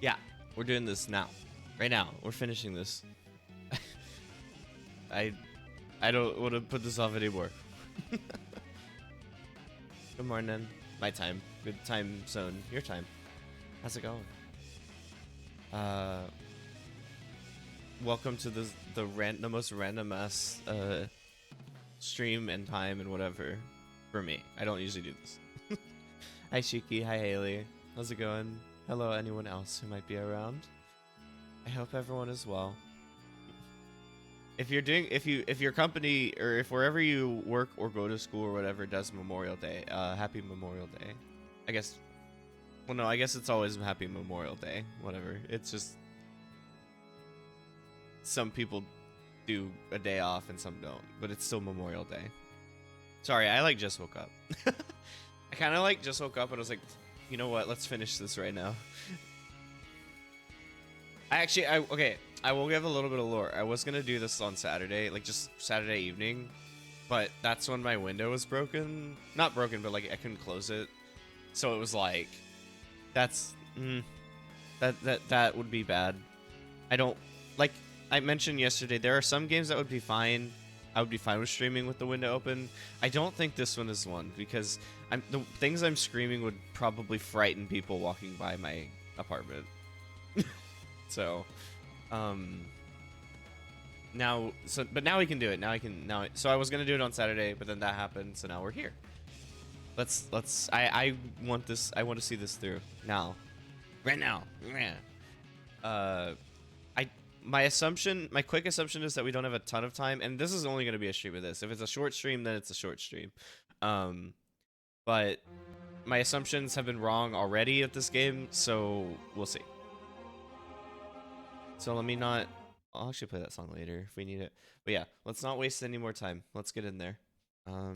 Yeah, we're doing this now. Right now. We're finishing this. I don't want to put this off anymore. Good morning. My time. Good time zone. Your time. How's it going? Welcome to the most random ass stream and time and whatever for me. I don't usually do this. Hi Shiki, hi Haley. How's it going? Hello anyone else who might be around. I hope everyone is well. If your company or if wherever you work or go to school or whatever does Memorial Day, happy Memorial Day. I guess, well no, I guess it's always happy Memorial Day, whatever. It's just some people do a day off and some don't, but it's still Memorial Day. Sorry, I like just woke up. I kind of like just woke up and I was like, you know what, let's finish this right now. Okay, I will give a little bit of lore. I was gonna do this on Saturday, like just Saturday evening, but that's when my window was broken. Not broken, but like I couldn't close it. So it was like, that would be bad. I don't, like I mentioned yesterday, there are some games that would be fine. I would be fine with streaming with the window open. I don't think this one is one because the things I'm screaming would probably frighten people walking by my apartment. So, but now we can do it. So I was gonna do it on Saturday, but then that happened. So now we're here. I want this. I want to see this through now, right now. My quick assumption is that we don't have a ton of time, and this is only gonna be a stream of this. If it's a short stream, then it's a short stream. But my assumptions have been wrong already at this game, so we'll see. So let me not... I'll actually play that song later if we need it. But yeah, let's not waste any more time. Let's get in there. I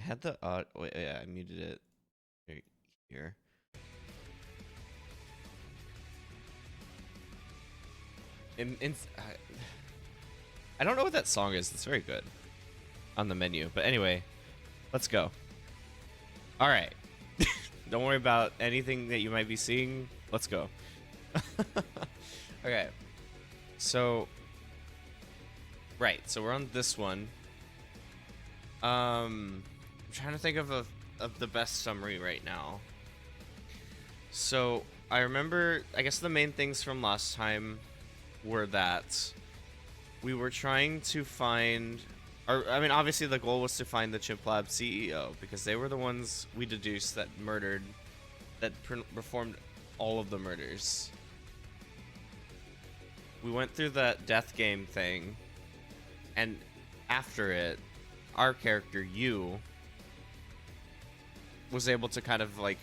had the... wait, yeah, I muted it right here. I don't know what that song is. It's very good on the menu. But anyway, let's go. All right. Don't worry about anything that you might be seeing. Let's go. Okay. So, right. So we're on this one. I'm trying to think of the best summary right now. So I remember, I guess the main things from last time were that we were trying to find, I mean, obviously the goal was to find the Chimp Lab CEO because they were the ones we deduced that performed all of the murders. We went through that death game thing, and after it, our character, you, was able to kind of like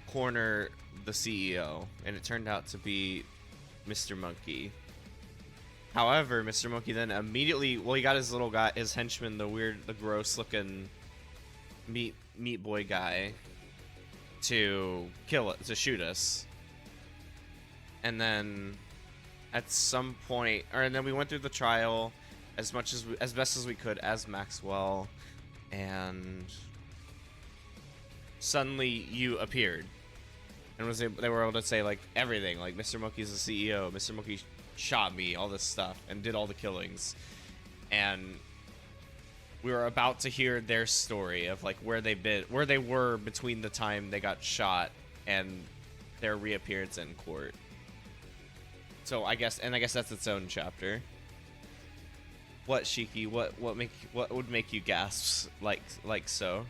corner the CEO, and it turned out to be Mr. Monkey. However, Mr. Monkey then immediately, well, he got his little guy, his henchman, the gross looking meat boy guy, to shoot us. And then at some point, and then we went through the trial as best as we could as Maxwell, and suddenly you appeared and they were able to say like everything, like Mr. Monkey's the CEO, Mr. Monkey shot me, all this stuff, and did all the killings. And we were about to hear their story of like where they were between the time they got shot and their reappearance in court. So I guess that's its own chapter. What, Shiki? What would make you gasp like so?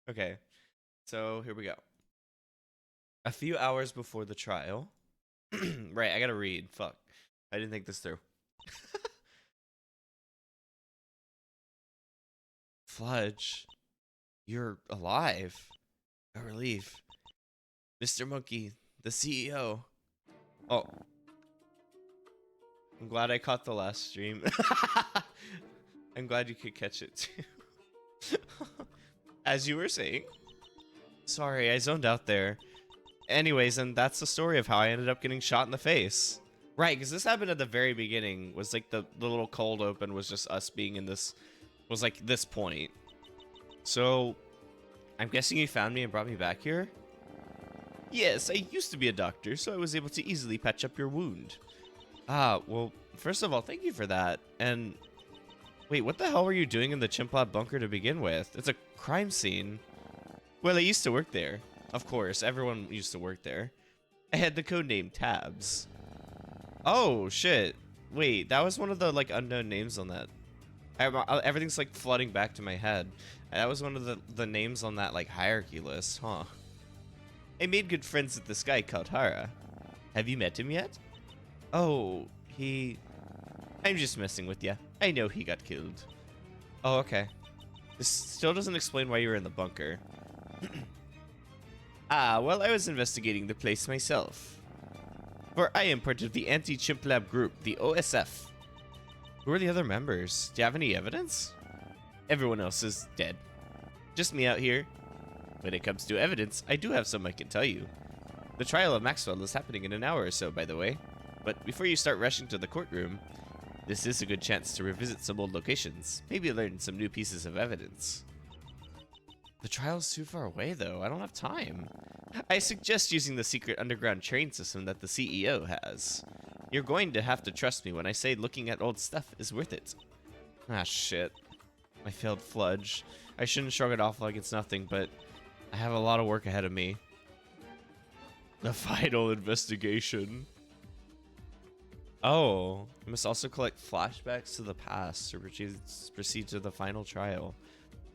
Okay. So here we go. A few hours before the trial. Right, I gotta read. Fuck. I didn't think this through. Fludge, you're alive. A relief. Mr. Monkey, the CEO. Oh. I'm glad I caught the last stream. I'm glad you could catch it too. As you were saying. Sorry, I zoned out there. Anyways, and that's the story of how I ended up getting shot in the face. Right, because this happened at the very beginning. Was like the little cold open was just us being in this, was like this point. So, I'm guessing you found me and brought me back here? Yes, I used to be a doctor, so I was able to easily patch up your wound. Ah, well, first of all, thank you for that. And wait, what the hell were you doing in the chimp lab bunker to begin with? It's a crime scene. Well, I used to work there. Of course, everyone used to work there. I had the code name Tabs. Oh, shit. Wait, that was one of the, like, unknown names on that. Everything's, like, flooding back to my head. That was one of the names on that, like, hierarchy list, huh? I made good friends with this guy called Hara. Have you met him yet? Oh, I'm just messing with ya. I know he got killed. Oh, okay. This still doesn't explain why you were in the bunker. Ah, well, I was investigating the place myself. For I am part of the anti-chimp lab group, the OSF. Who are the other members? Do you have any evidence? Everyone else is dead. Just me out here. When it comes to evidence, I do have some I can tell you. The trial of Maxwell is happening in an hour or so, by the way. But before you start rushing to the courtroom, this is a good chance to revisit some old locations. Maybe learn some new pieces of evidence. The trial's too far away, though. I don't have time. I suggest using the secret underground train system that the CEO has. You're going to have to trust me when I say looking at old stuff is worth it. Ah, shit. I failed Fludge. I shouldn't shrug it off like it's nothing, but I have a lot of work ahead of me. The final investigation. Oh, you must also collect flashbacks to the past to proceed to the final trial.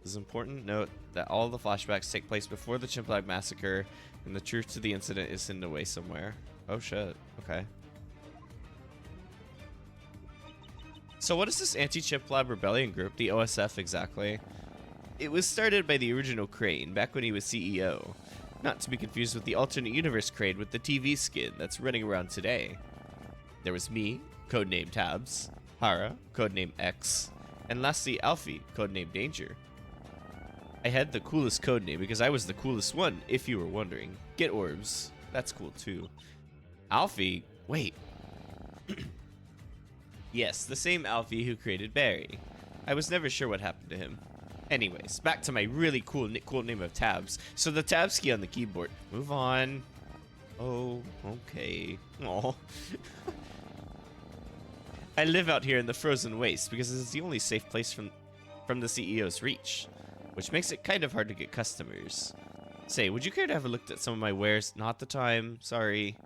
It's important note that all the flashbacks take place before the Chimp Lab massacre, and the truth to the incident is hidden away somewhere. Oh shit, okay. So what is this anti-Chimp Lab rebellion group, the OSF exactly? It was started by the original Crane, back when he was CEO. Not to be confused with the alternate universe Crane with the TV skin that's running around today. There was me, codename Tabs, Hara, codename X, and lastly Alfie, codename Danger. I had the coolest codename because I was the coolest one, if you were wondering. Get orbs. That's cool too. Alfie? Wait. Yes, the same Alfie who created Barry. I was never sure what happened to him. Anyways, back to my really cool name of Tabs. So the Tabs key on the keyboard. Move on. Oh, okay. Aw. I live out here in the frozen waste because it's the only safe place from the CEO's reach, which makes it kind of hard to get customers. Say, would you care to have a look at some of my wares? Not the time, sorry.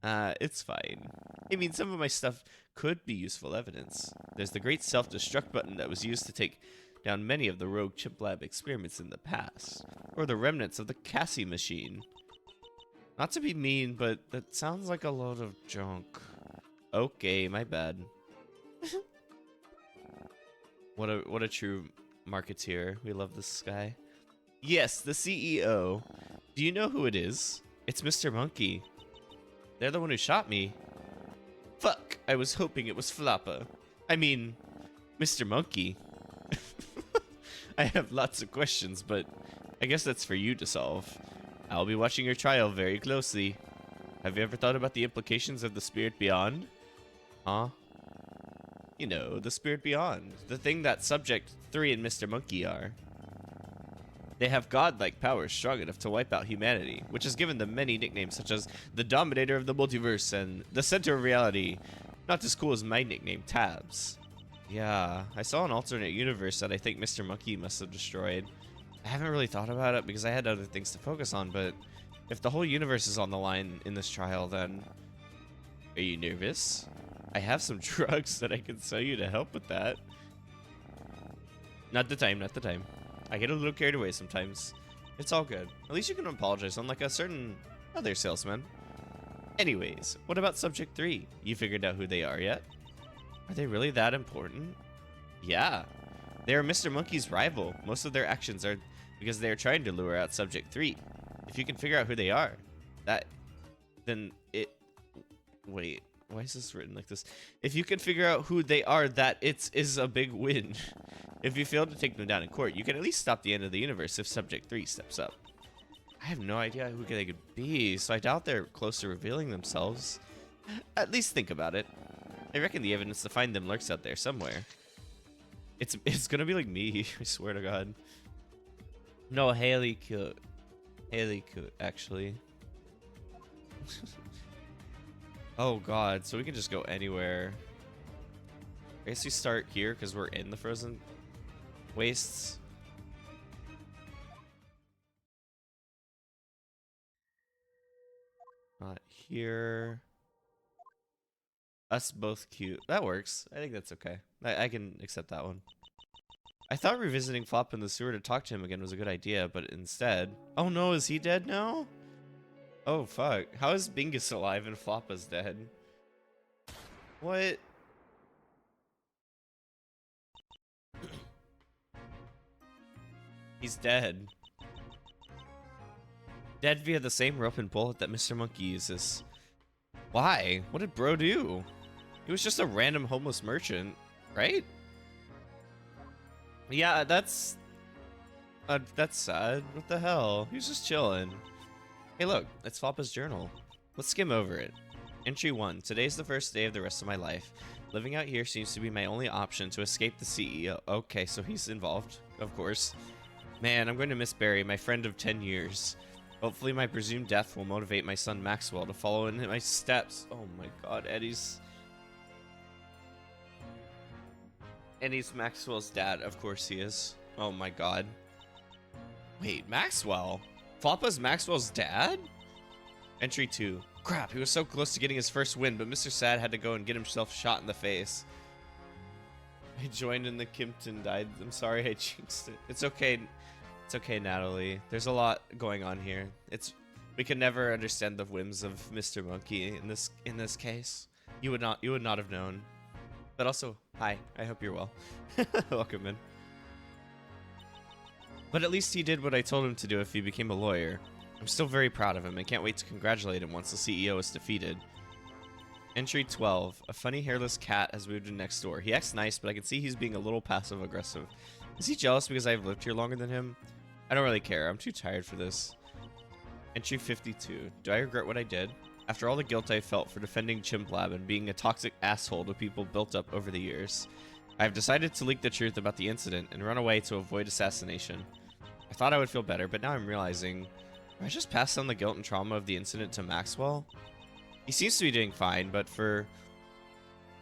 It's fine. I mean, some of my stuff could be useful evidence. There's the great self-destruct button that was used to take down many of the rogue Chimp Lab experiments in the past, or the remnants of the Cassie machine. Not to be mean, but that sounds like a load of junk. Okay, my bad. What a true marketeer. We love this guy. Yes, the CEO. Do you know who it is? It's Mr. Monkey. They're the one who shot me. Fuck, I was hoping it was Floppa. I mean, Mr. Monkey. I have lots of questions, but I guess that's for you to solve. I'll be watching your trial very closely. Have you ever thought about the implications of the spirit beyond? Huh? You know, the spirit beyond. The thing that Subject 3 and Mr. Monkey are. They have godlike powers strong enough to wipe out humanity, which has given them many nicknames such as the Dominator of the Multiverse and the Center of Reality. Not as cool as my nickname, Tabs. Yeah, I saw an alternate universe that I think Mr. Monkey must have destroyed. I haven't really thought about it because I had other things to focus on, but if the whole universe is on the line in this trial, then... Are you nervous? I have some drugs that I can sell you to help with that. Not the time, not the time. I get a little carried away sometimes. It's all good. At least you can apologize, unlike a certain other salesman. Anyways, what about Subject 3? You figured out who they are yet? Are they really that important? Yeah. They are Mr. Monkey's rival. Most of their actions are because they are trying to lure out Subject 3. If you can figure out who they are, then it... Wait, why is this written like this? If you can figure out who they are, that is a big win. If you fail to take them down in court, you can at least stop the end of the universe if Subject 3 steps up. I have no idea who they could be, so I doubt they're close to revealing themselves. At least think about it. I reckon the evidence to find them lurks out there somewhere. It's gonna be like me, I swear to God. No, Haley cute. Haley cute, actually. Oh god, so we can just go anywhere. I guess we start here because we're in the frozen wastes. Not here. Us both cute. That works. I think that's okay. I can accept that one. I thought revisiting Flop in the sewer to talk to him again was a good idea, but instead... Oh no, is he dead now? Oh fuck. How is Bingus alive and Floppa's dead? What? He's dead. Dead via the same rope and bullet that Mr. Monkey uses. Why? What did bro do? He was just a random homeless merchant, right? Yeah, that's sad. What the hell? He was just chilling. Hey look, it's Floppa's journal. Let's skim over it. Entry 1. Today's the first day of the rest of my life. Living out here seems to be my only option to escape the CEO. Okay, so he's involved, of course. Man, I'm going to miss Barry, my friend of 10 years. Hopefully my presumed death will motivate my son Maxwell to follow in my steps. Oh my god, Eddie's Maxwell's dad. Of course he is. Oh my god. Wait, Maxwell? Floppa's Maxwell's dad? Entry 2. Crap, he was so close to getting his first win, but Mr. Sad had to go and get himself shot in the face. I joined and the Kimpton died. I'm sorry I jinxed it. It's okay. It's okay, Natalie. There's a lot going on here. We can never understand the whims of Mr. Monkey in this case. You would not have known. But also, hi. I hope you're well. Welcome in. But at least he did what I told him to do if he became a lawyer. I'm still very proud of him and can't wait to congratulate him once the CEO is defeated. Entry 12. A funny hairless cat has moved in next door. He acts nice, but I can see he's being a little passive aggressive. Is he jealous because I've lived here longer than him? I don't really care. I'm too tired for this. Entry 52. Do I regret what I did? After all the guilt I felt for defending Chimp Lab and being a toxic asshole to people built up over the years, I have decided to leak the truth about the incident and run away to avoid assassination. I thought I would feel better, but now I'm realizing, do I just pass on the guilt and trauma of the incident to Maxwell? He seems to be doing fine, but for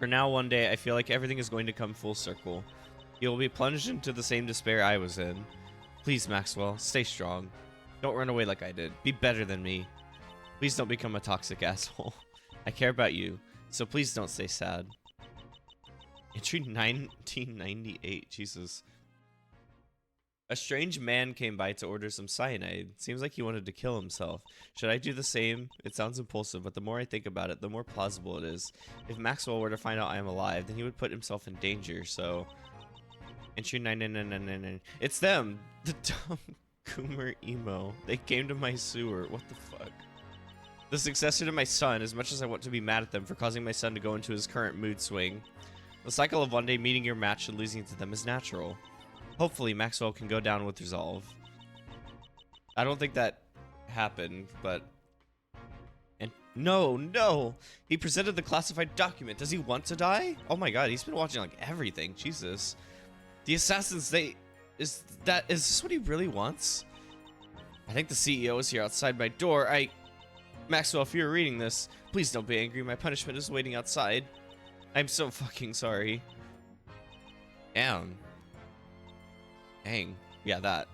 now one day I feel like everything is going to come full circle. He will be plunged into the same despair I was in. Please, Maxwell, stay strong. Don't run away like I did. Be better than me. Please don't become a toxic asshole. I care about you, so please don't stay sad. Entry 1998. Jesus. A strange man came by to order some cyanide. Seems like he wanted to kill himself. Should I do the same? It sounds impulsive, but the more I think about it, the more plausible it is. If Maxwell were to find out I am alive, then he would put himself in danger, so... Entry 9999. It's them! The dumb Coomer emo. They came to my sewer. What the fuck? The successor to my son, as much as I want to be mad at them for causing my son to go into his current mood swing. The cycle of one day meeting your match and losing to them is natural. Hopefully, Maxwell can go down with resolve. I don't think that happened, but... And no! He presented the classified document. Does he want to die? Oh my god, he's been watching like everything. Jesus. The assassins, is this what he really wants? I think the CEO is here outside my door. Maxwell, if you're reading this, please don't be angry. My punishment is waiting outside. I'm so fucking sorry. Damn. Dang. Yeah, that.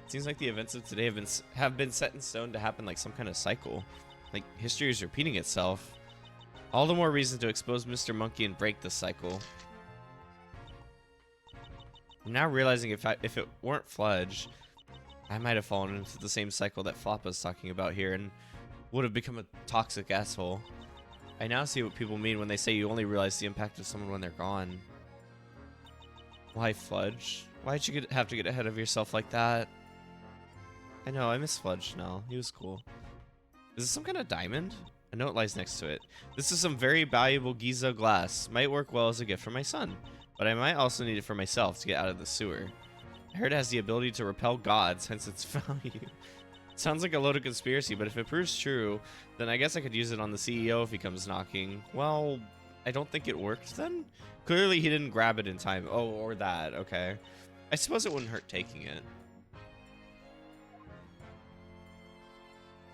Seems like the events of today have been set in stone to happen like some kind of cycle. Like, history is repeating itself. All the more reason to expose Mr. Monkey and break this cycle. I'm now realizing if it weren't Fludge, I might have fallen into the same cycle that Floppa's talking about here and would have become a toxic asshole. I now see what people mean when they say you only realize the impact of someone when they're gone. Why, Fludge? Why'd you have to get ahead of yourself like that? I know, I miss Fludge now. He was cool. Is this some kind of diamond? A note lies next to it. This is some very valuable Giza glass. Might work well as a gift for my son. But I might also need it for myself to get out of the sewer. I heard it has the ability to repel gods, hence its value. Sounds like a load of conspiracy, but if it proves true, then I guess I could use it on the CEO if he comes knocking. Well, I don't think it worked then? Clearly he didn't grab it in time. Oh, or that. Okay. I suppose it wouldn't hurt taking it.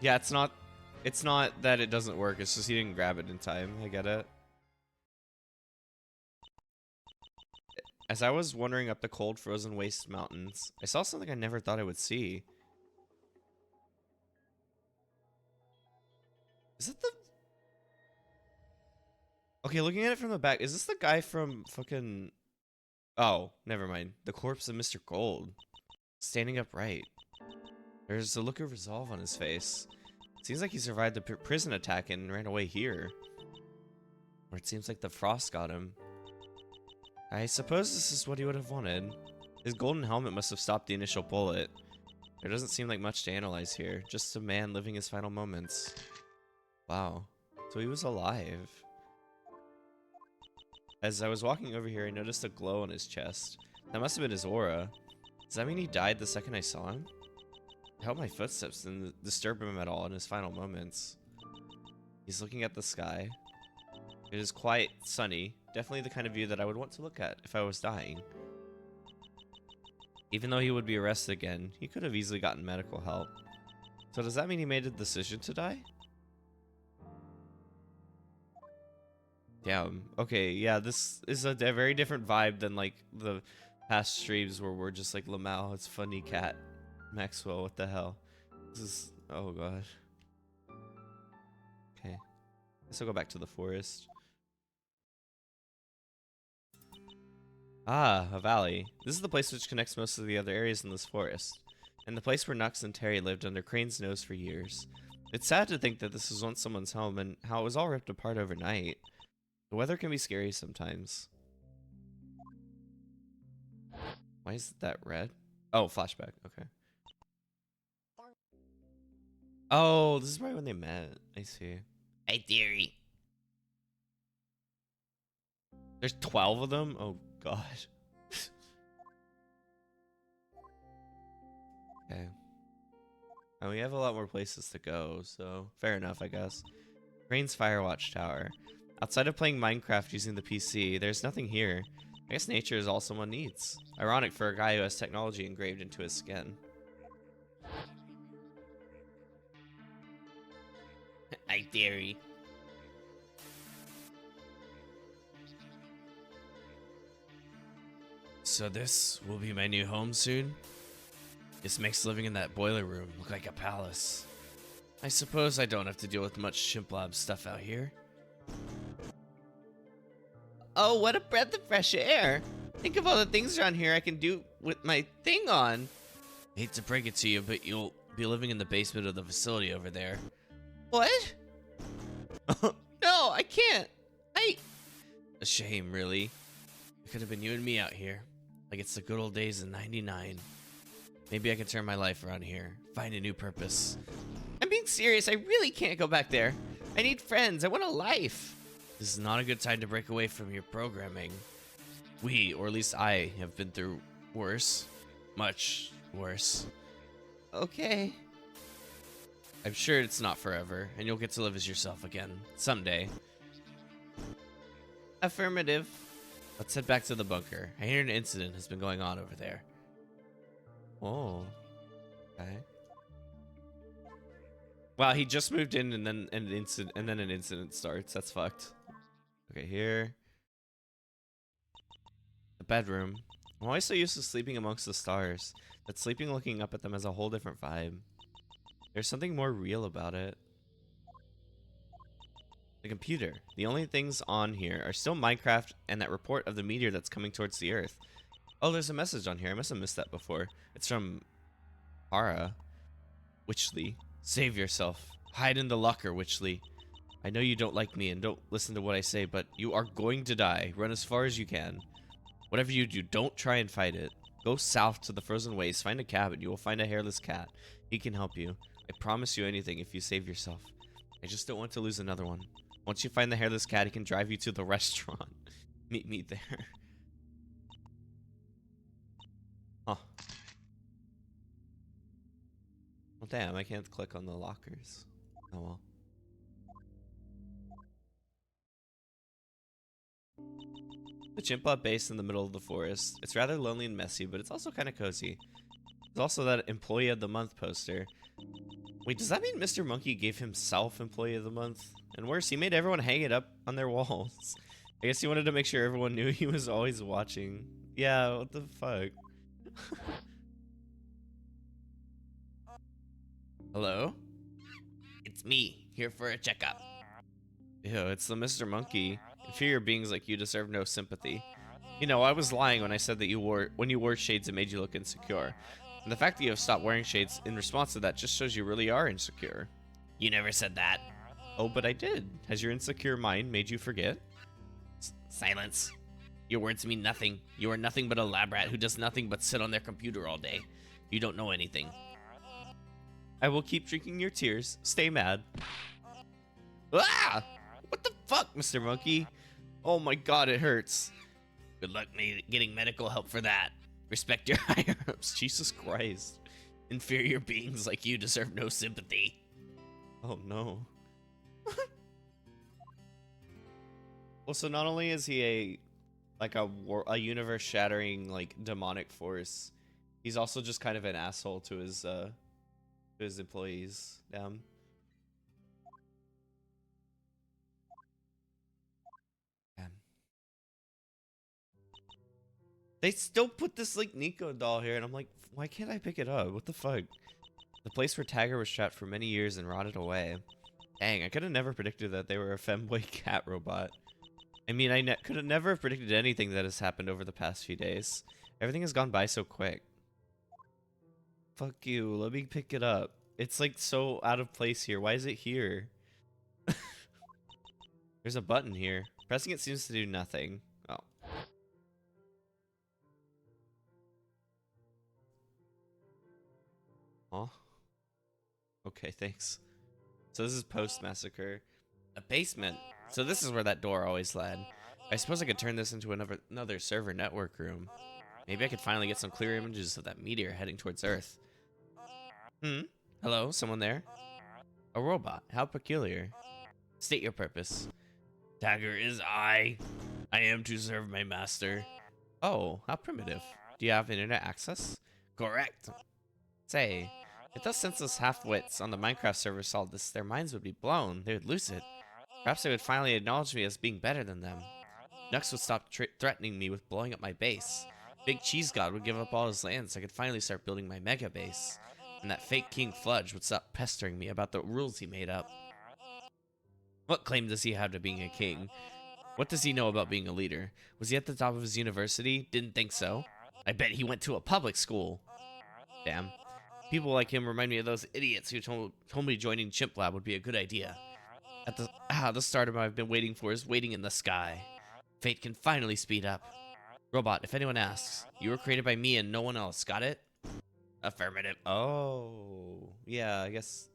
Yeah, it's It's not that it doesn't work, it's just he didn't grab it in time. I get it. As I was wandering up the cold, frozen waste mountains, I saw something I never thought I would see. Is it the... Okay, looking at it from the back, is this the guy from fucking... Oh, never mind. The corpse of Mr. Gold. Standing upright. There's a look of resolve on his face. Seems like he survived the prison attack and ran away here. Or it seems like the frost got him. I suppose this is what he would have wanted. His golden helmet must have stopped the initial bullet. There doesn't seem like much to analyze here. Just a man living his final moments. Wow. So he was alive. As I was walking over here, I noticed a glow on his chest. That must have been his aura. Does that mean he died the second I saw him? I held my footsteps didn't disturb him at all in his final moments. He's looking at the sky. It is quite sunny. Definitely the kind of view that I would want to look at if I was dying. Even though he would be arrested again, he could have easily gotten medical help. So does that mean he made a decision to die? Damn. Okay, yeah, this is a very different vibe than like the past streams where we're just like, Lamau, it's funny cat. Maxwell, what the hell? This is... Oh god. Okay. Guess I'll go back to the forest. Ah, a valley. This is the place which connects most of the other areas in this forest. And the place where Nux and Terry lived under Crane's nose for years. It's sad to think that this was once someone's home and how it was all ripped apart overnight. The weather can be scary sometimes. Why is that red? Oh, flashback. Okay. Oh, this is probably when they met. I see. Hey, Theory. There's 12 of them? Oh, God. Okay. And we have a lot more places to go, so fair enough, I guess. Crane's Firewatch Tower. Outside of playing Minecraft using the PC, there's nothing here. I guess nature is all someone needs. Ironic for a guy who has technology engraved into his skin. I dare you. So this will be my new home soon? This makes living in that boiler room look like a palace. I suppose I don't have to deal with much chimp lab stuff out here. Oh, what a breath of fresh air. Think of all the things around here I can do with my thing on. I hate to break it to you, but you'll be living in the basement of the facility over there. What? No, I can't. A shame, really. It could have been you and me out here. Like it's the good old days in '99. Maybe I can turn my life around here. Find a new purpose. I'm being serious. I really can't go back there. I need friends. I want a life. This is not a good time to break away from your programming. We, or at least I, have been through worse. Much worse. Okay. I'm sure it's not forever, and you'll get to live as yourself again. Someday. Affirmative. Let's head back to the bunker. I hear an incident has been going on over there. Oh. Okay. Wow, he just moved in and then an incident starts. That's fucked. Okay, here. The bedroom. I'm always so used to sleeping amongst the stars, but sleeping looking up at them has a whole different vibe. There's something more real about it. The computer. The only things on here are still Minecraft and that report of the meteor that's coming towards the Earth. Oh, there's a message on here. I must have missed that before. It's from Ara. Witchley. Save yourself. Hide in the locker, Witchley. I know you don't like me and don't listen to what I say, but you are going to die. Run as far as you can. Whatever you do, don't try and fight it. Go south to the frozen waste, find a cabin. You will find a hairless cat. He can help you. I promise you anything if you save yourself. I just don't want to lose another one. Once you find the hairless cat, he can drive you to the restaurant. Meet me there. Huh. Well, damn, I can't click on the lockers. Oh well. The Chimpa base in the middle of the forest. It's rather lonely and messy, but it's also kind of cozy. There's also that Employee of the Month poster. Wait, does that mean Mr. Monkey gave himself Employee of the Month? And worse, he made everyone hang it up on their walls. I guess he wanted to make sure everyone knew he was always watching. Yeah, what the fuck? Hello? It's me, here for a checkup. Ew, it's the Mr. Monkey. Inferior beings like you deserve no sympathy. You know, I was lying when I said that when you wore shades it made you look insecure. And the fact that you have stopped wearing shades in response to that just shows you really are insecure. You never said that. Oh, but I did. Has your insecure mind made you forget? Silence. Your words mean nothing. You are nothing but a lab rat who does nothing but sit on their computer all day. You don't know anything. I will keep drinking your tears. Stay mad. Ah! What the fuck, Mr. Monkey? Oh my god, it hurts. Good luck getting medical help for that. Respect your higher-ups. Jesus Christ. Inferior beings like you deserve no sympathy. Oh no. Well, so not only is he a universe-shattering, like, demonic force, he's also just kind of an asshole to his employees. Damn. They still put this, like, Nico doll here, and I'm like, why can't I pick it up? What the fuck? The place where Tagger was trapped for many years and rotted away. Dang, I could have never predicted that they were a femboy cat robot. I mean, I could have never predicted anything that has happened over the past few days. Everything has gone by so quick. Fuck you, let me pick it up. It's, like, so out of place here. Why is it here? There's a button here. Pressing it seems to do nothing. Oh. Huh? Okay, thanks. So this is post-massacre. A basement. So this is where that door always led. I suppose I could turn this into another server network room. Maybe I could finally get some clear images of that meteor heading towards Earth. Hello, someone there? A robot. How peculiar. State your purpose. Tagger is I. I am to serve my master. Oh, how primitive. Do you have internet access? Correct. Say, if those senseless half-wits on the Minecraft server saw this, their minds would be blown. They would lose it. Perhaps they would finally acknowledge me as being better than them. Nux would stop threatening me with blowing up my base. Big Cheese God would give up all his land so I could finally start building my mega base. And that fake King Fludge would stop pestering me about the rules he made up. What claim does he have to being a king? What does he know about being a leader? Was he at the top of his university? Didn't think so. I bet he went to a public school. Damn. People like him remind me of those idiots who told me joining Chimp Lab would be a good idea. At the stardom I've been waiting for is waiting in the sky. Fate can finally speed up. Robot, if anyone asks, you were created by me and no one else, got it? Affirmative. Oh, yeah, I guess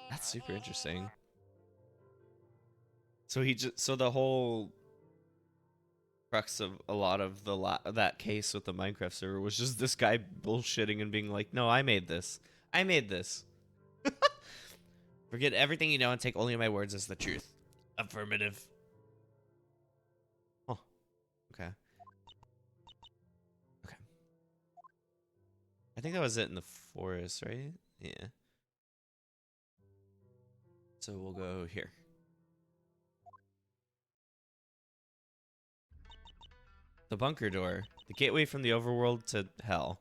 that's super interesting. So so the whole crux of a lot of that case with the Minecraft server was just this guy bullshitting and being like, no, I made this. I made this. Forget everything you know and take only my words as the truth. Affirmative. Oh, okay. Okay. I think that was it in the forest, right? Yeah. So we'll go here. The bunker door. The gateway from the overworld to hell.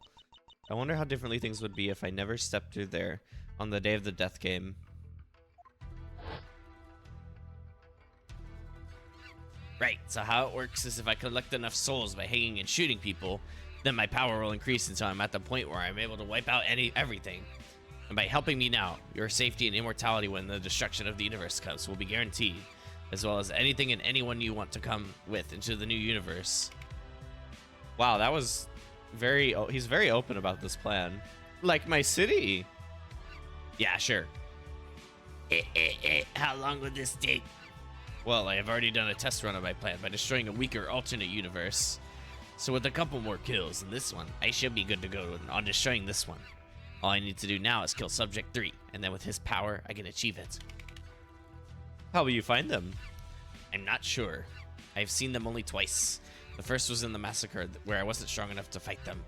I wonder how differently things would be if I never stepped through there on the day of the death game. Right, so how it works is if I collect enough souls by hanging and shooting people, then my power will increase until I'm at the point where I'm able to wipe out everything. And by helping me now, your safety and immortality when the destruction of the universe comes will be guaranteed, as well as anything and anyone you want to come with into the new universe. Wow, that was he's very open about this plan. Like my city. Yeah, sure. How long would this take? Well, I have already done a test run of my plan by destroying a weaker alternate universe. So with a couple more kills in this one, I should be good to go on destroying this one. All I need to do now is kill Subject 3, and then with his power, I can achieve it. How will you find them? I'm not sure. I've seen them only twice. The first was in the massacre, where I wasn't strong enough to fight them.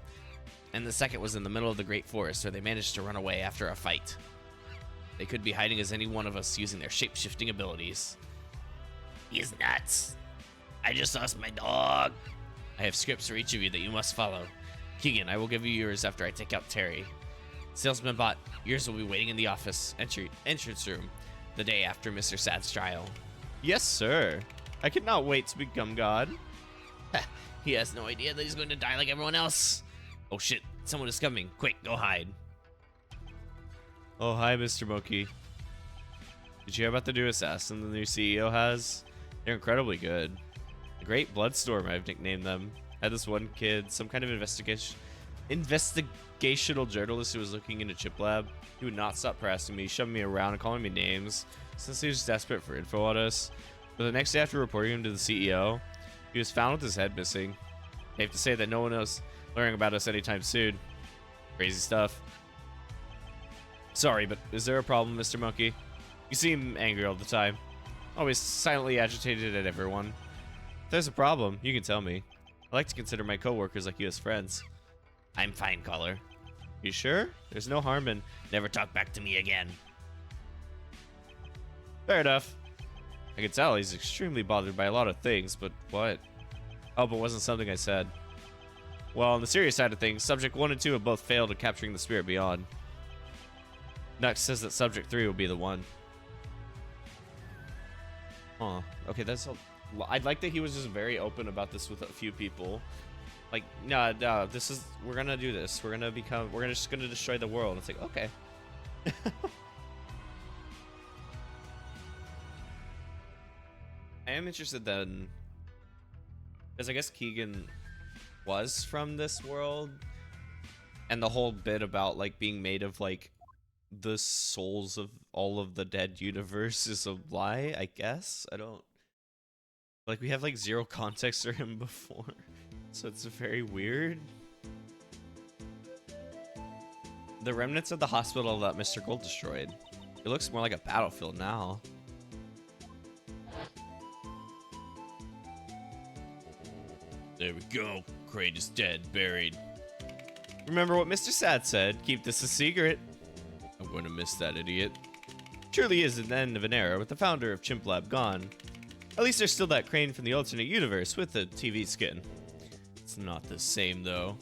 And the second was in the middle of the Great Forest, where they managed to run away after a fight. They could be hiding as any one of us using their shape-shifting abilities. He's nuts. I just lost my dog. I have scripts for each of you that you must follow. Keegan, I will give you yours after I take out Terry. Salesman Bot, yours will be waiting in the office entrance room the day after Mr. Sad's trial. Yes, sir. I cannot wait to become God. He has no idea that he's going to die like everyone else. Oh shit, someone is coming. Quick, go hide. Oh, hi, Mr. Monkey. Did you hear about the new assassin the new CEO has? They're incredibly good. The Great Bloodstorm, I've nicknamed them. I had this one kid, some kind of investigational journalist who was looking into Chip Lab. He would not stop harassing me, shoving me around and calling me names, since he was desperate for info on us. But the next day after reporting him to the CEO, he was found with his head missing. I have to say that no one else learning about us anytime soon. Crazy stuff. Sorry, but is there a problem, Mr. Monkey? You seem angry all the time. Always silently agitated at everyone. If there's a problem, you can tell me. I like to consider my coworkers like you as friends. I'm fine, caller. You sure? There's no harm in never talk back to me again. Fair enough. I can tell he's extremely bothered by a lot of things, but what? Oh, but wasn't something I said. Well, on the serious side of things, Subject 1 and 2 have both failed at capturing the spirit beyond. Nux says that Subject 3 will be the one. Huh. Okay, that's a... I'd like that he was just very open about this with a few people. Like, no, this is... We're gonna do this. We're just gonna destroy the world. It's like, okay. I am interested then... Because I guess Keegan was from this world. And the whole bit about, like, being made of, like, the souls of all of the dead universe is a lie, I guess. I don't... Like, we have, like, zero context for him before. So it's very weird. The remnants of the hospital that Mr. Gold destroyed. It looks more like a battlefield now. There we go. Crane is dead, buried. Remember what Mr. Sad said. Keep this a secret. I'm going to miss that idiot. Truly is the end of an era with the founder of Chimp Lab gone. At least there's still that Crane from the alternate universe with the TV skin. It's not the same though.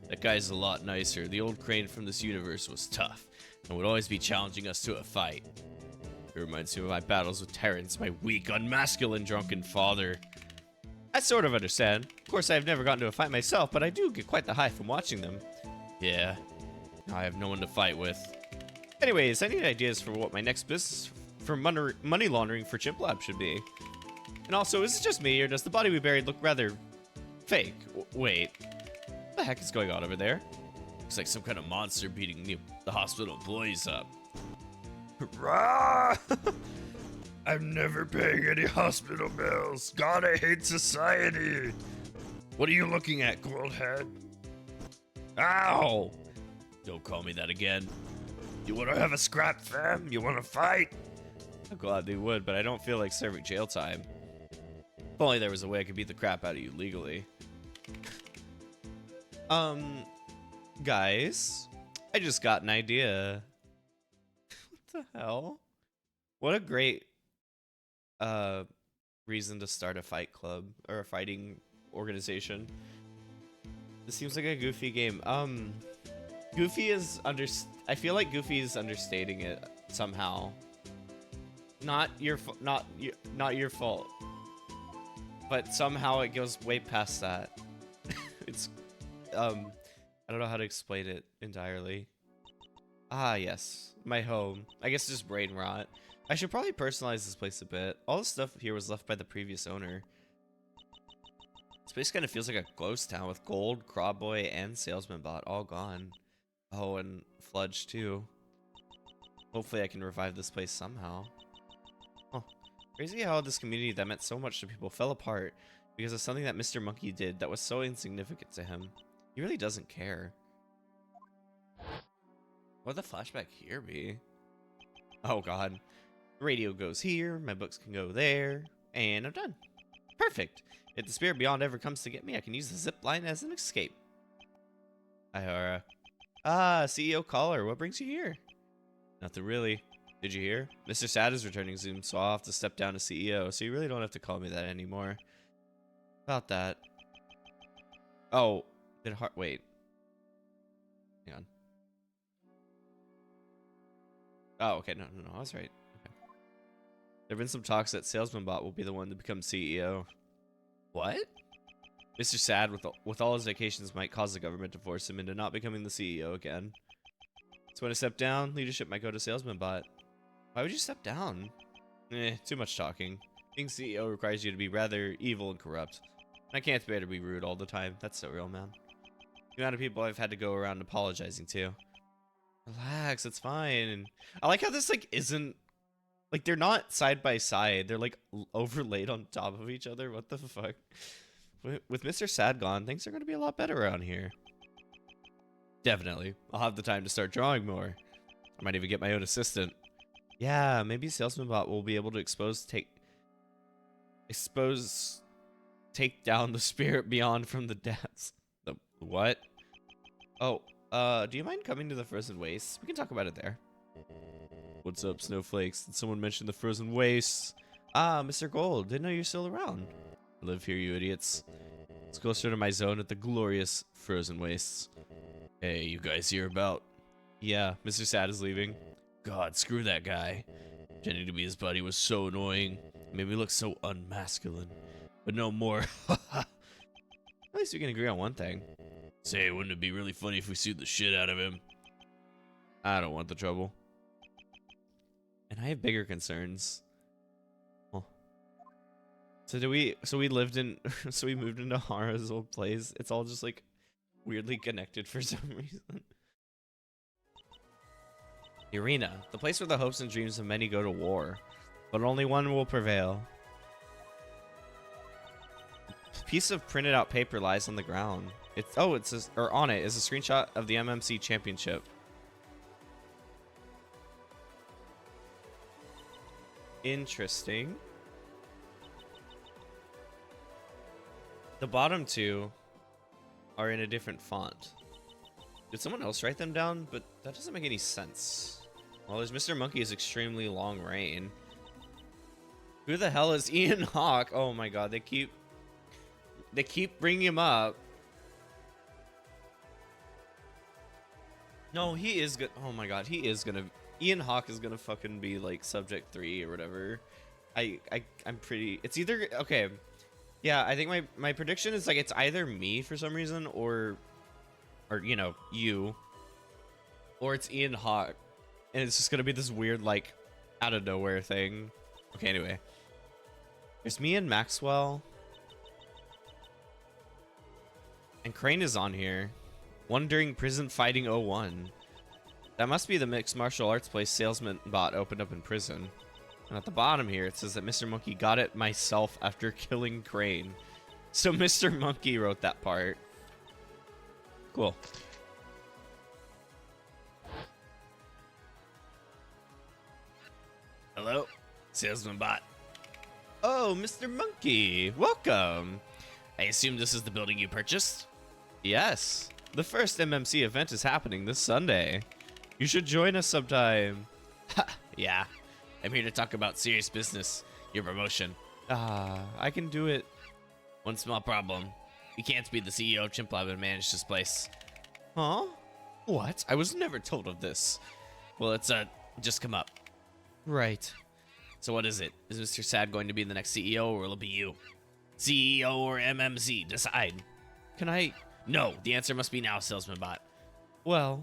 That guy's a lot nicer. The old Crane from this universe was tough and would always be challenging us to a fight. It reminds me of my battles with Terrence, my weak, unmasculine, drunken father. I sort of understand. Of course, I've never gotten to a fight myself, but I do get quite the high from watching them. Yeah, I have no one to fight with. Anyways, I need ideas for what my next business for money laundering for Chimp Lab should be. And also, is it just me, or does the body we buried look rather fake? Wait, what the heck is going on over there? Looks like some kind of monster beating the hospital employees up. Rah! I'm never paying any hospital bills. God, I hate society. What are you looking at, cold head? Ow! Don't call me that again. You want to have a scrap, fam? You want to fight? I'm glad they would, but I don't feel like serving jail time. If only there was a way I could beat the crap out of you legally. Guys, I just got an idea. What the hell? What a great reason to start a fight club or a fighting organization. This seems like a Goofy game. Goofy is I feel like Goofy is understating it somehow. Not your fault. But somehow it goes way past that. It's I don't know how to explain it entirely. Ah, yes. My home. I guess just brain rot. I should probably personalize this place a bit. All the stuff here was left by the previous owner. This place kind of feels like a ghost town with Gold, Crawboy, and Salesman Bot all gone. Oh, and Fludge too. Hopefully I can revive this place somehow. Oh, crazy how this community that meant so much to people fell apart because of something that Mr. Monkey did that was so insignificant to him. He really doesn't care. What would the flashback here be? Oh god. The radio goes here, my books can go there, and I'm done. Perfect. If the spirit beyond ever comes to get me, I can use the zip line as an escape. Hi, Hara. Ah, CEO caller, what brings you here? Nothing really. Did you hear? Mr. Sad is returning soon, so I'll have to step down to CEO. So you really don't have to call me that anymore. About that. Oh, wait. Hang on. Oh, okay. No, I was right. Okay. There have been some talks that SalesmanBot will be the one to become CEO. What? Mr. Sad, with all his vacations, might cause the government to force him into not becoming the CEO again. So when I step down, leadership might go to SalesmanBot. Why would you step down? Too much talking. Being CEO requires you to be rather evil and corrupt. I can't bear to be rude all the time. That's so real, man. The amount of people I've had to go around apologizing to. Relax, it's fine. I like how this, like, isn't... Like, they're not side by side. They're, like, overlaid on top of each other. What the fuck? With Mr. Sad gone, things are going to be a lot better around here. Definitely. I'll have the time to start drawing more. I might even get my own assistant. Yeah, maybe SalesmanBot will be able to take down the spirit beyond from the depths. The what? Oh, do you mind coming to the frozen wastes? We can talk about it there. What's up, snowflakes? Did someone mention the frozen wastes? Ah, Mr. Gold, didn't know you're still around. I live here, you idiots. It's closer to my zone at the glorious frozen wastes. Hey, you guys hear about? Yeah, Mr. Sad is leaving. God, screw that guy. Pretending to be his buddy was so annoying. Made me look so unmasculine. But no more. At least we can agree on one thing. Say, wouldn't it be really funny if we sued the shit out of him? I don't want the trouble. And I have bigger concerns. Oh. So we moved into Hara's old place. It's all just like weirdly connected for some reason. The arena, the place where the hopes and dreams of many go to war, but only one will prevail. A piece of printed out paper lies on the ground. On it is a screenshot of the MMC championship. Interesting. The bottom two are in a different font. Did someone else write them down? But that doesn't make any sense. Well, there's Mr. Monkey's extremely long reign. Who the hell is Ian Hawk? Oh my god, they keep bringing him up. No, he is good. Oh my god, he is gonna. Ian Hawk is gonna fucking be like subject 3 or whatever. I'm pretty. It's either okay. Yeah, I think my prediction is like it's either me for some reason or you know you, or it's Ian Hawk, and it's just gonna be this weird like out of nowhere thing. Okay, anyway, there's me and Maxwell, and Crane is on here. One during prison fighting 01. That must be the mixed martial arts place SalesmanBot opened up in prison. And at the bottom here, it says that Mr. Monkey got it myself after killing Crane. So Mr. Monkey wrote that part. Cool. Hello, SalesmanBot. Oh, Mr. Monkey, welcome. I assume this is the building you purchased? Yes. The first MMC event is happening this Sunday. You should join us sometime. Ha, yeah. I'm here to talk about serious business. Your promotion. I can do it. One small problem. You can't be the CEO of Chimp Lab and manage this place. Huh? What? I was never told of this. Well, it's just come up. Right. So what is it? Is Mr. Sad going to be the next CEO, or will it be you? CEO or MMC? Decide. Can I? No, the answer must be now, SalesmanBot. Well,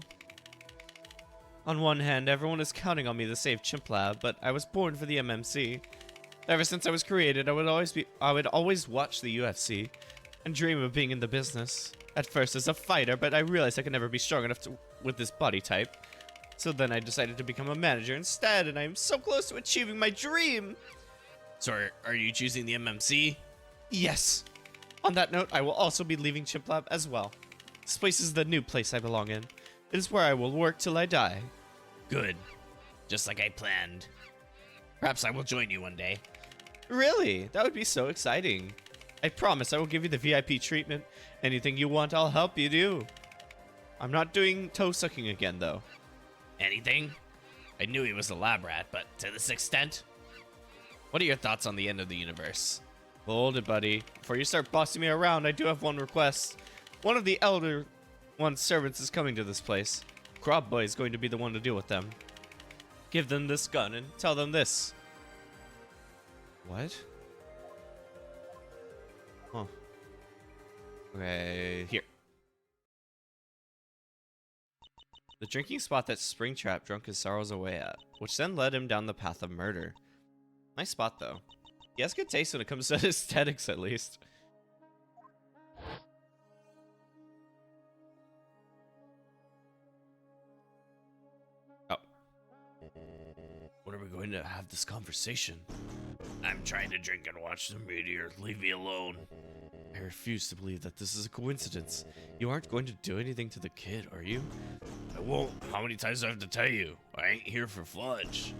on one hand, everyone is counting on me to save Chimp Lab, but I was born for the MMC. Ever since I was created, I would always watch the UFC and dream of being in the business. At first as a fighter, but I realized I could never be strong enough with this body type. So then I decided to become a manager instead, and I am so close to achieving my dream. So are you choosing the MMC? Yes. On that note, I will also be leaving Chimp Lab as well. This place is the new place I belong in. It is where I will work till I die. Good. Just like I planned. Perhaps I will join you one day. Really? That would be so exciting. I promise I will give you the VIP treatment. Anything you want, I'll help you do. I'm not doing toe sucking again, though. Anything? I knew he was a lab rat, but to this extent? What are your thoughts on the end of the universe? Hold it, buddy. Before you start bossing me around, I do have one request. One of the Elder One's servants is coming to this place. Crop Boy is going to be the one to deal with them. Give them this gun and tell them this. What? Huh. Okay, here. The drinking spot that Springtrap drunk his sorrows away at, which then led him down the path of murder. Nice spot, though. He has good taste when it comes to aesthetics, at least. Oh. When are we going to have this conversation? I'm trying to drink and watch the meteor. Leave me alone. I refuse to believe that this is a coincidence. You aren't going to do anything to the kid, are you? I won't. How many times do I have to tell you? I ain't here for Fludge.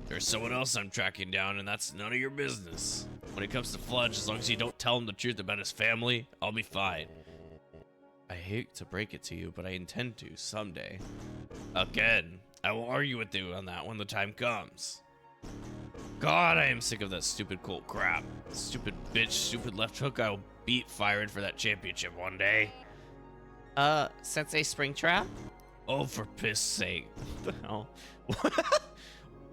There's someone else I'm tracking down, and that's none of your business. When it comes to Fludge, as long as you don't tell him the truth about his family, I'll be fine. I hate to break it to you, but I intend to someday. Again, I will argue with you on that when the time comes. God, I am sick of that stupid Colt crap. Stupid bitch, stupid left hook I'll Beat firing for that championship one day. Sensei Springtrap? Oh, for piss sake. What the hell?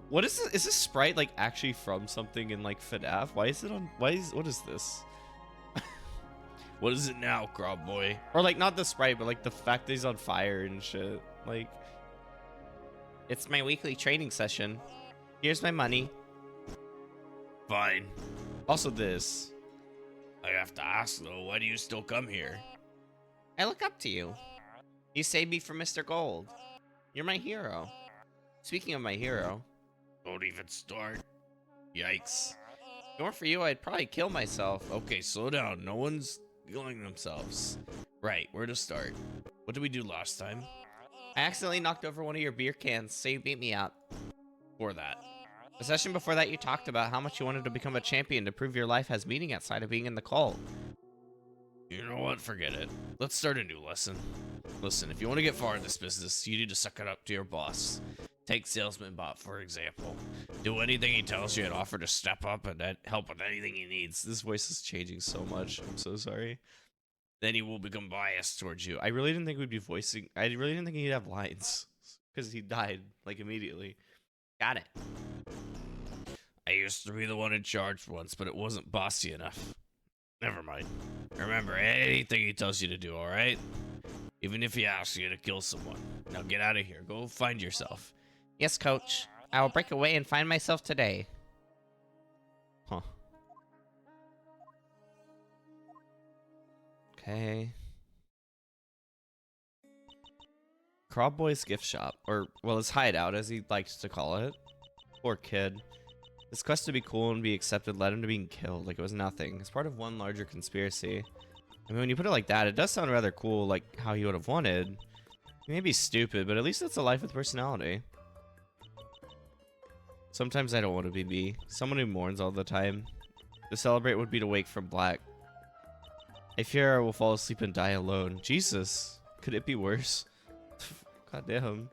What is this? Is this sprite like actually from something in like FNAF? Why is it on? What is this? What is it now, Crop Boy? Or like not the sprite, but like the fact that he's on fire and shit. Like, it's my weekly training session. Here's my money. Fine. Also this. I have to ask though, why do you still come here? I look up to you. You saved me from Mr. Gold. You're my hero. Speaking of my hero. Don't even start. Yikes. If it weren't for you, I'd probably kill myself. Okay, slow down. No one's killing themselves. Right, where to start? What did we do last time? I accidentally knocked over one of your beer cans, so you beat me up. For that. The session before that, you talked about how much you wanted to become a champion to prove your life has meaning outside of being in the cult. You know what? Forget it. Let's start a new lesson. Listen, if you want to get far in this business, you need to suck it up to your boss. Take Salesman Bot, for example. Do anything he tells you and offer to step up and help with anything he needs. This voice is changing so much. I'm so sorry. Then he will become biased towards you. I really didn't think we'd be voicing. I really didn't think he'd have lines. Because he died, like, immediately. Got it. I used to be the one in charge once, but it wasn't bossy enough. Never mind. Remember, anything he tells you to do, alright? Even if he asks you to kill someone. Now get out of here. Go find yourself. Yes, coach. I will break away and find myself today. Huh. Okay. Crab Boy's gift shop. Or, well, his hideout, as he likes to call it. Poor kid. His quest to be cool and be accepted led him to being killed like it was nothing. It's part of one larger conspiracy. I mean, when you put it like that, it does sound rather cool, like how he would have wanted. He may be stupid, but at least it's a life with personality. Sometimes I don't want to be me. Someone who mourns all the time. To celebrate would be to wake from black. I fear I will fall asleep and die alone. Jesus, could it be worse? God damn.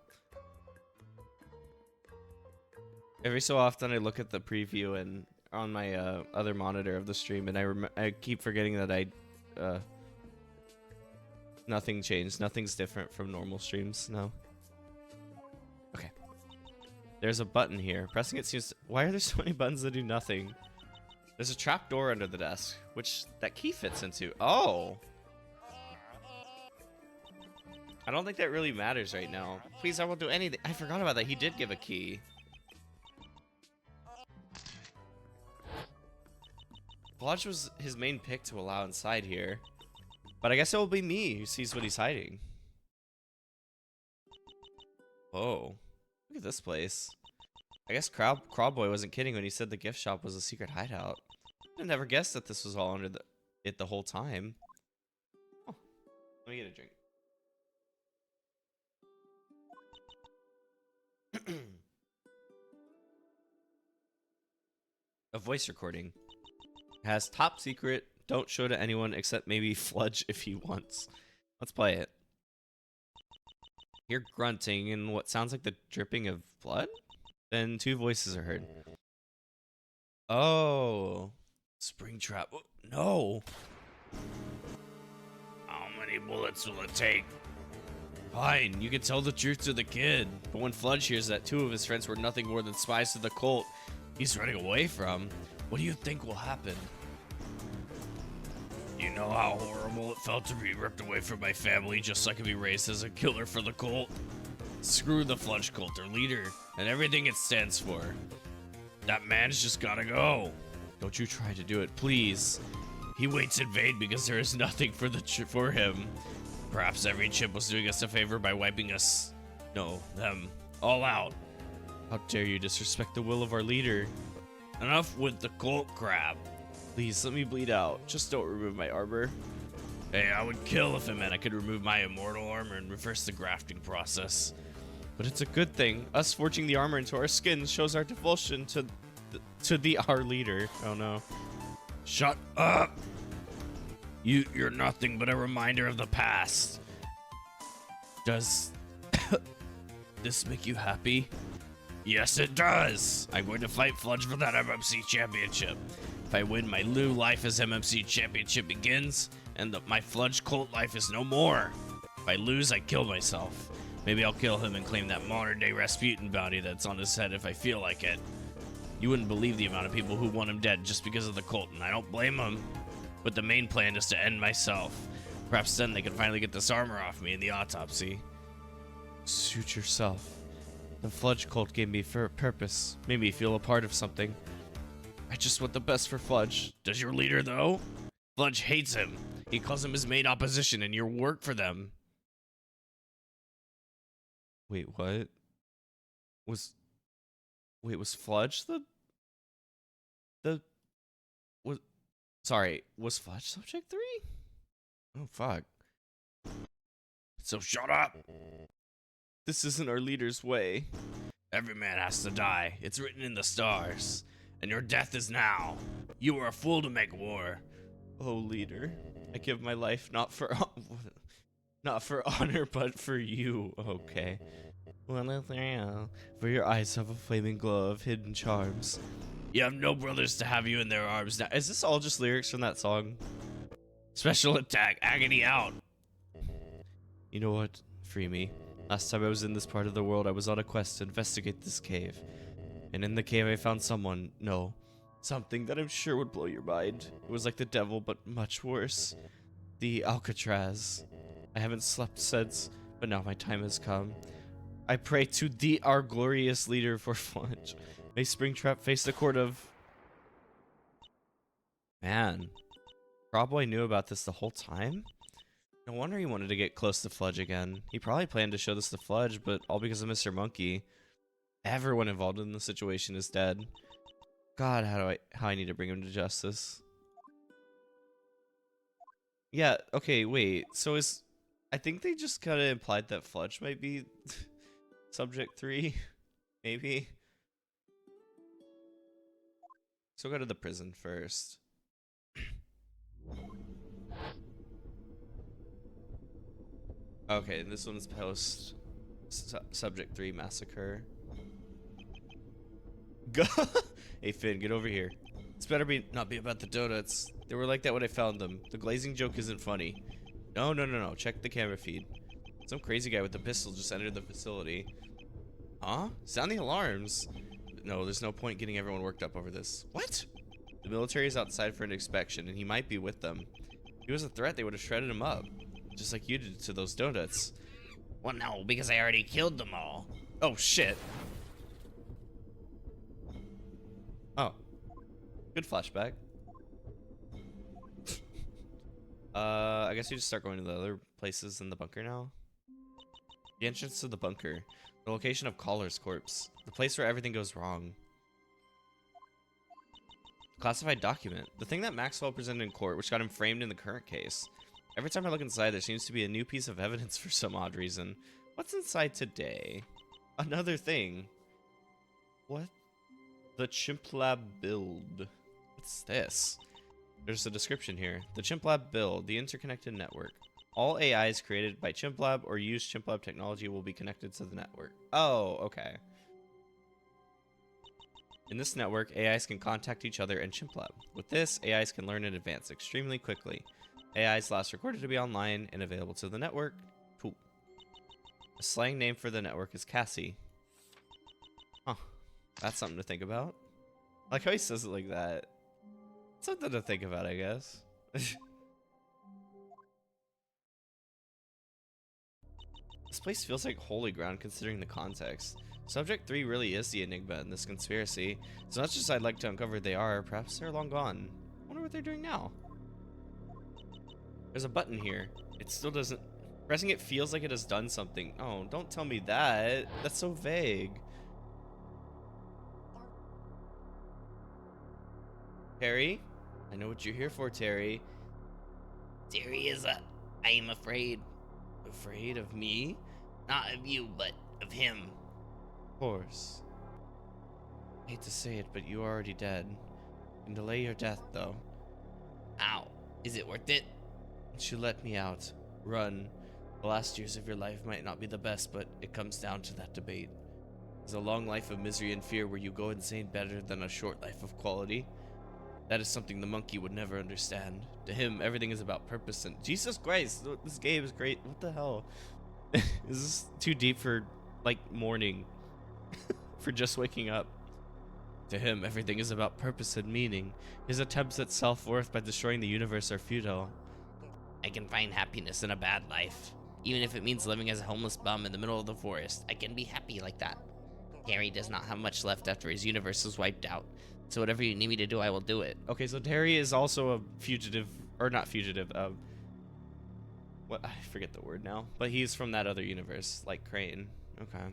Every so often I look at the preview and on my other monitor of the stream, and I keep forgetting that nothing changed. Nothing's different from normal streams. No. Okay. There's a button here. Pressing it seems... Why are there so many buttons that do nothing? There's a trap door under the desk, which that key fits into. Oh! I don't think that really matters right now. Please, I will do anything. I forgot about that. He did give a key. Blodge was his main pick to allow inside here. But I guess it will be me who sees what he's hiding. Whoa. Look at this place. I guess Crowboy wasn't kidding when he said the gift shop was a secret hideout. I never guessed that this was all under it the whole time. Oh, let me get a drink. A voice recording. It has top secret, don't show to anyone except maybe Fludge if he wants. Let's play it. Hear grunting and what sounds like the dripping of blood. Then two voices are heard. Oh, Springtrap. No. How many bullets will it take? Fine, you can tell the truth to the kid. But when Fludge hears that two of his friends were nothing more than spies to the cult he's running away from, what do you think will happen? You know how horrible it felt to be ripped away from my family just so I could be raised as a killer for the cult? Screw the Fludge cult, their leader, and everything it stands for. That man's just gotta go. Don't you try to do it, please. He waits in vain because there is nothing for him. Perhaps every chip was doing us a favor by wiping them, all out. How dare you disrespect the will of our leader? Enough with the cult crap. Please, let me bleed out. Just don't remove my armor. Hey, I would kill if it meant I could remove my immortal armor and reverse the grafting process. But it's a good thing. Us forging the armor into our skins shows our devotion to our leader. Oh no. Shut up! You're nothing but a reminder of the past. Does this make you happy? Yes, it does. I'm going to fight Fludge for that MMC championship. If I win, my new life as MMC championship begins, and my Fludge cult life is no more. If I lose, I kill myself. Maybe I'll kill him and claim that modern-day Rasputin bounty that's on his head if I feel like it. You wouldn't believe the amount of people who want him dead just because of the cult, and I don't blame them. But the main plan is to end myself. Perhaps then they can finally get this armor off me in the autopsy. Suit yourself. The Fludge cult gave me for a purpose. Made me feel a part of something. I just want the best for Fludge. Does your leader, though? Fludge hates him. He calls him his main opposition and your work for them. Wait, what? Was Fludge was Fludge subject 3? Oh, fuck. So shut up. This isn't our leader's way. Every man has to die. It's written in the stars. And your death is now. You are a fool to make war. Oh, leader. I give my life not for honor, but for you. Okay. For your eyes have a flaming glow of hidden charms. You have no brothers to have you in their arms now. Is this all just lyrics from that song? Special attack, agony out. You know what? Free me. Last time I was in this part of the world, I was on a quest to investigate this cave. And in the cave I found something that I'm sure would blow your mind. It was like the devil, but much worse. The Alcatraz. I haven't slept since, but now my time has come. I pray to our glorious leader for Fludge. May Springtrap face the court of... Man. Probably knew about this the whole time? No wonder he wanted to get close to Fludge again. He probably planned to show this to Fludge, but all because of Mr. Monkey. Everyone involved in the situation is dead. God, how I need to bring him to justice. Yeah, okay, wait. So I think they just kind of implied that Fludge might be subject 3, maybe. So go to the prison first. Okay, this one's post subject 3 massacre. Hey Finn, get over here. This better not be about the donuts. They were like that when I found them. The glazing joke isn't funny. No. Check the camera feed. Some crazy guy with a pistol just entered the facility. Huh? Sound the alarms. No, there's no point getting everyone worked up over this. What? The military is outside for an inspection, and he might be with them. If he was a threat, they would have shredded him up. Just like you did to those donuts. Well, no, because I already killed them all. Oh, shit. Oh. Good flashback. I guess you just start going to the other places in the bunker now. The entrance to the bunker. The location of Collar's corpse. The place where everything goes wrong. Classified document. The thing that Maxwell presented in court, which got him framed in the current case. Every time I look inside, there seems to be a new piece of evidence for some odd reason. What's inside today? Another thing. What? The Chimp Lab build. What's this? There's a description here. The Chimp Lab build, the interconnected network. All AIs created by ChimpLab or use ChimpLab technology will be connected to the network. Oh, okay. In this network, AIs can contact each other and ChimpLab. With this, AIs can learn and advance extremely quickly. AIs last recorded to be online and available to the network. Cool. A slang name for the network is Cassie. Huh. That's something to think about. I like how he says it like that. Something to think about, I guess. This place feels like holy ground considering the context. Subject 3 really is the enigma in this conspiracy. As much as I'd like to uncover they are, perhaps they're long gone. I wonder what they're doing now. There's a button here. It still doesn't... Pressing it feels like it has done something. Oh, don't tell me that. That's so vague. Terry? I know what you're here for, Terry. Terry is I am afraid. Afraid of me? Not of you, but of him. Of course. I hate to say it, but you are already dead. You can delay your death, though. Ow. Is it worth it? Once you let me out, run. The last years of your life might not be the best, but it comes down to that debate. Is a long life of misery and fear where you go insane better than a short life of quality? That is something the monkey would never understand. To him, everything is about purpose and... Jesus Christ, this game is great. What the hell? Is this too deep for, like, morning? For just waking up? To him, everything is about purpose and meaning. His attempts at self-worth by destroying the universe are futile. I can find happiness in a bad life. Even if it means living as a homeless bum in the middle of the forest, I can be happy like that. Terry does not have much left after his universe was wiped out. So whatever you need me to do, I will do it. Okay, so Terry is also a fugitive, or not fugitive, what, I forget the word now, but he's from that other universe, like Crane. Okay.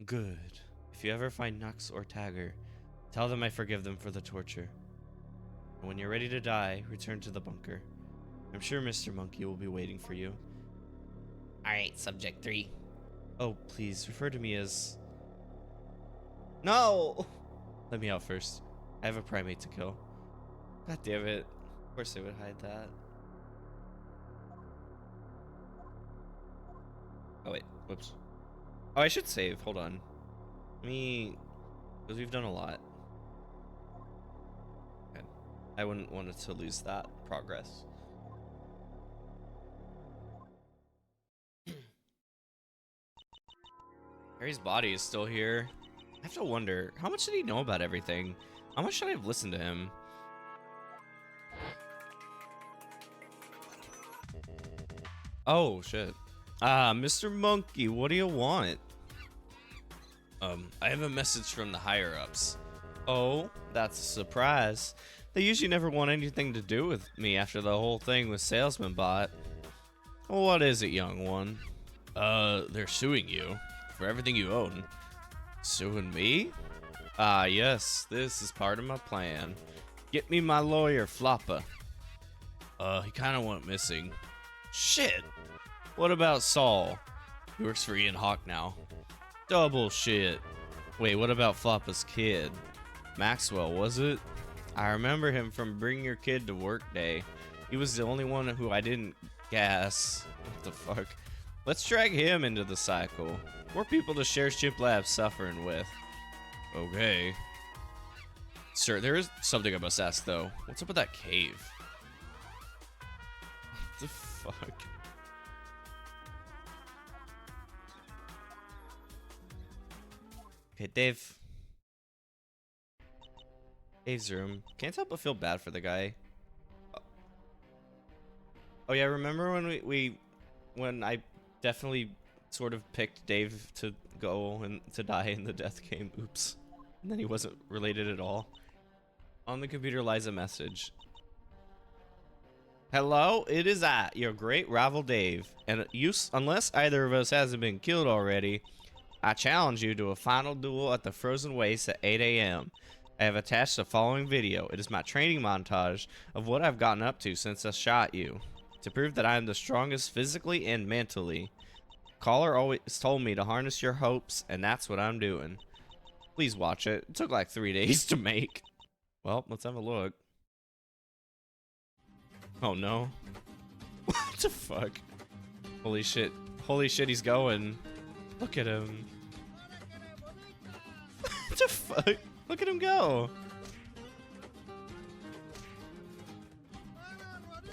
Good. If you ever find Nux or Tagger, tell them I forgive them for the torture. And when you're ready to die, return to the bunker. I'm sure Mr. Monkey will be waiting for you. Alright, Subject 3. Oh, please, refer to me as... No! Let me out first. I have a primate to kill. God damn it. Of course they would hide that. Oh, wait. Whoops. Oh, I should save. Hold on. Because we've done a lot. Okay. I wouldn't want it to lose that progress. Harry's body is still here. I have to wonder, how much did he know about everything? How much should I have listened to him? Oh, shit. Ah, Mr. Monkey, what do you want? I have a message from the higher-ups. Oh, that's a surprise. They usually never want anything to do with me after the whole thing with Salesman Bot. Well, what is it, young one? They're suing you for everything you own. Suing me? Ah, yes, this is part of my plan. Get me my lawyer, Floppa. He kinda went missing. Shit! What about Saul? He works for Ian Hawk now. Double shit. Wait, what about Floppa's kid? Maxwell, was it? I remember him from Bring Your Kid to Work Day. He was the only one who I didn't gas. What the fuck? Let's drag him into the cycle. More people to share ChimpLab's suffering with. Okay. Sir, there is something I must ask, though. What's up with that cave? What the fuck? Okay, Dave. Dave's room. Can't help but feel bad for the guy. Oh yeah, remember when when I definitely sort of picked Dave to go and to die in the death game. Oops. And then he wasn't related at all. On the computer lies a message. Hello, it is I, your great rival Dave. And unless either of us hasn't been killed already, I challenge you to a final duel at the Frozen Waste at 8 a.m. I have attached the following video. It is my training montage of what I've gotten up to since I shot you. To prove that I am the strongest physically and mentally. Caller always told me to harness your hopes, and that's what I'm doing. Please watch it. It took like 3 days to make. Well, let's have a look. Oh no. What? the fuck? Holy shit. Holy shit, he's going. Look at him. What the fuck? Look at him go.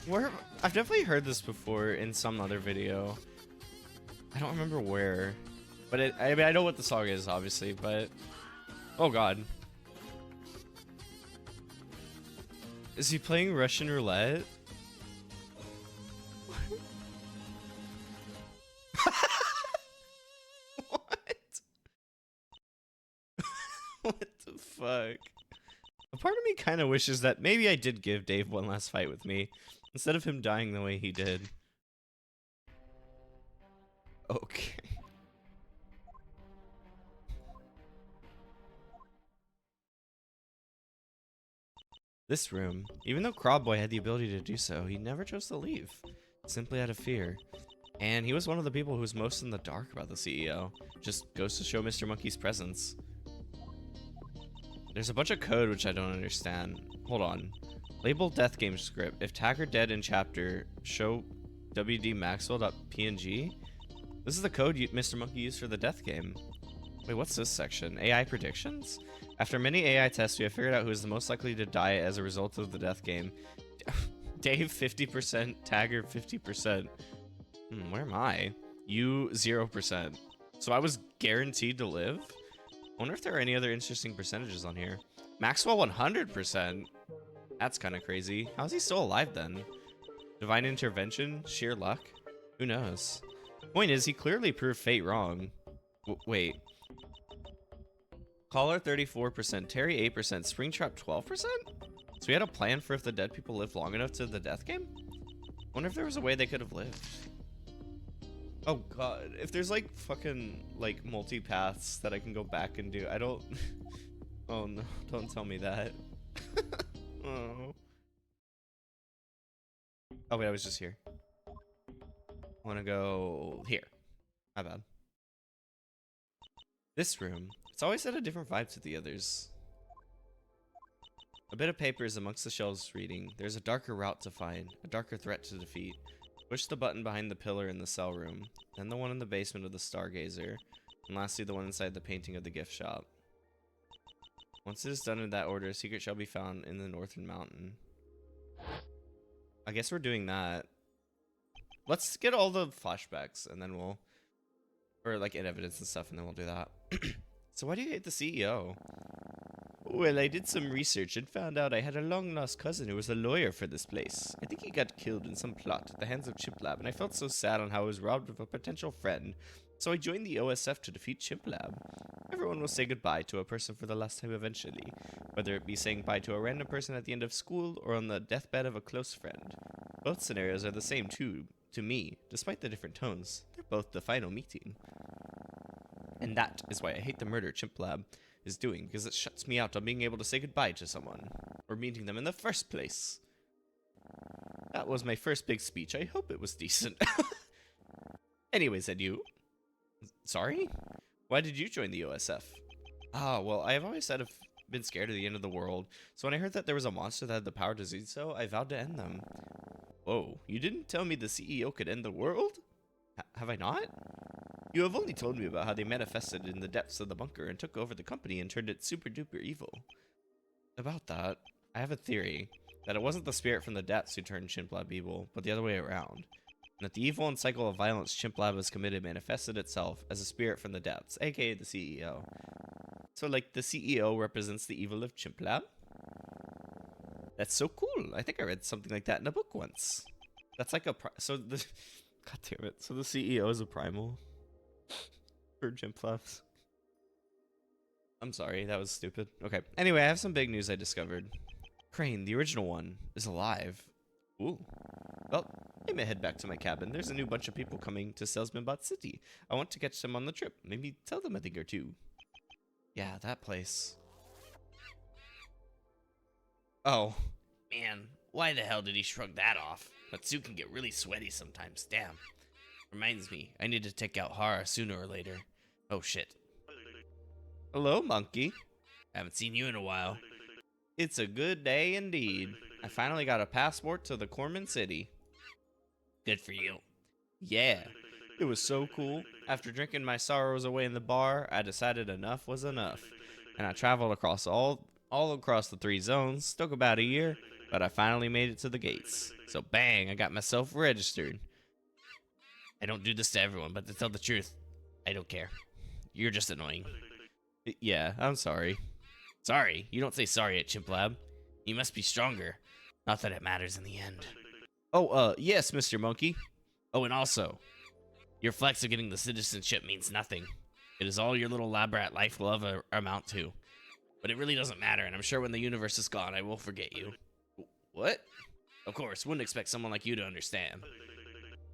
Where? I've definitely heard this before in some other video. I don't remember where. But I mean, I know what the song is, obviously, but... Oh, God. Is he playing Russian roulette? What? What the fuck? A part of me kind of wishes that maybe I did give Dave one last fight with me, instead of him dying the way he did. Okay. This room, even though Crobboy had the ability to do so, he never chose to leave, simply out of fear. And he was one of the people who was most in the dark about the CEO. Just goes to show Mr. Monkey's presence. There's a bunch of code which I don't understand. Hold on. Label death game script. If tagger dead in chapter, show wdmaxwell.png. This is the code Mr. Monkey used for the death game. Wait, what's this section? AI predictions? After many AI tests, we have figured out who is the most likely to die as a result of the death game. Dave 50%, Tagger 50%. Where am I? You 0%. So I was guaranteed to live? I wonder if there are any other interesting percentages on here. Maxwell 100%. That's kind of crazy. How is he still alive then? Divine intervention? Sheer luck? Who knows? Point is, he clearly proved fate wrong. Wait. Caller 34%, Terry 8%, Springtrap 12%? So we had a plan for if the dead people lived long enough to the death game? Wonder if there was a way they could have lived. Oh god, if there's like fucking like multi-paths that I can go back and do, I don't... Oh no, don't tell me that. Oh. Oh wait, I was just here. I wanna go here. My bad. This room. It's always had a different vibe to the others. A bit of paper is amongst the shelves reading. There's a darker route to find, a darker threat to defeat. Push the button behind the pillar in the cell room, then the one in the basement of the Stargazer, and lastly the one inside the painting of the gift shop. Once it is done in that order, a secret shall be found in the northern mountain. I guess we're doing that. Let's get all the flashbacks, and then we'll... Or like in evidence and stuff, and then we'll do that. So why do you hate the CEO? Well, I did some research and found out I had a long-lost cousin who was a lawyer for this place. I think he got killed in some plot at the hands of Chimplab, and I felt so sad on how I was robbed of a potential friend. So I joined the OSF to defeat Chimplab. Everyone will say goodbye to a person for the last time eventually, whether it be saying bye to a random person at the end of school or on the deathbed of a close friend. Both scenarios are the same too, to me, despite the different tones. They're both the final meeting. And that is why I hate the murder Chimplab is doing, because it shuts me out on being able to say goodbye to someone, or meeting them in the first place. That was my first big speech. I hope it was decent. Anyways, and you? Sorry? Why did you join the OSF? Ah, well, I have always said I've been scared of the end of the world, so when I heard that there was a monster that had the power to do so, I vowed to end them. Whoa, you didn't tell me the CEO could end the world? Have I not? You have only told me about how they manifested in the depths of the bunker and took over the company and turned it super duper evil. About that, I have a theory that it wasn't the spirit from the depths who turned Chimplab evil, but the other way around. And that the evil and cycle of violence Chimplab has committed manifested itself as a spirit from the depths, aka the CEO. So like the CEO represents the evil of Chimplab? That's so cool. I think I read something like that in a book once. That's like a so the God damn it. So the CEO is a primal for Chimplabs. I'm sorry, that was stupid. Okay. Anyway, I have some big news I discovered. Crane, the original one, is alive. Ooh. Well, I may head back to my cabin. There's a new bunch of people coming to Salesmanbot City. I want to catch them on the trip. Maybe tell them a thing or two. Yeah, that place. Oh. Man, why the hell did he shrug that off? That suit can get really sweaty sometimes, damn. Reminds me, I need to take out Hara sooner or later. Oh shit. Hello, monkey. Haven't seen you in a while. It's a good day indeed. I finally got a passport to the Corman City. Good for you. Yeah, it was so cool. After drinking my sorrows away in the bar, I decided enough was enough, and I traveled across all across the 3 zones. Took about a year, but I finally made it to the gates. So bang, I got myself registered. I don't do this to everyone, but to tell the truth, I don't care. You're just annoying. Yeah, I'm sorry. Sorry? You don't say sorry at Chimp Lab. You must be stronger. Not that it matters in the end. Oh, yes, Mr. Monkey. Oh, and also, your flex of getting the citizenship means nothing. It is all your little lab rat life will ever amount to. But it really doesn't matter, and I'm sure when the universe is gone, I will forget you. What? Of course, wouldn't expect someone like you to understand.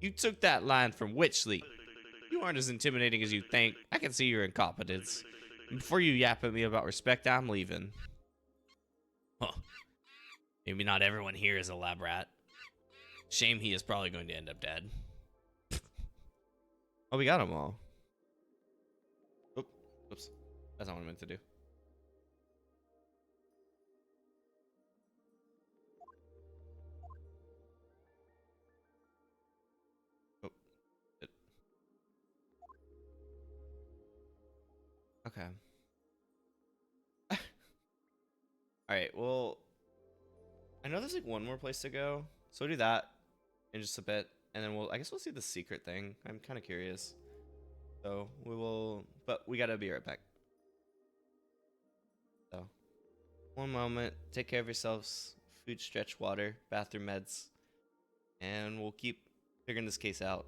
You took that line from Witchley. You aren't as intimidating as you think. I can see your incompetence. Before you yap at me about respect, I'm leaving. Huh. Maybe not everyone here is a lab rat. Shame he is probably going to end up dead. Oh, we got them all. Oops. That's not what I meant to do. Oh. Okay. Alright, well, I know there's like one more place to go, so we'll do that in just a bit, and then I guess we'll see the secret thing. I'm kind of curious. So we will, but we gotta be right back. So, one moment, take care of yourselves, food, stretch, water, bathroom, meds, and we'll keep figuring this case out.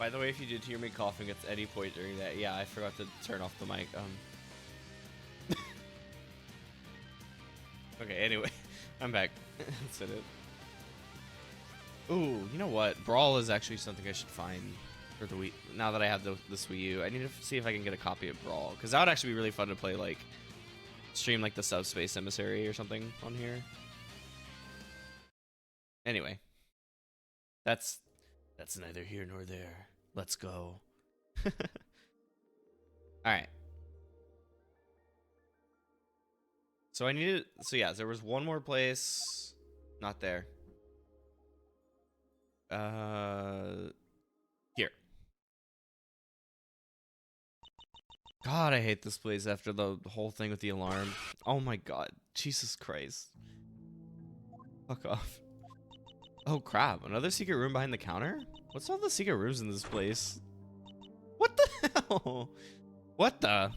By the way, if you did hear me coughing at any point during that, yeah, I forgot to turn off the mic. Okay, anyway, I'm back. That's it. Ooh, you know what? Brawl is actually something I should find for the Wii. Now that I have this Wii U, I need to see if I can get a copy of Brawl, because that would actually be really fun to play, like, stream like the Subspace Emissary or something on here. Anyway, that's neither here nor there. Let's go. All right. So I needed. So yeah, there was one more place. Not there. Here. God, I hate this place after the whole thing with the alarm. Oh my god. Jesus Christ. Fuck off. Oh crap, another secret room behind the counter? What's all the secret rooms in this place? What the hell? What the?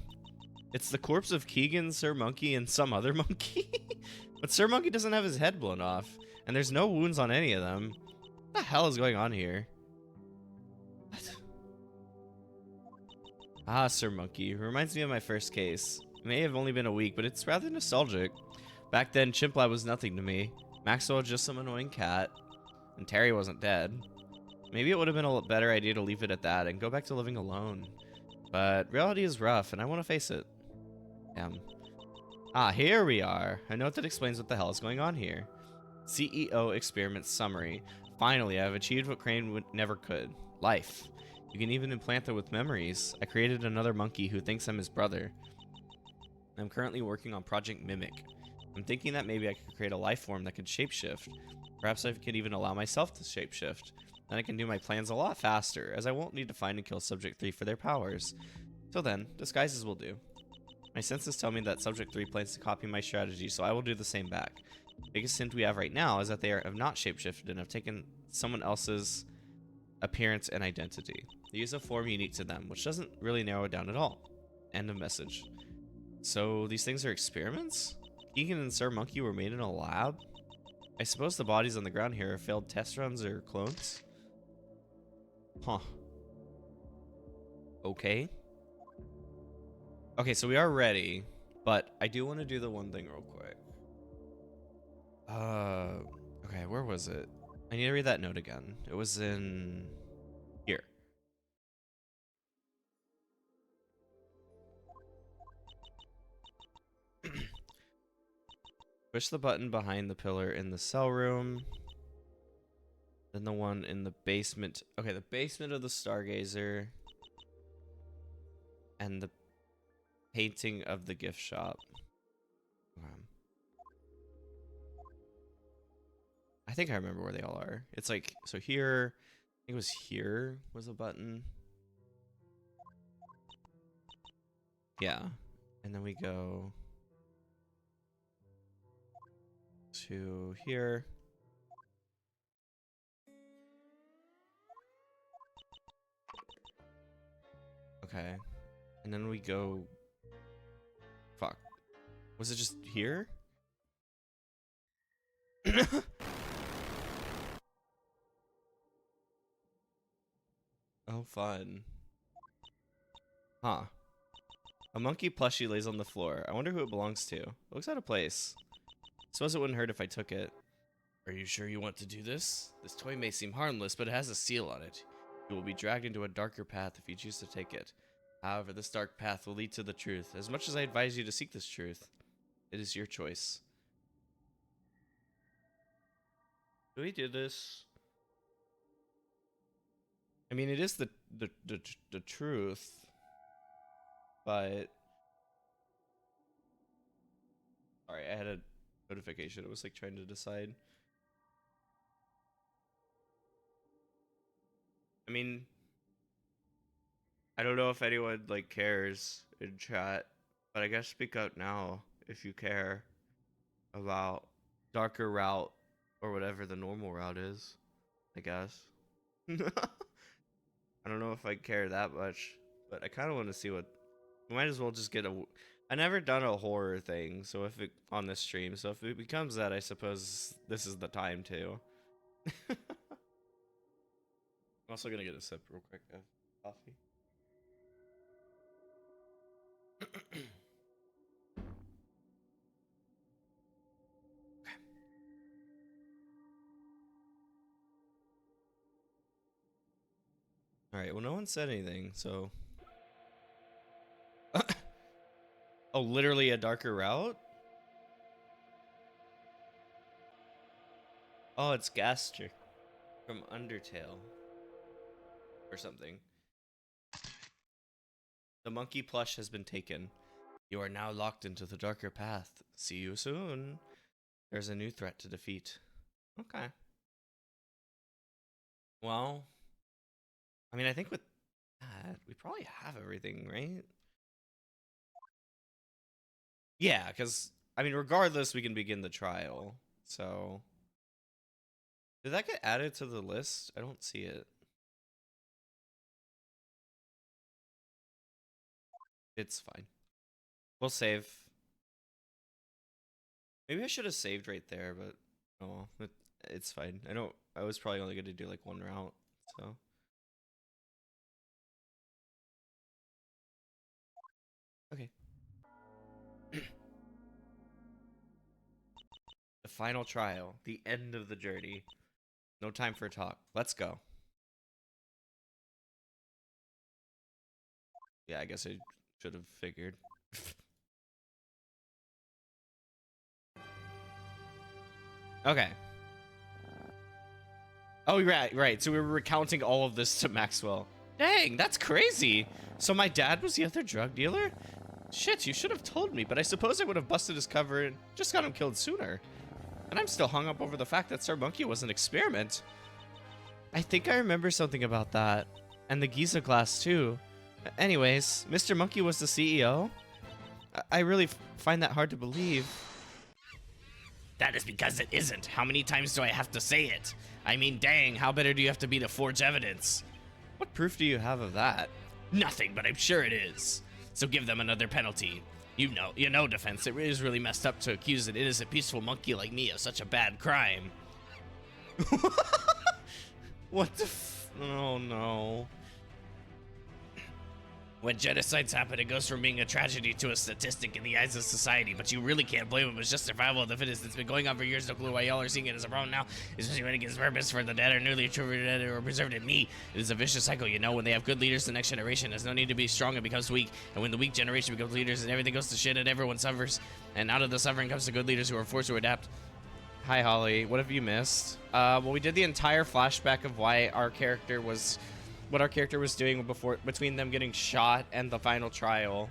It's the corpse of Keegan, Sir Monkey, and some other monkey? But Sir Monkey doesn't have his head blown off, and there's no wounds on any of them. What the hell is going on here? What? Ah, Sir Monkey. Reminds me of my first case. It may have only been a week, but it's rather nostalgic. Back then, Chimp Lab was nothing to me. Maxwell was just some annoying cat, and Terry wasn't dead. Maybe it would have been a better idea to leave it at that and go back to living alone. But reality is rough, and I want to face it. Ah, here we are. A note that explains what the hell is going on here. CEO Experiment Summary. Finally, I've achieved what Crane never could. Life. You can even implant it with memories. I created another monkey who thinks I'm his brother. I'm currently working on Project Mimic. I'm thinking that maybe I could create a life form that could shapeshift. Perhaps I could even allow myself to shapeshift. Then I can do my plans a lot faster, as I won't need to find and kill Subject 3 for their powers. Till then, disguises will do. My senses tell me that Subject 3 plans to copy my strategy, so I will do the same back. The biggest hint we have right now is that they have not shapeshifted and have taken someone else's appearance and identity. They use a form unique to them, which doesn't really narrow it down at all. End of message. So these things are experiments? Keegan and Sir Monkey were made in a lab? I suppose the bodies on the ground here are failed test runs or clones? Huh. Okay. Okay, so we are ready, but I do want to do the one thing real quick. Okay, where was it? I need to read that note again. It was in here. Push the button behind the pillar in the cell room. Then the one in the basement. Okay, the basement of the Stargazer. And the painting of the gift shop. I think I remember where they all are. It's like, so here, I think it was here was a button. Yeah. And then we go to here. Okay. And then we go. Fuck. Was it just here? Oh, fun. Huh. A monkey plushie lays on the floor. I wonder who it belongs to. It looks out of place. Suppose it wouldn't hurt if I took it. Are you sure you want to do this? This toy may seem harmless, but it has a seal on it. You will be dragged into a darker path if you choose to take it. However, this dark path will lead to the truth. As much as I advise you to seek this truth, it is your choice. Do we do this? I mean, it is the truth, but sorry, I had a notification. It was like trying to decide. I mean, I don't know if anyone like cares in chat, but I guess speak out now if you care about darker route or whatever the normal route is. I guess. I don't know if I care that much, but I kind of want to see what. We might as well just get a. I never done a horror thing, so if it on this stream, so if it becomes that, I suppose this is the time to. I'm also gonna get a sip real quick of coffee. All right. Well, no one said anything, so. Oh, literally a darker route? Oh, it's Gaster from Undertale or something. The monkey plush has been taken. You are now locked into the darker path. See you soon. There's a new threat to defeat. Okay. Well, I mean, I think with that, we probably have everything, right? Yeah, because, I mean, regardless, we can begin the trial. So, did that get added to the list? I don't see it. It's fine. We'll save. Maybe I should have saved right there, but oh, it's fine. I was probably only going to do like one route, so. Okay. The final trial, the end of the journey. No time for talk. Let's go. Yeah, I guess I should have figured. Okay. Oh, right. So we were recounting all of this to Maxwell. Dang, that's crazy. So my dad was the other drug dealer? Shit, you should have told me, but I suppose I would have busted his cover and just got him killed sooner. And I'm still hung up over the fact that Sir Monkey was an experiment. I think I remember something about that. And the Giza glass, too. Anyways, Mr. Monkey was the CEO? I really find that hard to believe. That is because it isn't. How many times do I have to say it? I mean, dang, how better do you have to be to forge evidence? What proof do you have of that? Nothing, but I'm sure it is. So give them another penalty. You know, defense, it is really messed up to accuse an innocent, peaceful monkey like me of such a bad crime. What the oh no. When genocides happen, it goes from being a tragedy to a statistic in the eyes of society, but you really can't blame them. It's just survival of the fittest. It's been going on for years. No clue why y'all are seeing it as a problem now, especially when it gives purpose for the dead or newly attributed or preserved in me. It is a vicious cycle, you know. When they have good leaders, the next generation has no need to be strong and becomes weak. And when the weak generation becomes leaders and everything goes to shit and everyone suffers, and out of the suffering comes the good leaders who are forced to adapt. Hi, Holly. What have you missed? Well, we did the entire flashback of why our character was... what our character was doing between them getting shot and the final trial.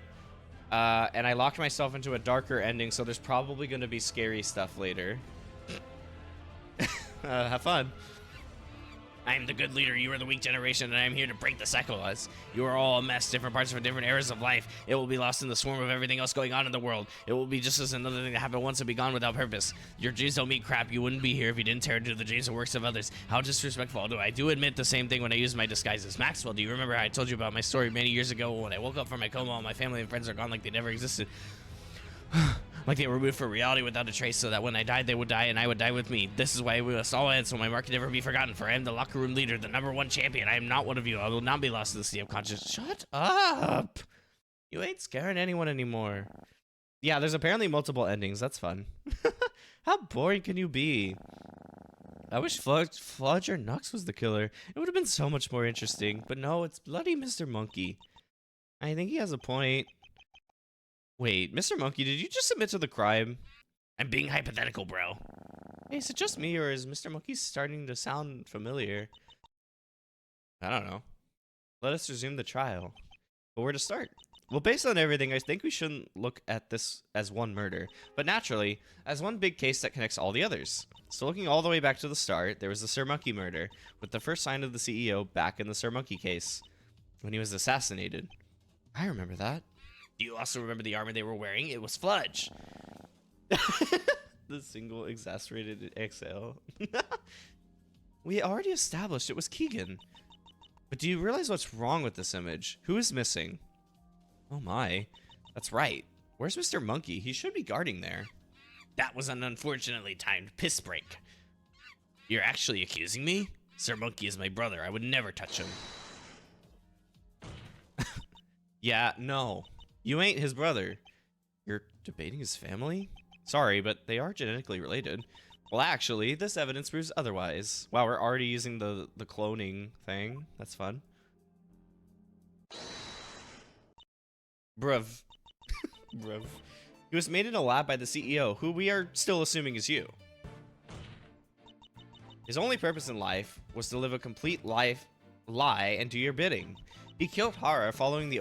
And I locked myself into a darker ending, so there's probably going to be scary stuff later. Have fun. I am the good leader, you are the weak generation, and I am here to break the cycle. As you are all a mess, different parts for different eras of life. It will be lost in the swarm of everything else going on in the world. It will be just as another thing that happened once and be gone without purpose. Your dreams don't mean crap. You wouldn't be here if you didn't tear into the dreams and works of others. How disrespectful. I do admit the same thing when I use my disguises. Maxwell, do you remember how I told you about my story many years ago when I woke up from my coma? All my family and friends are gone like they never existed. Like they were removed from reality without a trace, so that when I died, they would die and I would die with me. This is why we must all end, so my mark can never be forgotten, for I am the locker room leader, the #1 champion. I am not one of you. I will not be lost to the sea of consciousness. Shut up! You ain't scaring anyone anymore. Yeah, there's apparently multiple endings. That's fun. How boring can you be? I wish Fludge or Nux was the killer. It would have been so much more interesting. But no, it's bloody Mr. Monkey. I think he has a point. Wait, Mr. Monkey, did you just admit to the crime? I'm being hypothetical, bro. Hey, is it just me, or is Mr. Monkey starting to sound familiar? I don't know. Let us resume the trial. But where to start? Well, based on everything, I think we shouldn't look at this as one murder, but naturally, as one big case that connects all the others. So looking all the way back to the start, there was the Sir Monkey murder, with the first sign of the CEO back in the Sir Monkey case, when he was assassinated. I remember that. Do you also remember the armor they were wearing? It was Fludge. The single exasperated exhale. We already established it was Keegan. But do you realize what's wrong with this image? Who is missing? Oh my. That's right. Where's Mr. Monkey? He should be guarding there. That was an unfortunately timed piss break. You're actually accusing me? Sir Monkey is my brother. I would never touch him. Yeah, no. You ain't his brother. You're debating his family? Sorry, but they are genetically related. Well, actually, this evidence proves otherwise. Wow, we're already using the cloning thing. That's fun. Bruv. Bruv. He was made in a lab by the CEO, who we are still assuming is you. His only purpose in life was to live a complete lie and do your bidding. He killed Hara following the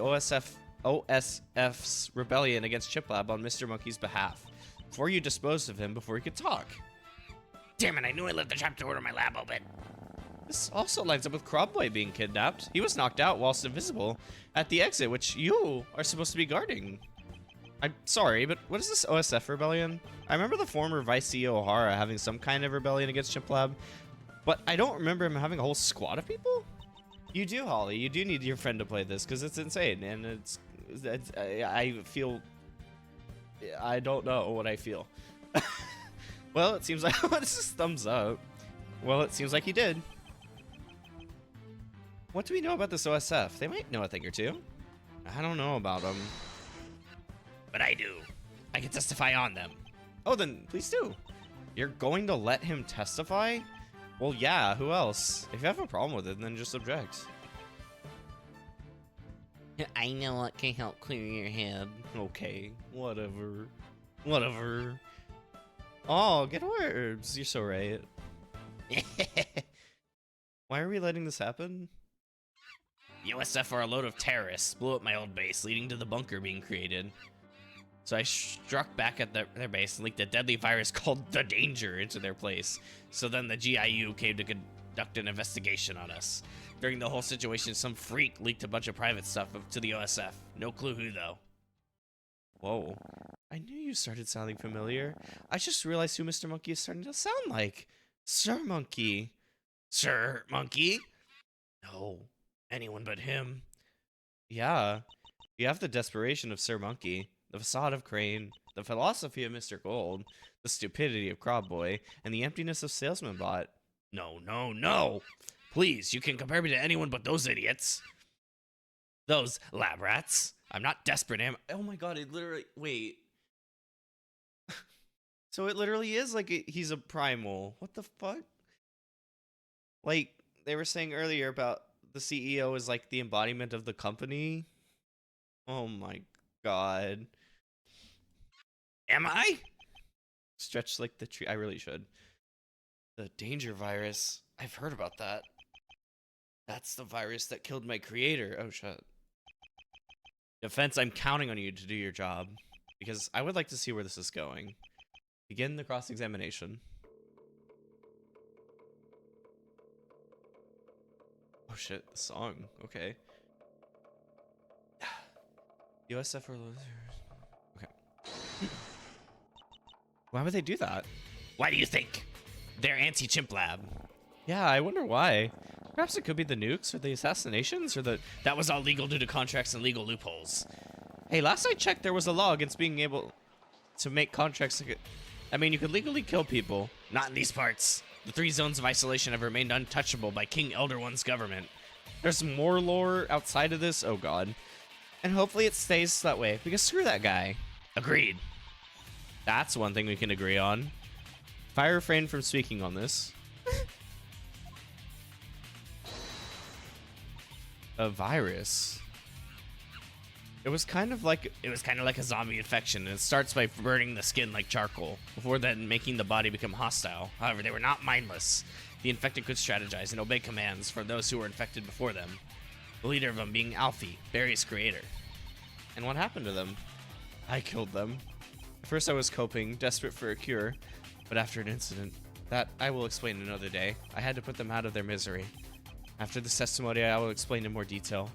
OSF's rebellion against Chiplab on Mr. Monkey's behalf, before you disposed of him before he could talk. Damn it, I knew I left the trapdoor to my lab open. This also lines up with Crobboy being kidnapped. He was knocked out whilst invisible at the exit, which you are supposed to be guarding. I'm sorry, but what is this OSF rebellion? I remember the former Vice CEO O'Hara having some kind of rebellion against Chiplab, but I don't remember him having a whole squad of people? You do, Holly. You do need your friend to play this, because it's insane, and I feel... I don't know what I feel. Well, it seems like... This is thumbs up. Well, it seems like he did. What do we know about this OSF? They might know a thing or two. I don't know about them. But I do. I can testify on them. Oh, then please do. You're going to let him testify? Well, yeah, who else? If you have a problem with it, then just object. I know what can help clear your head. Okay, whatever. Whatever. Oh, get words. You're so right. Why are we letting this happen? USF are a load of terrorists. Blew up my old base, leading to the bunker being created. So I struck back at their base and leaked a deadly virus called the Danger into their place. So then the GIU came to conduct an investigation on us. During the whole situation, some freak leaked a bunch of private stuff to the OSF. No clue who, though. Whoa. I knew you started sounding familiar. I just realized who Mr. Monkey is starting to sound like. Sir Monkey. Sir Monkey? No. Anyone but him. Yeah. You have the desperation of Sir Monkey, the facade of Crane, the philosophy of Mr. Gold, the stupidity of Crobboy, and the emptiness of Salesman Bot. No, no, no! Please, you can compare me to anyone but those idiots. Those lab rats. I'm not desperate, am I? Oh my god, it literally... Wait. So it literally is like he's a primal. What the fuck? Like, they were saying earlier about the CEO is like the embodiment of the company. Oh my god. Am I? Stretch like the tree. I really should. The Danger virus. I've heard about that. That's the virus that killed my creator. Oh, shit. Defense, I'm counting on you to do your job. Because I would like to see where this is going. Begin the cross-examination. Oh, shit. The song. Okay. USF or losers. Okay. Why would they do that? Why do you think? They're anti-chimp lab. Yeah, I wonder why. Perhaps it could be the nukes or the assassinations or the... That was all legal due to contracts and legal loopholes. Hey, last I checked, there was a law against being able to make contracts... I mean, you could legally kill people. Not in these parts. The 3 zones of isolation have remained untouchable by King Elder One's government. There's more lore outside of this? Oh, God. And hopefully it stays that way, because screw that guy. Agreed. That's one thing we can agree on. If I refrain from speaking on this... A virus. It was kind of like a zombie infection, and it starts by burning the skin like charcoal, before then making the body become hostile. However, they were not mindless. The infected could strategize and obey commands from those who were infected before them. The leader of them being Alfie, Barry's creator. And what happened to them? I killed them. At first I was coping, desperate for a cure, but after an incident that I will explain another day, I had to put them out of their misery. After this testimony, I will explain in more detail.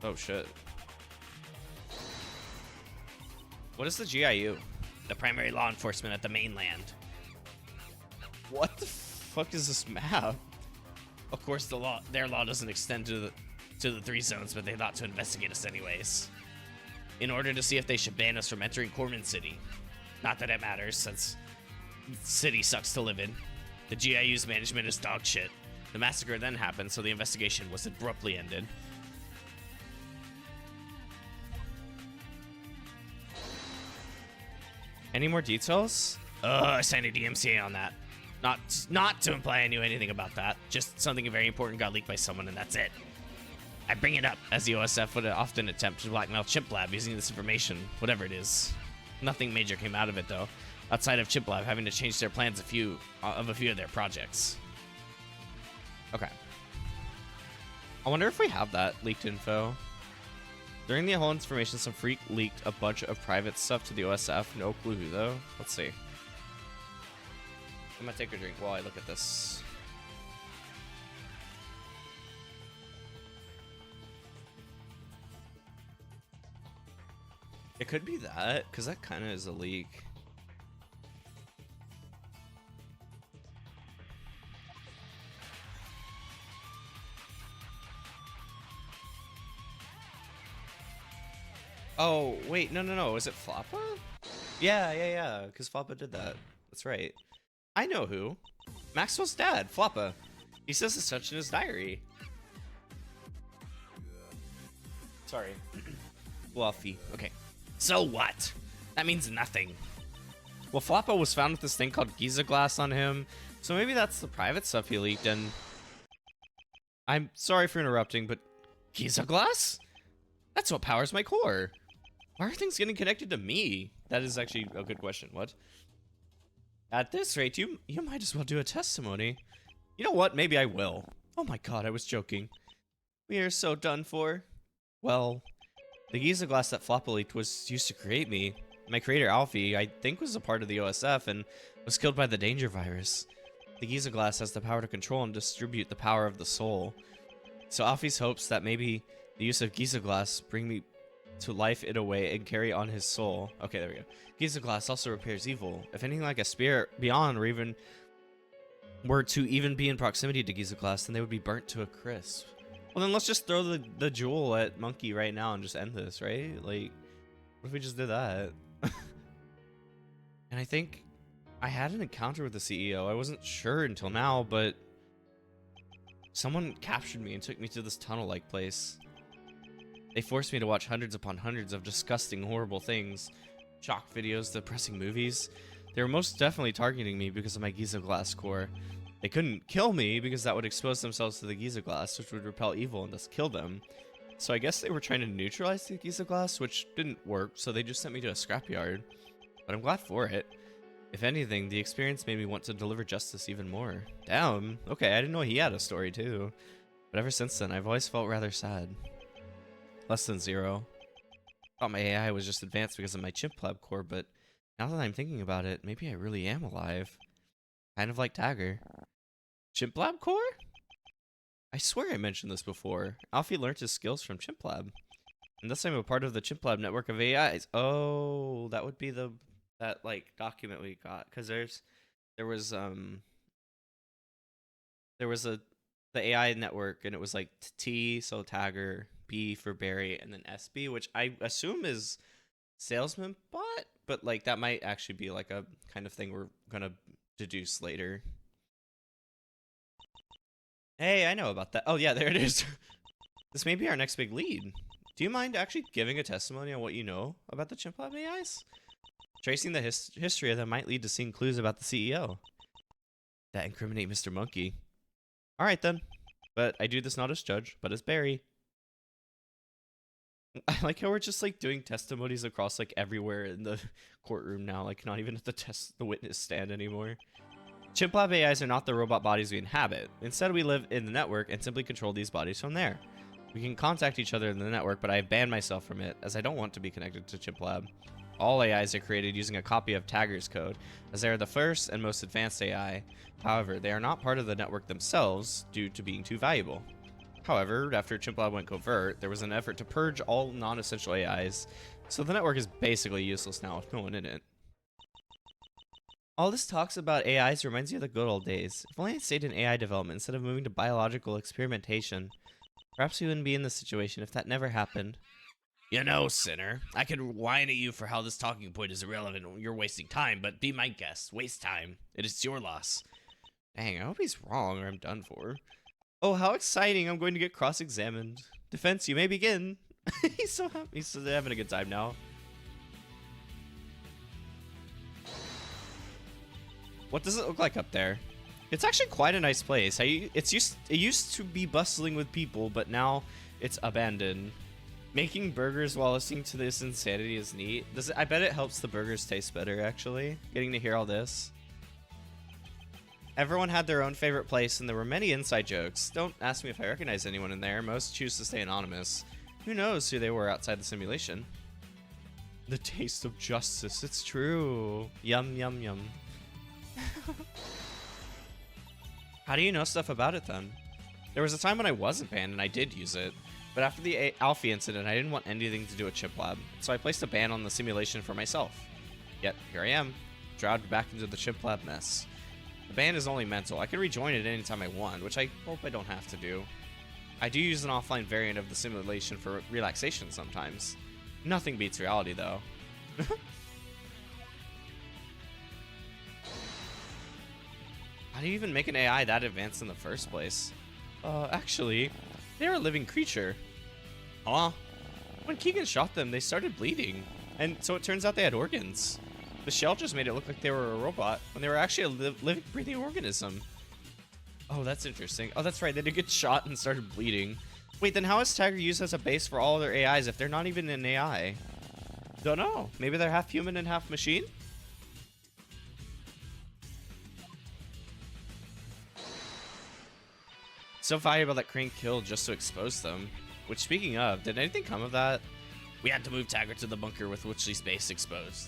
Oh, shit. What is the GIU? The primary law enforcement at the mainland. What the fuck is this map? Of course, their law doesn't extend to the 3 zones, but they thought to investigate us anyways. In order to see if they should ban us from entering Corman City. Not that it matters, since the city sucks to live in. The GIU's management is dog shit. The massacre then happened, so the investigation was abruptly ended. Any more details? I signed a DMCA on that. Not to imply I knew anything about that. Just something very important got leaked by someone, and that's it. I bring it up, as the OSF would often attempt to blackmail Chimp Lab using this information, whatever it is. Nothing major came out of it, though, outside of Chimp Lab having to change their plans of a few of their projects. Okay. I wonder if we have that leaked info. During the whole information, some freak leaked a bunch of private stuff to the OSF. No clue who, though. Let's see. I'm gonna take a drink while I look at this. It could be that, because that kind of is a leak. Oh, wait, no. Is it Floppa? Yeah, because Floppa did that. That's right. I know who. Maxwell's dad, Floppa. He says as such in his diary. Sorry. Fluffy. Okay. So what? That means nothing. Well, Floppa was found with this thing called Giza Glass on him, so maybe that's the private stuff he leaked, and... I'm sorry for interrupting, but... Giza Glass? That's what powers my core. Why are things getting connected to me? That is actually a good question. What? At this rate, you might as well do a testimony. You know what? Maybe I will. Oh my god, I was joking. We are so done for. Well, the Giza Glass that Floppa leaked was used to create me. My creator, Alfie, I think was a part of the OSF and was killed by the Danger Virus. The Giza Glass has the power to control and distribute the power of the soul. So Alfie's hopes that maybe the use of Giza Glass bring me to life in a way and carry on his soul. Okay, there we go. Giza Glass also repairs evil. If anything like a spirit beyond were to even be in proximity to Giza Glass, then they would be burnt to a crisp. Well, then let's just throw the jewel at Monkey right now and just end this, right? Like, what if we just did that? And I think I had an encounter with the CEO. I wasn't sure until now, but someone captured me and took me to this tunnel-like place. They forced me to watch hundreds upon hundreds of disgusting, horrible things. Shock videos, depressing movies. They were most definitely targeting me because of my Giza Glass core. They couldn't kill me because that would expose themselves to the Giza Glass, which would repel evil and thus kill them. So I guess they were trying to neutralize the Giza Glass, which didn't work, so they just sent me to a scrapyard. But I'm glad for it. If anything, the experience made me want to deliver justice even more. Damn, okay, I didn't know he had a story too. But ever since then, I've always felt rather sad. Less than zero. Thought my AI was just advanced because of my Chimp Lab core, but now that I'm thinking about it, maybe I really am alive. Kind of like Tagger. Chimp Lab core? I swear I mentioned this before. Alfie learned his skills from Chimp Lab. And thus I'm a part of the Chimp Lab network of AIs. Oh, that would be that like document we got. Because there was the AI network, and it was like T, so Tagger, B for Barry, and then SB, which I assume is salesman bot, but like that might actually be like a kind of thing we're gonna deduce later. Hey, I know about that. Oh yeah, there it is. This may be our next big lead. Do you mind actually giving a testimony on what you know about the Chimp Lab AIs? Tracing the history of them might lead to seeing clues about the CEO. That incriminate Mr. Monkey. Alright then. But I do this not as judge, but as Barry. I like how we're just like doing testimonies across like everywhere in the courtroom now, like not even at the witness stand anymore. Chimp Lab AIs are not the robot bodies we inhabit. Instead, we live in the network and simply control these bodies from there. We can contact each other in the network, but I have banned myself from it, as I don't want to be connected to Chimp Lab. All AIs are created using a copy of Tagger's code, as they are the first and most advanced AI. However, they are not part of the network themselves, due to being too valuable. However, after Chimp Lab went covert, there was an effort to purge all non-essential AIs, so the network is basically useless now with no one in it. All this talks about AIs reminds me of the good old days. If only I stayed in AI development instead of moving to biological experimentation. Perhaps we wouldn't be in this situation if that never happened. You know, Sinner, I could whine at you for how this talking point is irrelevant and you're wasting time, but be my guest. Waste time. It is your loss. Dang, I hope he's wrong or I'm done for. Oh, how exciting. I'm going to get cross-examined. Defense, you may begin. He's so happy. He's having a good time now. What does it look like up there? It's actually quite a nice place. It used to be bustling with people, but now it's abandoned. Making burgers while listening to this insanity is neat. I bet it helps the burgers taste better, actually. Getting to hear all this. Everyone had their own favorite place, and there were many inside jokes. Don't ask me if I recognize anyone in there. Most choose to stay anonymous. Who knows who they were outside the simulation? The taste of justice. It's true. Yum, yum, yum. How do you know stuff about it, then? There was a time when I wasn't banned, and I did use it. But after the Alfie incident, I didn't want anything to do with Chip Lab. So I placed a ban on the simulation for myself. Yet, here I am. Drowned back into the Chip Lab mess. The ban is only mental. I can rejoin it anytime I want, which I hope I don't have to do. I do use an offline variant of the simulation for relaxation sometimes. Nothing beats reality, though. How do you even make an AI that advanced in the first place? Actually, they're a living creature. Huh? When Keegan shot them, they started bleeding. And so it turns out they had organs. The shell just made it look like they were a robot, when they were actually a living, breathing organism. Oh, that's interesting. Oh, that's right. They did get shot and started bleeding. Wait, then how is Tiger used as a base for all their AIs if they're not even an AI? Don't know. Maybe they're half human and half machine? So valuable that Crane killed just to expose them. Which, speaking of, did anything come of that? We had to move Tiger to the bunker with Witchley's base exposed.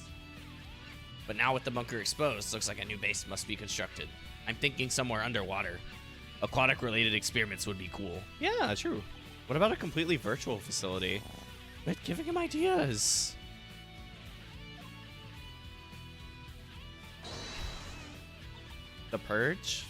But now with the bunker exposed, looks like a new base must be constructed. I'm thinking somewhere underwater. Aquatic-related experiments would be cool. Yeah, true. What about a completely virtual facility? But giving him ideas. The Purge?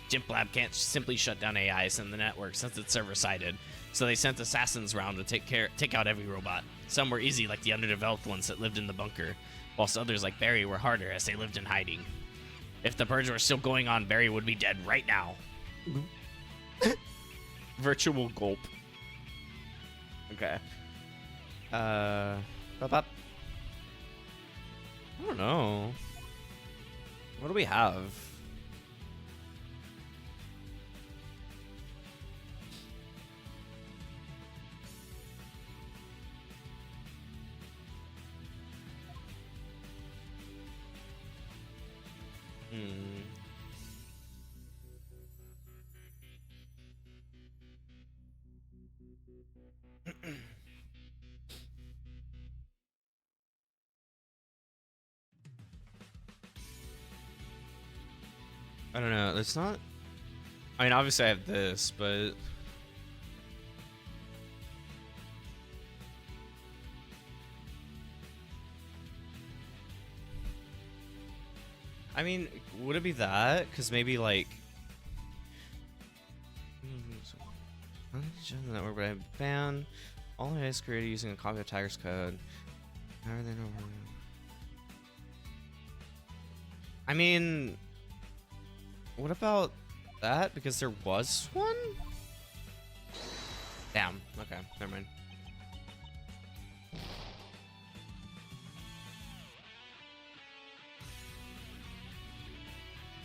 Chimp Lab can't simply shut down AIs in the network since it's server-sided, so they sent assassins around to take out every robot. Some were easy, like the underdeveloped ones that lived in the bunker, whilst others like Barry were harder as they lived in hiding. If the Purge were still going on, Barry would be dead right now. Virtual gulp. Okay. Bop. I don't know. What do we have? I don't know. It's not. I mean, obviously I have this, but I mean, would it be that? Because maybe like the network, but I ban all AIs created using a copy of Tiger's code. How are they know? I mean, what about that? Because there was one? Damn. Okay, never mind.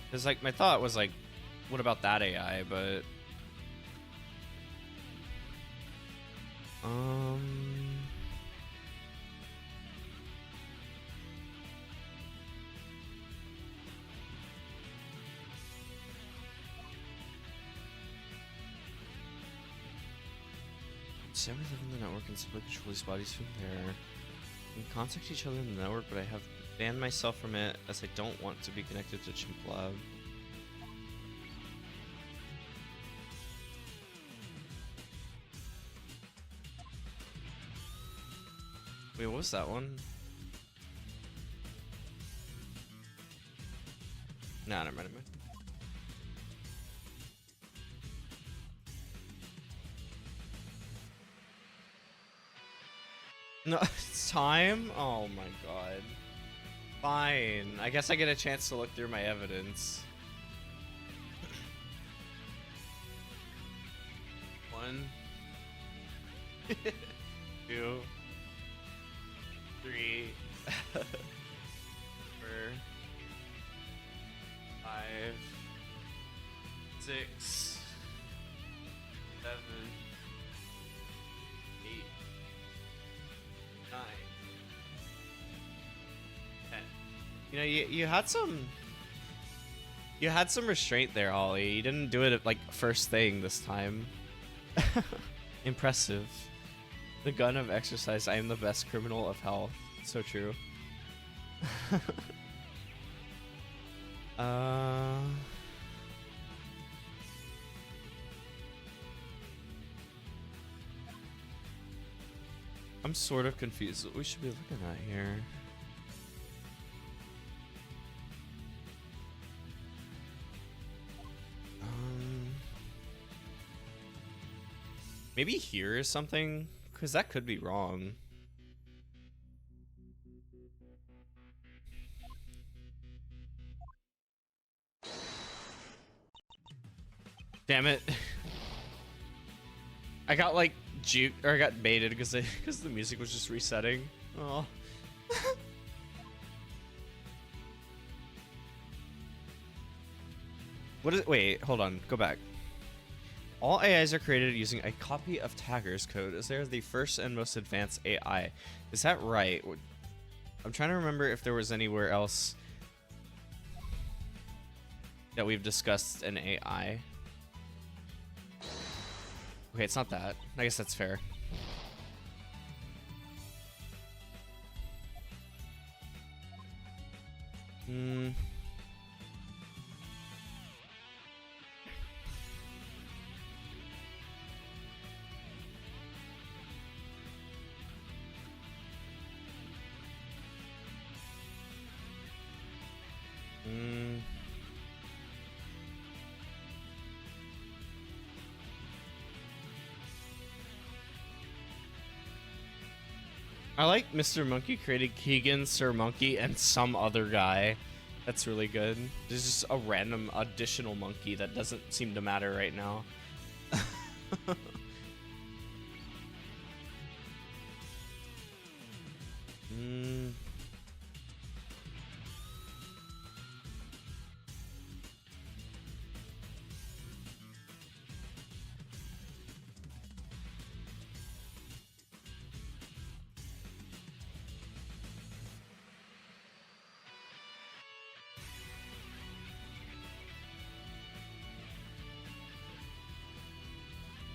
Because, like, my thought was, like, what about that AI? But... So we live in the network and simply control these bodies from there. We can contact each other in the network, but I have banned myself from it as I don't want to be connected to Chimp Lab. Wait, what was that one? Nah, never mind. No, it's time? Oh my god. Fine. I guess I get a chance to look through my evidence. 1, 2, 3, 4, 5, 6, 7, 8, 9, 10. You know, you had some restraint there, Ollie. You didn't do it like first thing this time. Impressive. The gun of exercise. I am the best criminal of health. So true. I'm sort of confused what we should be looking at here. Maybe here is something, because that could be wrong. Damn it. I got like juked, or I got baited because the music was just resetting. Oh. What is, wait, hold on, go back. All AIs are created using a copy of Tagger's code, as they are the first and most advanced AI. Is that right? I'm trying to remember if there was anywhere else that we've discussed an AI. Okay, it's not that. I guess that's fair. I like Mr. Monkey created Keegan, Sir Monkey, and some other guy. That's really good. There's just a random additional monkey that doesn't seem to matter right now.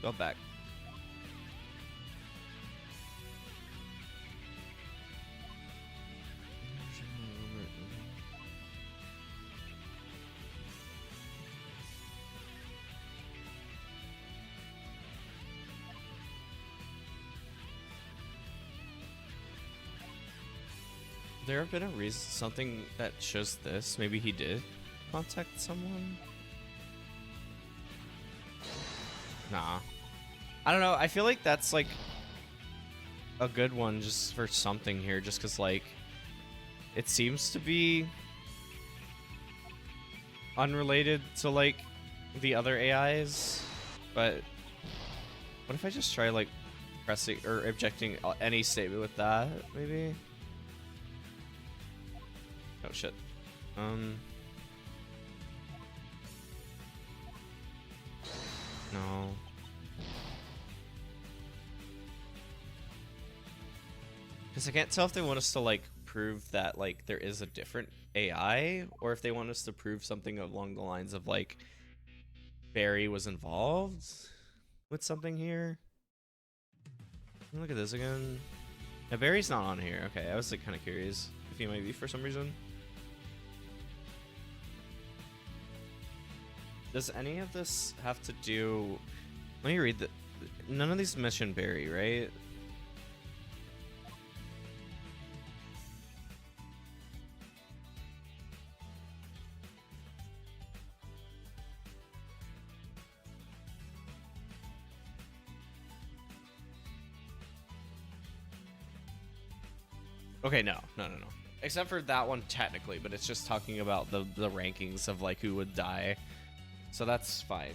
Go back. There have been a reason, something that shows this. Maybe he did contact someone. Nah. I don't know. I feel like that's like a good one just for something here, just because like it seems to be unrelated to like the other AIs. But what if I just try like pressing or objecting any statement with that? Maybe. Oh shit. No. Because I can't tell if they want us to like prove that like there is a different AI, or if they want us to prove something along the lines of like Barry was involved with something here. Let me look at this again. Now Barry's not on here. Okay, I was like kind of curious if he might be for some reason. Does any of this have to do... Let me read the... None of these mention Barry, right? Okay, no. Except for that one technically, but it's just talking about the rankings of like who would die. So that's fine,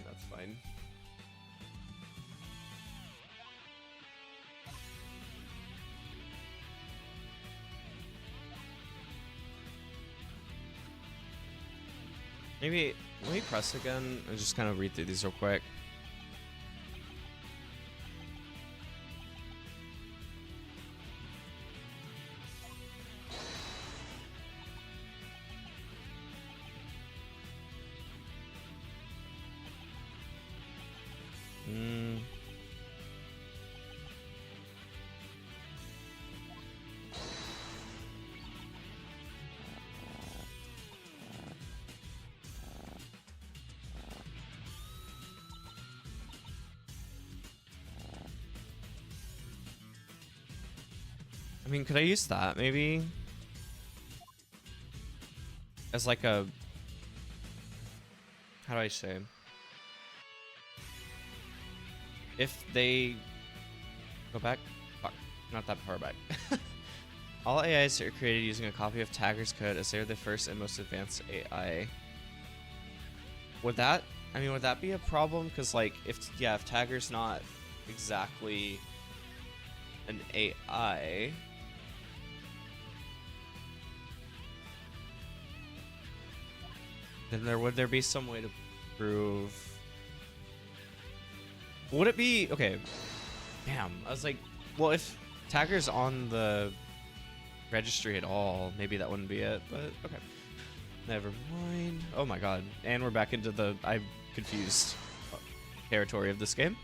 Maybe let me press again and just kind of read through these real quick. I mean, could I use that maybe as like a, how do I say? If they go back, fuck, not that far back. All AIs are created using a copy of Tagger's code as they're the first and most advanced AI. Would that, I mean, would that be a problem? Because like, if Tagger's not exactly an AI, then would there be some way to prove? Would it be okay? Damn, I was like, well, if Tagger's on the registry at all, maybe that wouldn't be it. But okay, never mind. Oh my god, and we're back into the I'm confused territory of this game.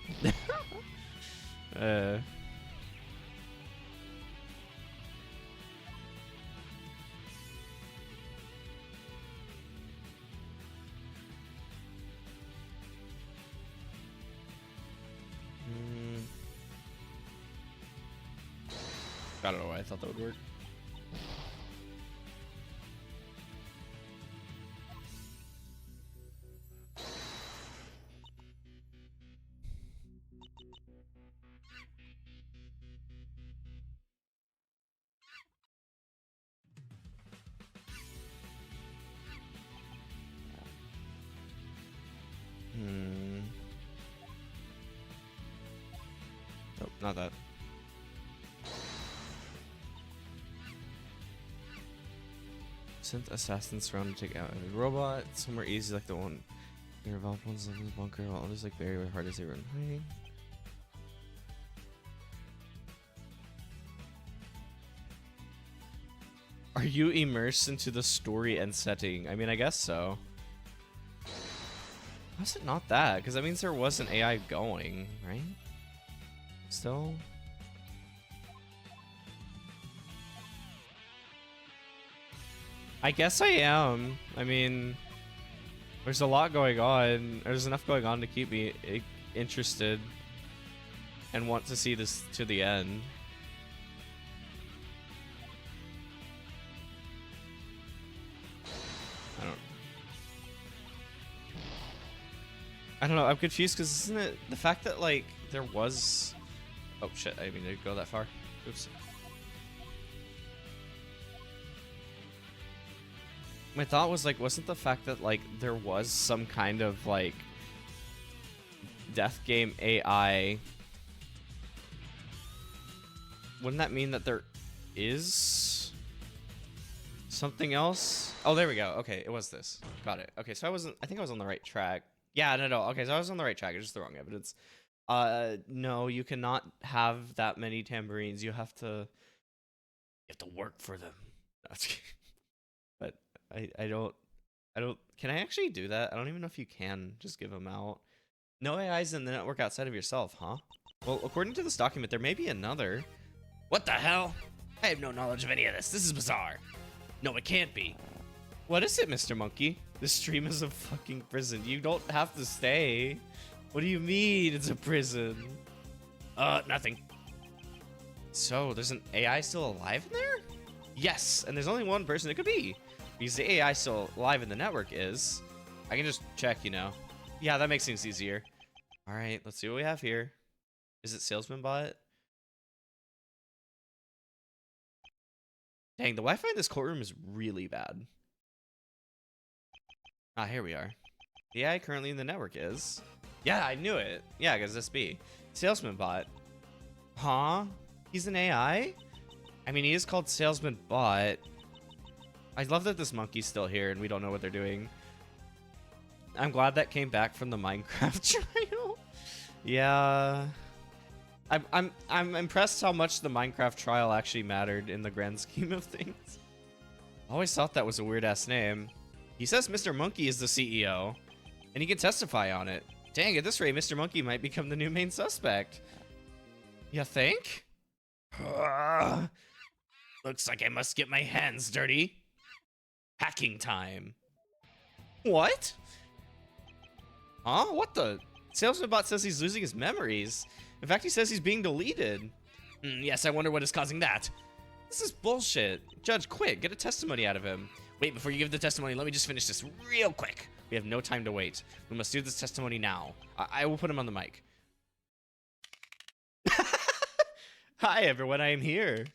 I don't know why I thought that would work. Nope, not that. Sent assassins around to take out a robot. Some are easy, like the one near Valve ones in the bunker, while others like very hard as they were in hiding. Are you immersed into the story and setting? I mean, I guess so. How's it not that? Because that means there was an AI going, right? Still? I guess I am. I mean, there's a lot going on. There's enough going on to keep me interested and want to see this to the end. I don't know. I'm confused because isn't it the fact that like there was, oh shit, I didn't mean to go that far. Oops. My thought was like, wasn't the fact that like there was some kind of like death game AI, wouldn't that mean that there is something else? Oh, there we go. Okay, it was this. Got it. Okay, so I think I was on the right track. Yeah, no. Okay, so I was on the right track. It's just the wrong evidence. No, you cannot have that many tambourines. You have to work for them. But I don't, can I actually do that? I don't even know if you can just give them out. No AIs in the network outside of yourself, huh? Well, according to this document, there may be another. What the hell? I have no knowledge of any of this. This is bizarre. No, it can't be. What is it, Mr. Monkey? This stream is a fucking prison. You don't have to stay. What do you mean it's a prison? Nothing. So, there's an AI still alive in there? Yes, and there's only one person it could be. Because the AI still alive in the network is. I can just check, you know. Yeah, that makes things easier. Alright, let's see what we have here. Is it Salesman Bot? Dang, the Wi-Fi in this courtroom is really bad. Ah, here we are. The AI currently in the network is. Yeah, I knew it. Yeah, because SB. Salesman Bot. Huh? He's an AI? I mean, he is called Salesman Bot. I love that this monkey's still here and we don't know what they're doing. I'm glad that came back from the Minecraft trial. Yeah. I'm impressed how much the Minecraft trial actually mattered in the grand scheme of things. I always thought that was a weird ass name. He says Mr. Monkey is the CEO, and he can testify on it. Dang, at this rate, Mr. Monkey might become the new main suspect. You think? Looks like I must get my hands dirty. Hacking time. What? Huh? What the? Salesman Bot says he's losing his memories. In fact, he says he's being deleted. Yes, I wonder what is causing that. This is bullshit. Judge, quick, get a testimony out of him. Wait, before you give the testimony, let me just finish this real quick. We have no time to wait. We must do this testimony now. I will put him on the mic. Hi, everyone, I am here.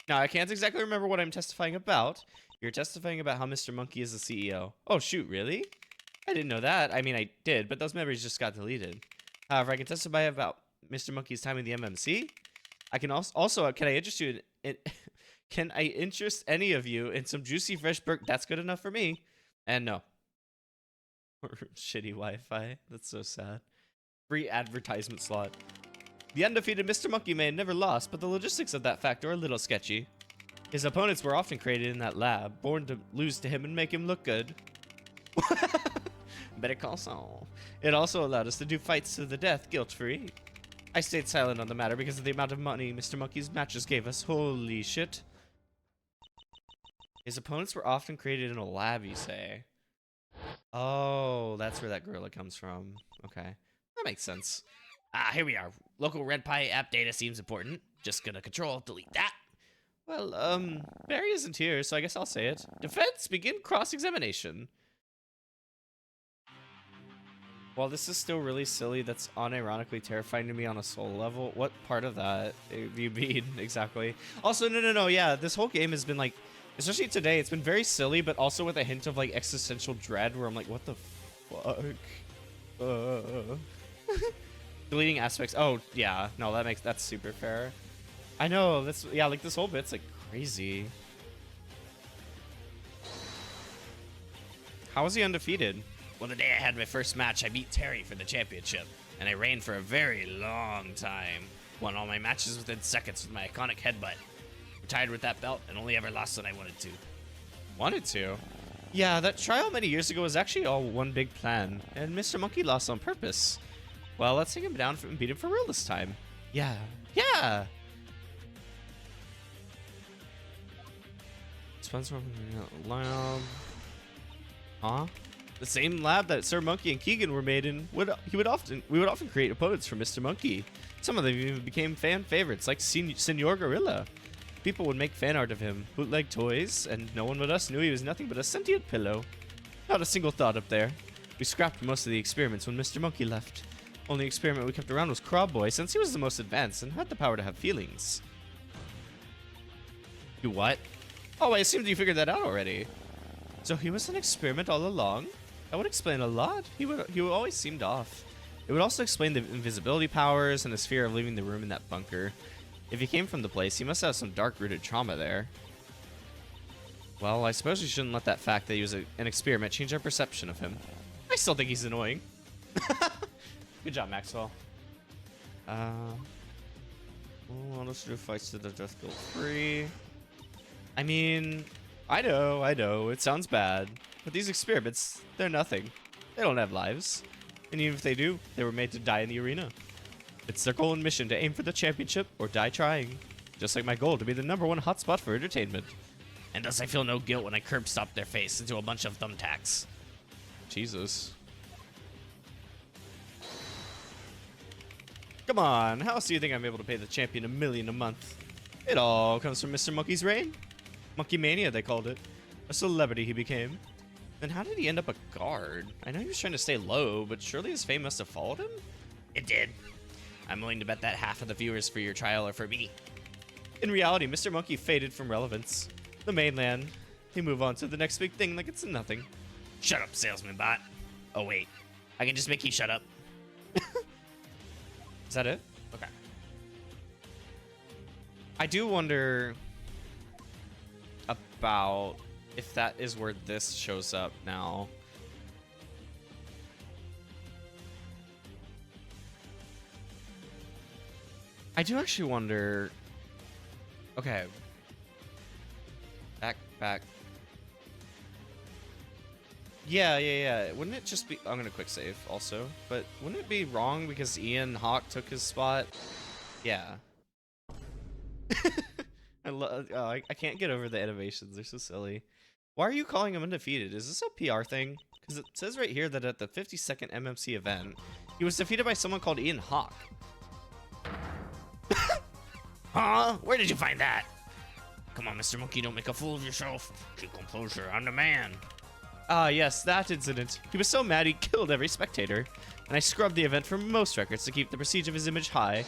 Now, I can't exactly remember what I'm testifying about. You're testifying about how Mr. Monkey is the CEO. Oh, shoot, really? I didn't know that. I mean, I did, but those memories just got deleted. However, I can testify about Mr. Monkey's time in the MMC. I can also can I interest you in can I interest any of you in some juicy fresh burger? That's good enough for me. And no. Shitty Wi-Fi. That's so sad. Free advertisement slot. The undefeated Mr. Monkey Man never lost, but the logistics of that fact are a little sketchy. His opponents were often created in that lab, born to lose to him and make him look good. Better call Saul. It also allowed us to do fights to the death, guilt-free. I stayed silent on the matter because of the amount of money Mr. Monkey's matches gave us. Holy shit. His opponents were often created in a lab, you say? Oh, that's where that gorilla comes from. Okay. That makes sense. Here we are. Local Red Pie app data seems important. Just gonna delete that. Well, Barry isn't here, so I guess I'll say it. Defense, begin cross-examination. While this is still really silly, that's unironically terrifying to me on a soul level. What part of that do you mean exactly? Also, no, yeah, this whole game has been like, especially today, it's been very silly, but also with a hint of like existential dread where I'm like, what the fuck? Deleting aspects. Oh, yeah, no, that's super fair. I know, that's, yeah, like this whole bit's like crazy. How was he undefeated? Well, the day I had my first match, I beat Terry for the championship, and I reigned for a very long time. Won all my matches within seconds with my iconic headbutt. Retired with that belt, and only ever lost when I wanted to. Wanted to? Yeah, that trial many years ago was actually all one big plan, and Mr. Monkey lost on purpose. Well, let's take him down and beat him for real this time. Yeah. Spencer lab. Huh? The same lab that Sir Monkey and Keegan were made in. We would often create opponents for Mr. Monkey. Some of them even became fan favorites, like Senor Gorilla. People would make fan art of him, bootleg toys, and no one but us knew he was nothing but a sentient pillow. Not a single thought up there. We scrapped most of the experiments when Mr. Monkey left. Only experiment we kept around was Crab Boy, since he was the most advanced and had the power to have feelings. You what? Oh, I assumed you figured that out already. So he was an experiment all along? That would explain a lot. He always seemed off. It would also explain the invisibility powers and his fear of leaving the room in that bunker. If he came from the place, he must have some dark-rooted trauma there. Well, I suppose we shouldn't let that fact that he was an experiment change our perception of him. I still think he's annoying. Good job, Maxwell. Let us do fights to the death guilt-free. I mean, I know, it sounds bad, but these experiments, they're nothing. They don't have lives. And even if they do, they were made to die in the arena. It's their goal and mission to aim for the championship or die trying. Just like my goal to be the #1 hotspot for entertainment. And thus I feel no guilt when I curb stomp their face into a bunch of thumbtacks. Jesus. Come on, how else do you think I'm able to pay the champion $1 million a month? It all comes from Mr. Monkey's reign. Monkey Mania, they called it. A celebrity he became. Then how did he end up a guard? I know he was trying to stay low, but surely his fame must have followed him? It did. I'm willing to bet that half of the viewers for your trial are for me. In reality, Mr. Monkey faded from relevance. The mainland. They move on to the next big thing like it's nothing. Shut up, salesman bot. Oh, wait. I can just make you shut up. Is that it? Okay. I do wonder about if that is where this shows up now. I do actually wonder. Okay. Back. Yeah. Wouldn't it just be? I'm gonna quick save also, but wouldn't it be wrong because Ian Hawk took his spot? Yeah. I can't get over the animations. They're so silly. Why are you calling him undefeated? Is this a PR thing? Because it says right here that at the 52nd MMC event, he was defeated by someone called Ian Hawk. Huh? Where did you find that? Come on, Mr. Monkey, don't make a fool of yourself. Keep composure, I'm the man. Ah, yes, that incident. He was so mad he killed every spectator, and I scrubbed the event from most records to keep the prestige of his image high.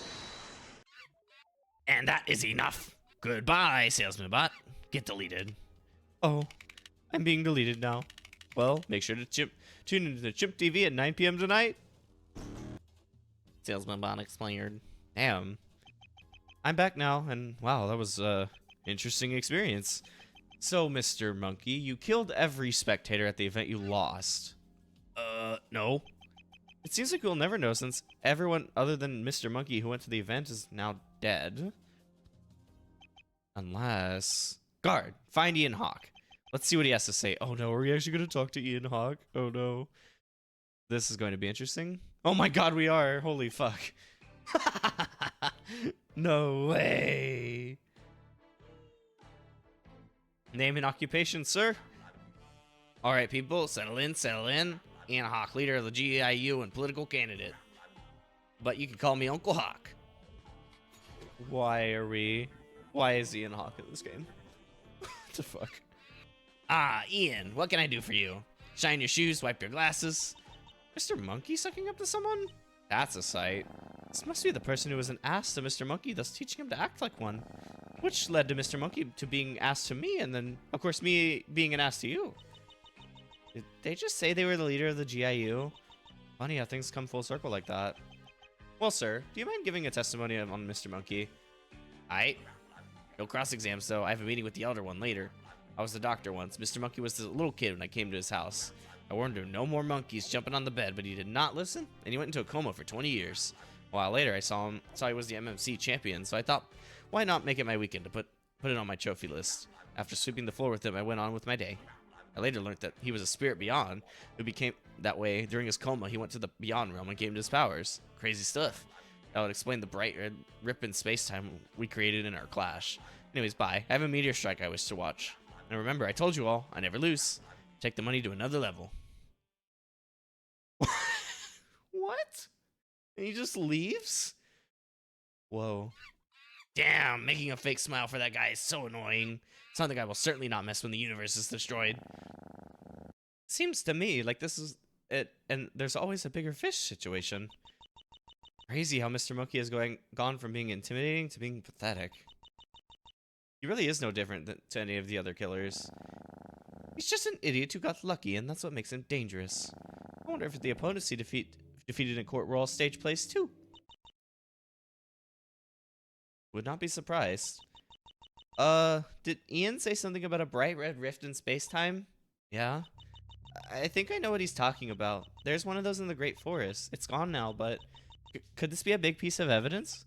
And that is enough. Goodbye, salesman bot. Get deleted. Oh, I'm being deleted now. Well, make sure to tune into the Chimp TV at 9 p.m. tonight. Salesman bot expired. Damn. I'm back now, and wow, that was interesting experience. So, Mr. Monkey, you killed every spectator at the event you lost. No. It seems like we'll never know since everyone other than Mr. Monkey who went to the event is now dead. Unless... Guard, find Ian Hawk. Let's see what he has to say. Oh no, are we actually going to talk to Ian Hawk? Oh no. This is going to be interesting. Oh my god, we are. Holy fuck. No way. Name and occupation, sir. All right, people, settle in. Ian Hawk, leader of the GIU and political candidate. But you can call me Uncle Hawk. Why is Ian Hawk in this game? What the fuck? Ah, Ian, what can I do for you? Shine your shoes, wipe your glasses. Mr. Monkey sucking up to someone? That's a sight. This must be the person who was an ass to Mr. Monkey, thus teaching him to act like one. Which led to Mr. Monkey to being asked to me, and then, of course, me being an ass to you. Did they just say they were the leader of the GIU? Funny how things come full circle like that. Well, sir, do you mind giving a testimony on Mr. Monkey? Aight. No cross exams, though. I have a meeting with the elder one later. I was the doctor once. Mr. Monkey was the little kid when I came to his house. I warned him no more monkeys jumping on the bed, but he did not listen, and he went into a coma for 20 years. A while later, I saw he was the MMC champion, so I thought, why not make it my weekend to put it on my trophy list? After sweeping the floor with him, I went on with my day. I later learned that he was a spirit beyond, who became that way during his coma. He went to the beyond realm and gained his powers. Crazy stuff. That would explain the bright red rip in space-time we created in our clash. Anyways, bye. I have a meteor strike I wish to watch. And remember, I told you all, I never lose. Take the money to another level. What? And he just leaves? Whoa. Damn, making a fake smile for that guy is so annoying. Something I will certainly not miss when the universe is destroyed. Seems to me like this is it, and there's always a bigger fish situation. Crazy how Mr. Monkey has gone from being intimidating to being pathetic. He really is no different to any of the other killers. He's just an idiot who got lucky, and that's what makes him dangerous. I wonder if the opponents he defeated in court were all stage plays too. Would not be surprised. Did Ian say something about a bright red rift in space-time? Yeah. I think I know what he's talking about. There's one of those in the Great Forest. It's gone now, but could this be a big piece of evidence?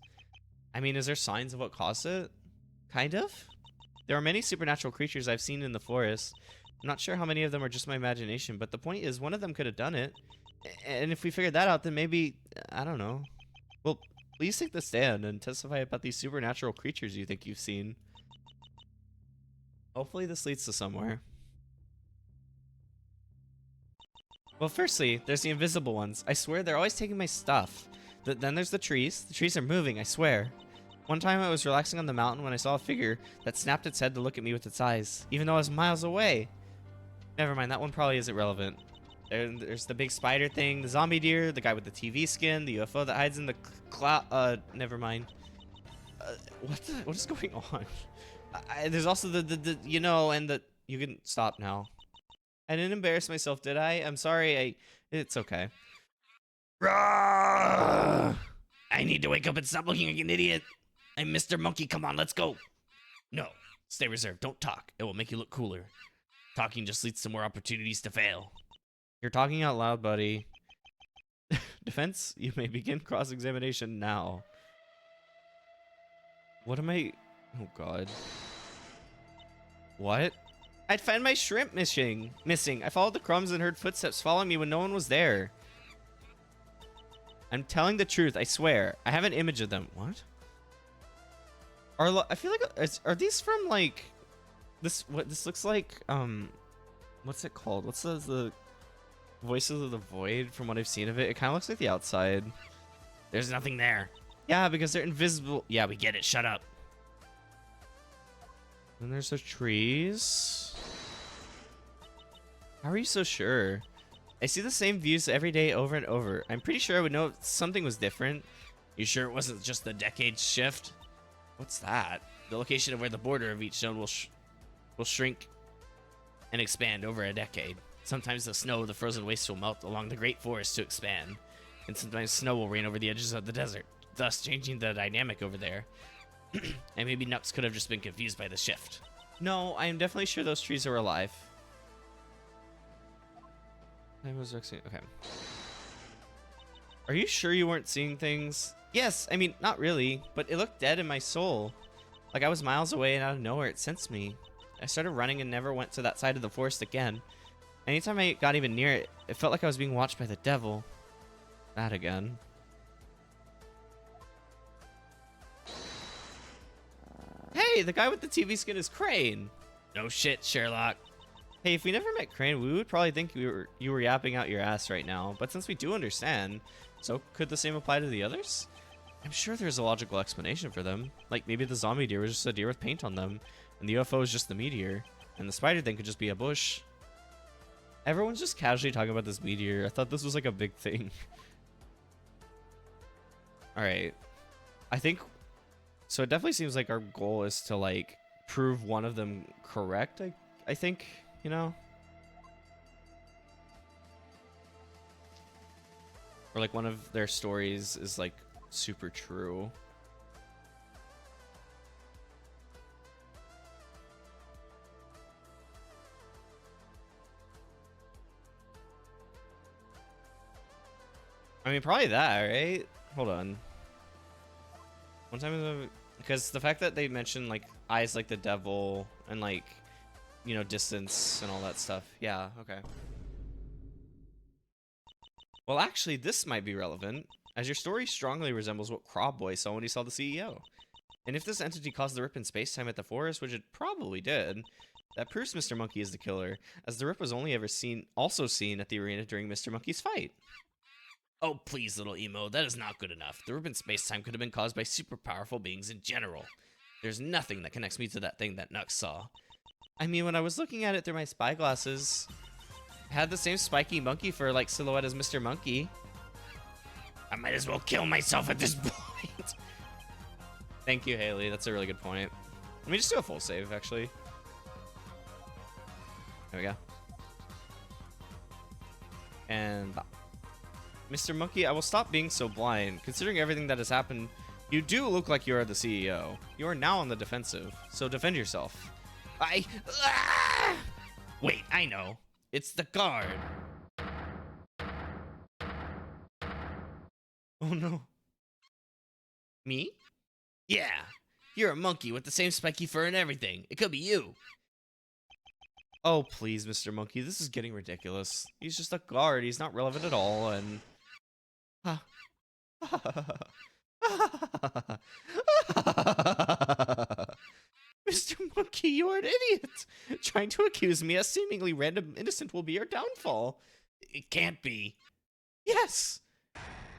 I mean, is there signs of what caused it? Kind of. There are many supernatural creatures I've seen in the forest. I'm not sure how many of them are just my imagination, but the point is one of them could have done it. And if we figured that out, then maybe, I don't know. Well, please take the stand and testify about these supernatural creatures you think you've seen. Hopefully this leads to somewhere. Well, firstly, there's the invisible ones. I swear they're always taking my stuff. Then there's the trees. The trees are moving, I swear. One time I was relaxing on the mountain when I saw a figure that snapped its head to look at me with its eyes, even though I was miles away. Never mind, that one probably isn't relevant. There's the big spider thing, the zombie deer, the guy with the TV skin, the UFO that hides in the cloud. Never mind. What is going on? There's also the you know, and the you can stop now. I didn't embarrass myself, did I? I'm sorry. It's okay. I need to wake up and stop looking like an idiot. I'm Mr. Monkey. Come on, let's go. No, stay reserved. Don't talk. It will make you look cooler. Talking just leads to more opportunities to fail. You're talking out loud, buddy. Defense, you may begin cross-examination now. What am I? Oh god. What? I'd find my shrimp missing. I followed the crumbs and heard footsteps following me when no one was there. I'm telling the truth, I swear. I have an image of them. What? I feel like are these from like this? What this looks like? What's it called? What's the Voices of the Void? From what I've seen of it, it kind of looks like the outside. There's nothing there. Yeah, because they're invisible. Yeah, we get it. Shut up. And there's the trees. How are you so sure? I see the same views every day over and over. I'm pretty sure I would know if something was different. You sure it wasn't just the decade shift? What's that? The location of where the border of each zone will shrink and expand over a decade. Sometimes the snow of the frozen wastes will melt along the great forest to expand, and sometimes snow will rain over the edges of the desert, thus changing the dynamic over there. And maybe Nux could have just been confused by the shift. No, I am definitely sure those trees are alive. I was okay. Are you sure you weren't seeing things? Yes, I mean, not really, but it looked dead in my soul. Like I was miles away and out of nowhere it sensed me. I started running and never went to that side of the forest again. Anytime I got even near it, it felt like I was being watched by the devil. That again. Hey, the guy with the TV skin is Crane. No shit, Sherlock. Hey, if we never met Crane, we would probably think you were yapping out your ass right now. But since we do understand, so could the same apply to the others? I'm sure there's a logical explanation for them. Like maybe the zombie deer was just a deer with paint on them, and the UFO is just the meteor, and the spider thing could just be a bush. Everyone's just casually talking about this meteor. I thought this was like a big thing. Alright. I think... So it definitely seems like our goal is to like prove one of them correct, I think, you know? Or like one of their stories is like super true. I mean, probably that, right? Hold on. One time, because the fact that they mentioned like eyes like the devil and like, you know, distance and all that stuff. Yeah, okay. Well, actually, this might be relevant, as your story strongly resembles what Crobboy saw when he saw the CEO. And if this entity caused the rip in space-time at the forest, which it probably did, that proves Mr. Monkey is the killer, as the rip was only ever also seen at the arena during Mr. Monkey's fight. Oh, please, little emo, that is not good enough. The rip in space-time could have been caused by super powerful beings in general. There's nothing that connects me to that thing that Nux saw. I mean, when I was looking at it through my spyglasses, it had the same spiky monkey fur like silhouette as Mr. Monkey. I might as well kill myself at this point. Thank you, Haley. That's a really good point. Let me just do a full save, actually. There we go. And... Mr. Monkey, I will stop being so blind. Considering everything that has happened, you do look like you are the CEO. You are now on the defensive, so defend yourself. Wait, I know. It's the guard. Oh no. Me? Yeah. You're a monkey with the same spiky fur and everything. It could be you. Oh, please, Mr. Monkey. This is getting ridiculous. He's just a guard. He's not relevant at all, and... Mr. Monkey, you're an idiot! Trying to accuse me as seemingly random innocent will be your downfall. It can't be. Yes!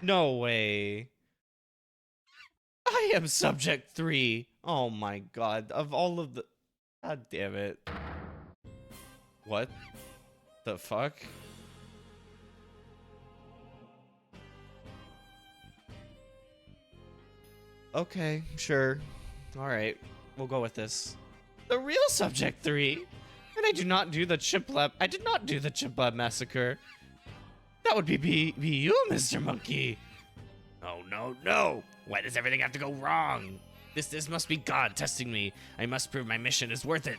No way. I am Subject 3. Oh my god. Of all of the... God damn it. What the fuck? Okay, sure. Alright, we'll go with this. The real Subject 3? And I do not do the chip lab. I did not do the chip lab massacre. That would be you, Mr. Monkey. Oh, no, no. Why does everything have to go wrong? This must be God testing me. I must prove my mission is worth it.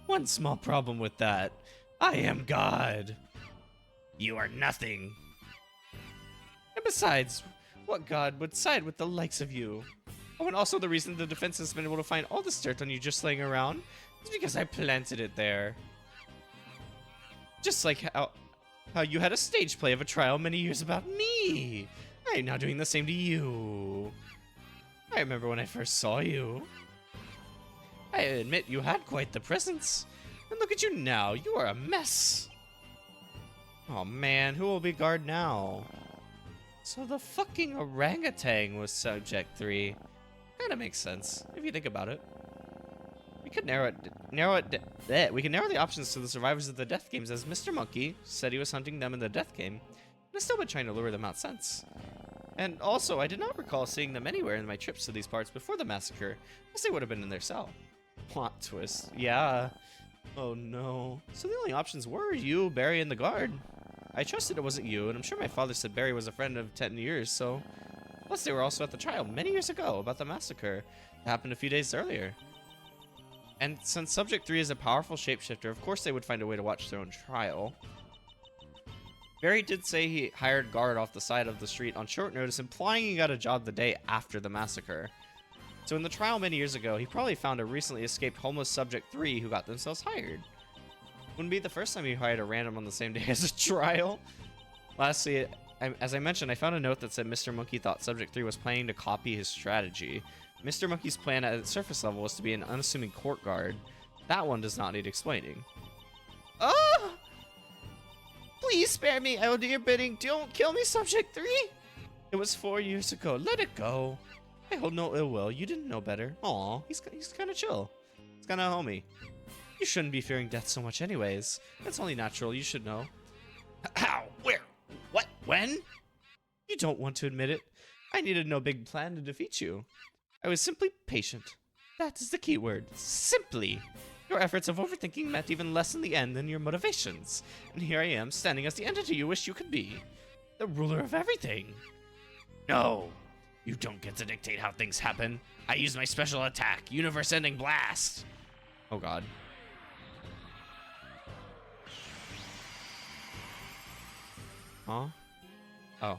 One small problem with that. I am God. You are nothing. And besides, what God would side with the likes of you? Oh, and also the reason the defense has been able to find all this dirt on you just laying around is because I planted it there. Just like how you had a stage play of a trial many years about me. I am now doing the same to you. I remember when I first saw you. I admit you had quite the presence. And look at you now, you are a mess. Oh man, who will be guard now? So the fucking orangutan was subject 3. Kinda makes sense, if you think about it. We could narrow the options to the survivors of the death games, as Mr. Monkey said he was hunting them in the death game, and has still been trying to lure them out since. And also, I did not recall seeing them anywhere in my trips to these parts before the massacre, as they would have been in their cell. Plot twist. Yeah. Oh no. So the only options were you, Barry, and the guard. I trusted it wasn't you, and I'm sure my father said Barry was a friend of 10 years, so... Plus, they were also at the trial many years ago about the massacre that happened a few days earlier. And since Subject 3 is a powerful shapeshifter, of course they would find a way to watch their own trial. Barry did say he hired guard off the side of the street on short notice, implying he got a job the day after the massacre. So in the trial many years ago, he probably found a recently escaped homeless Subject 3 who got themselves hired. Wouldn't be the first time he hired a random on the same day as a trial. Lastly, as I mentioned, I found a note that said Mr. Monkey thought Subject 3 was planning to copy his strategy. Mr. Monkey's plan at its surface level was to be an unassuming court guard. That one does not need explaining. Oh! Please spare me, I will do your bidding. Don't kill me, Subject 3! It was 4 years ago. Let it go. I hold no ill will. You didn't know better. Aw, he's kind of chill. He's kind of homie. You shouldn't be fearing death so much anyways. That's only natural, you should know. How? Where? What? When? You don't want to admit it. I needed no big plan to defeat you. I was simply patient. That is the key word. Simply. Your efforts of overthinking meant even less in the end than your motivations. And here I am, standing as the entity you wish you could be. The ruler of everything. No. You don't get to dictate how things happen. I use my special attack, universe-ending blast. Oh god. Huh? Oh.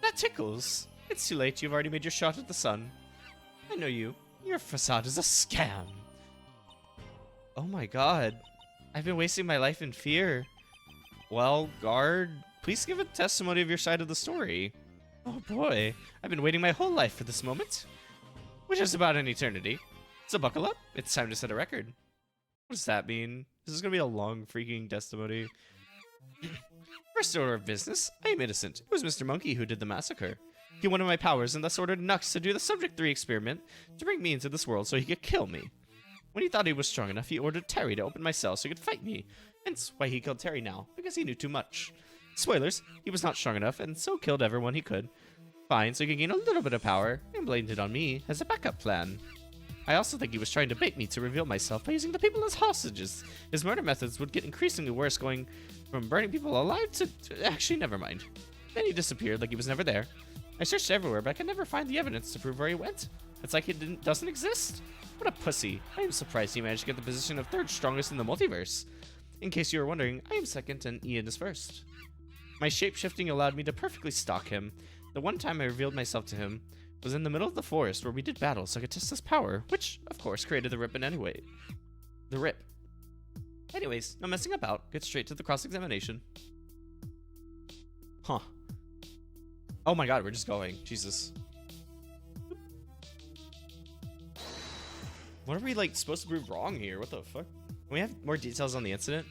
That tickles. It's too late, you've already made your shot at the sun. I know you. Your facade is a scam. Oh my god. I've been wasting my life in fear. Well, guard, please give a testimony of your side of the story. Oh boy, I've been waiting my whole life for this moment. Which is about an eternity. So buckle up, it's time to set a record. What does that mean? This is gonna be a long freaking testimony. First order of business, I am innocent. It was Mr. Monkey who did the massacre. He wanted my powers and thus ordered Nux to do the Subject 3 experiment to bring me into this world so he could kill me. When he thought he was strong enough, he ordered Terry to open my cell so he could fight me. Hence why he killed Terry now, because he knew too much. Spoilers, he was not strong enough and so killed everyone he could. Fine, so he could gain a little bit of power and blamed it on me as a backup plan. I also think he was trying to bait me to reveal myself by using the people as hostages. His murder methods would get increasingly worse, going from burning people alive to actually, never mind. Then he disappeared like he was never there. I searched everywhere, but I could never find the evidence to prove where he went. It's like he doesn't exist. What a pussy. I am surprised he managed to get the position of third strongest in the multiverse. In case you were wondering, I am second and Ian is first. My shape-shifting allowed me to perfectly stalk him. The one time I revealed myself to him was in the middle of the forest where we did battle so I could test his power, which, of course, created the rip anyway. The rip. Anyways, no messing about. Get straight to the cross-examination. Huh. Oh my god, we're just going. Jesus. What are we, like, supposed to prove wrong here? What the fuck? Can we have more details on the incident?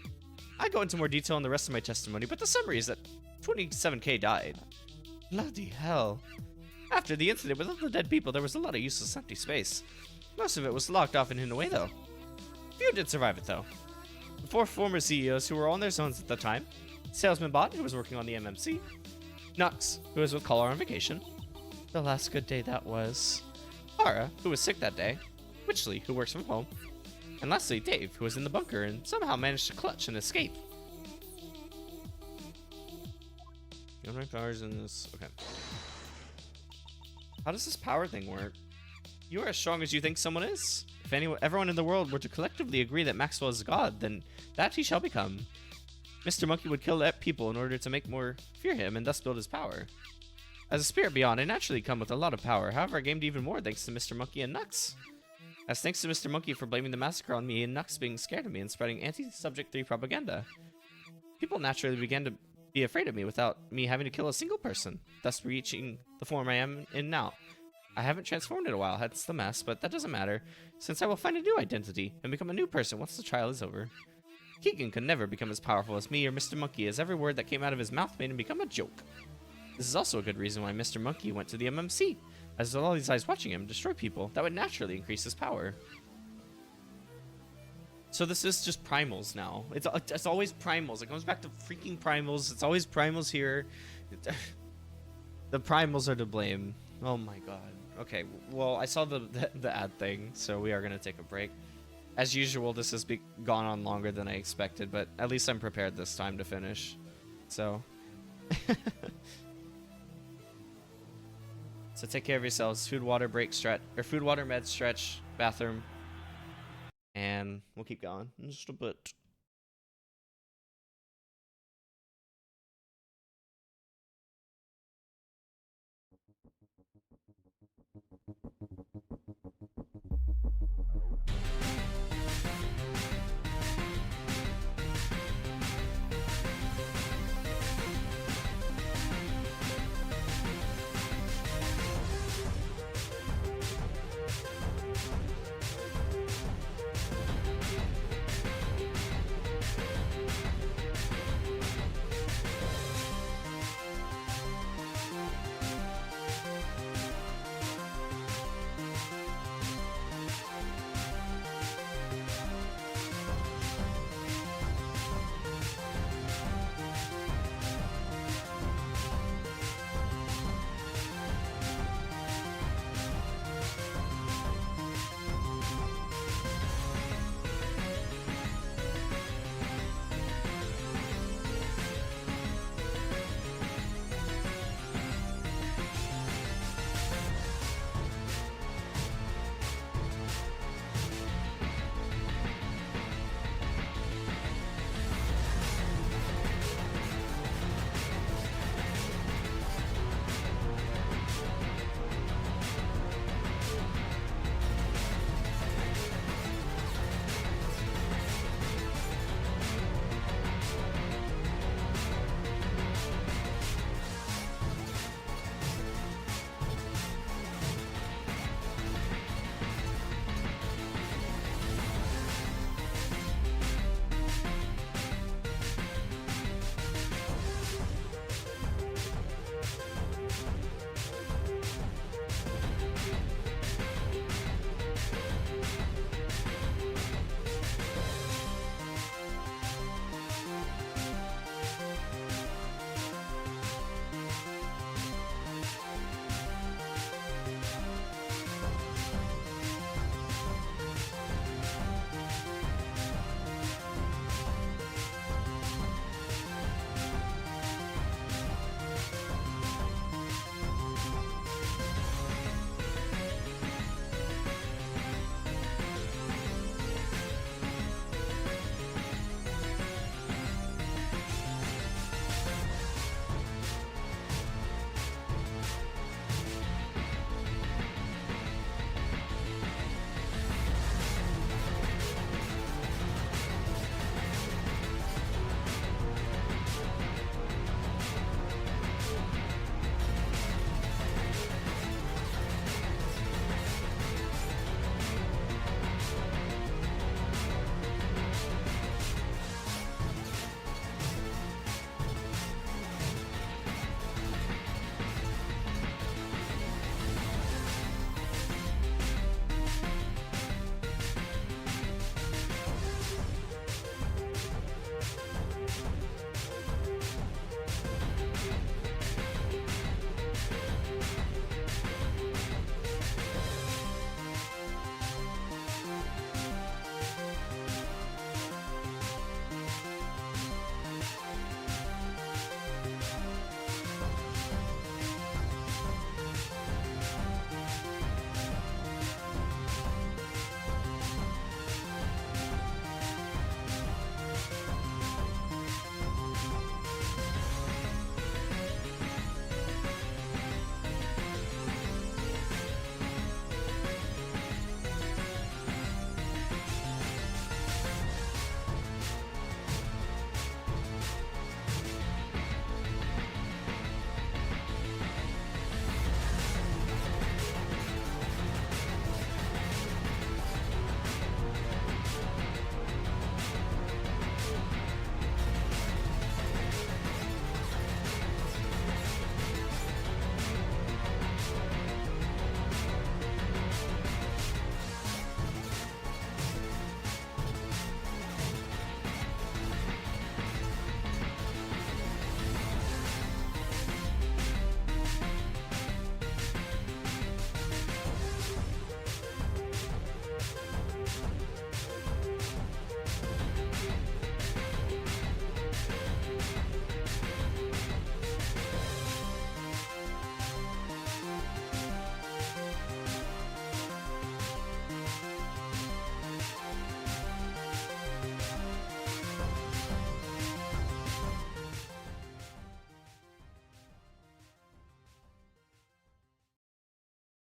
I go into more detail in the rest of my testimony, but the summary is that 27K died. Bloody hell. After the incident with all the dead people, there was a lot of useless empty space. Most of it was locked off and hidden away, though. Few did survive it, though. The 4 former CEOs who were on their zones at the time, Salesman Bot, who was working on the MMC, Nux, who was with Caller on vacation, the last good day that was, Hara, who was sick that day, Witchley, who works from home, and lastly, Dave, who was in the bunker and somehow managed to clutch and escape. You have powers in this. Okay. How does this power thing work? You are as strong as you think someone is. If everyone in the world were to collectively agree that Maxwell is God, then that he shall become. Mr. Monkey would kill people in order to make more fear him and thus build his power. As a spirit beyond, I naturally come with a lot of power. However, I gained even more thanks to Mr. Monkey and Nux. As thanks to Mr. Monkey for blaming the massacre on me and Nux being scared of me and spreading anti-Subject 3 propaganda. People naturally began to be afraid of me without me having to kill a single person, thus reaching the form I am in now. I haven't transformed in a while, that's the mess, but that doesn't matter, since I will find a new identity and become a new person once the trial is over. Keegan could never become as powerful as me or Mr. Monkey, as every word that came out of his mouth made him become a joke. This is also a good reason why Mr. Monkey went to the MMC, as with all these eyes watching him destroy people, that would naturally increase his power. So this is just primals now. It's always primals. It comes back to freaking primals. It's always primals here. The primals are to blame. Oh my god. Okay, well, I saw the ad thing, so we are going to take a break. As usual, this has gone on longer than I expected, but at least I'm prepared this time to finish. So... So take care of yourselves. Food, water, break, stretch, or food, water, med, stretch, bathroom, and we'll keep going in just a bit.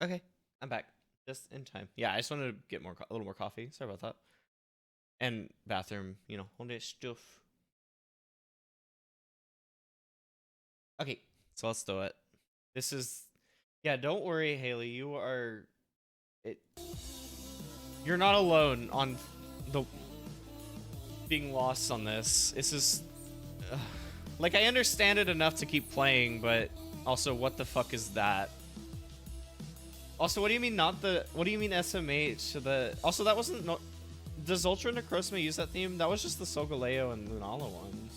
Okay, I'm back. Just in time. Yeah, I just wanted to get a little more coffee. Sorry about that. And bathroom, you know, all that stuff. Okay, so let's do it. This is, yeah. Don't worry, Haley. You are, it. You're not alone on the being lost on this. This is, like, I understand it enough to keep playing, but also, what the fuck is that? Also, what do you mean not the? What do you mean SMH? The also that wasn't no. Does Ultra Necrozma use that theme? That was just the Solgaleo and Lunala one.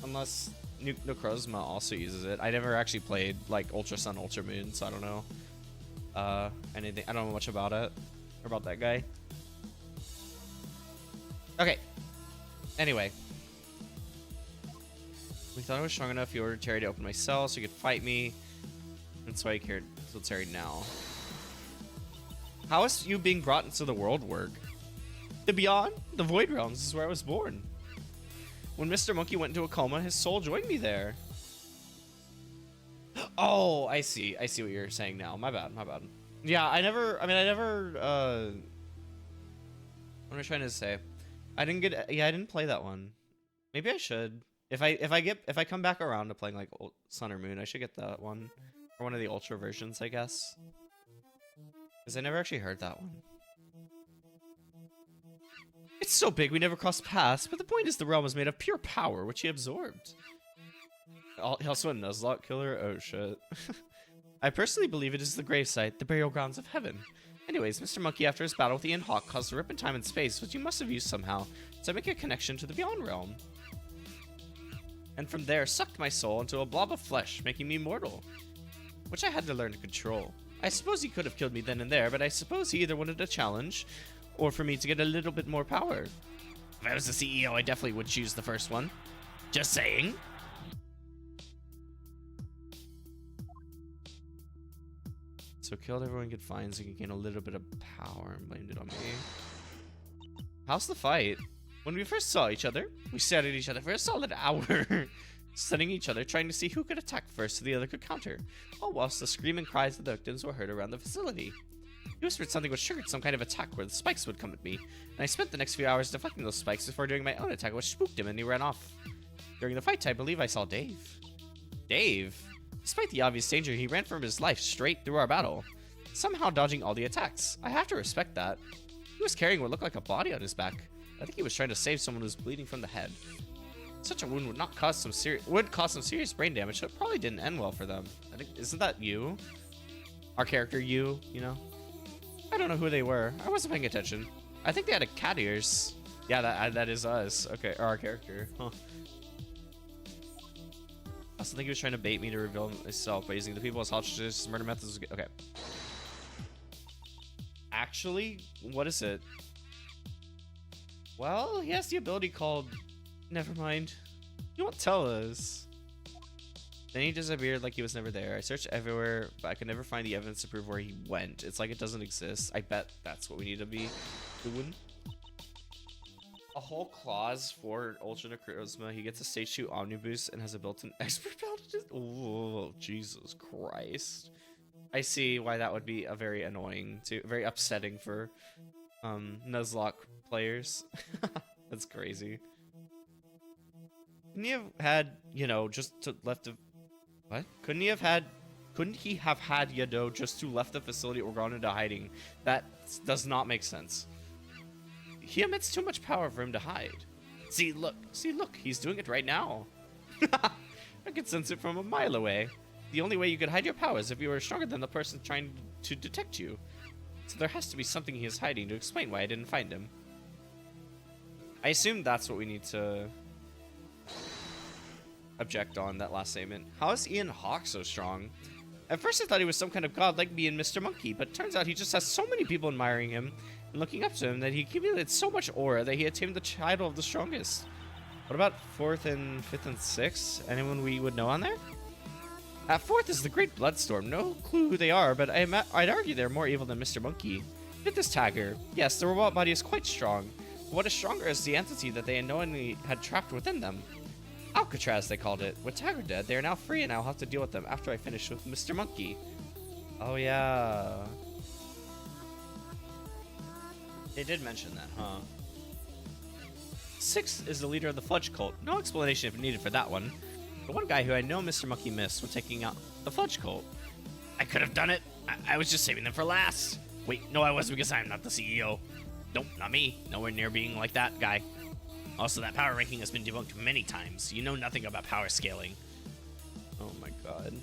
Unless Necrozma also uses it. I never actually played like Ultra Sun, Ultra Moon, so I don't know. Anything. I don't know much about it or about that guy. Okay. Anyway, we thought I was strong enough. You ordered Terry to open my cell so you could fight me. That's why you cared. So Terry now. How is you being brought into the world work? The Beyond, the Void Realms is where I was born. When Mr. Monkey went into a coma, his soul joined me there. Oh, I see. I see what you're saying now. My bad. My bad. Yeah, I never. What am I trying to say? I didn't get. Yeah, I didn't play that one. Maybe I should. If I come back around to playing like Sun or Moon, I should get that one or one of the Ultra versions, I guess. Because I never actually heard that one. It's so big we never crossed paths, but the point is the realm is made of pure power, which he absorbed. Also a Nuzlocke killer? Oh shit. I personally believe it is the gravesite, the burial grounds of heaven. Anyways, Mr. Monkey, after his battle with Ian Hawk, caused a rip in time and space, which he must have used somehow, so I make a connection to the Beyond Realm. And from there, sucked my soul into a blob of flesh, making me mortal. Which I had to learn to control. I suppose he could have killed me then and there, but I suppose he either wanted a challenge, or for me to get a little bit more power. If I was the CEO, I definitely would choose the first one. Just saying. So killed everyone could find so he could gain a little bit of power and blamed it on me. How's the fight? When we first saw each other, we stared at each other for a solid hour. Studying each other, trying to see who could attack first so the other could counter. All whilst the screaming cries of the victims were heard around the facility. He whispered something which triggered some kind of attack where the spikes would come at me, and I spent the next few hours deflecting those spikes before doing my own attack which spooked him and he ran off. During the fight, I believe I saw Dave. Dave? Despite the obvious danger, he ran for his life straight through our battle, somehow dodging all the attacks. I have to respect that. He was carrying what looked like a body on his back. I think he was trying to save someone who was bleeding from the head. Such a wound would cause some serious brain damage, so it probably didn't end well for them. I think, isn't that you? Our character, you know? I don't know who they were. I wasn't paying attention. I think they had a cat ears. Yeah, that is us. Okay, or our character. Huh. I also think he was trying to bait me to reveal myself by using the people as hostages. Murder methods. Okay. Actually, what is it? Well, he has the ability called... Never mind. You won't tell us. Then he disappeared like he was never there. I searched everywhere, but I could never find the evidence to prove where he went. It's like it doesn't exist. I bet that's what we need to be doing. A whole clause for Ultra Necrozma. He gets a stage 2 Omnibus and has a built-in expert bounty. Oh, Jesus Christ. I see why that would be a very annoying, very upsetting for Nuzlocke players. That's crazy. Couldn't he have had, you know, just to left of what? Couldn't he have had Yado just to left the facility or gone into hiding? That does not make sense. He emits too much power for him to hide. See, look, he's doing it right now. I could sense it from a mile away. The only way you could hide your power is if you were stronger than the person trying to detect you. So there has to be something he is hiding to explain why I didn't find him. I assume that's what we need to object on, that last statement. How is Ian Hawk so strong? At first I thought he was some kind of god like me and Mr. Monkey, but it turns out he just has so many people admiring him and looking up to him that he accumulated so much aura that he attained the title of the strongest. What about 4th and 5th and 6th? Anyone we would know on there? At 4th is the Great Bloodstorm. No clue who they are, but I'd argue they're more evil than Mr. Monkey. Look at this Tagger. Yes, the robot body is quite strong. But what is stronger is the entity that they unknowingly had trapped within them. Alcatraz, they called it. With Tagger dead, they are now free and I'll have to deal with them after I finish with Mr. Monkey. Oh, yeah. They did mention that, huh? 6 is the leader of the Fudge Cult. No explanation if needed for that one. The one guy who I know Mr. Monkey missed when taking out the Fudge Cult. I could have done it. I was just saving them for last. Wait, no, I wasn't because I'm not the CEO. Nope, not me. Nowhere near being like that guy. Also, that power ranking has been debunked many times. You know nothing about power scaling. Oh my god.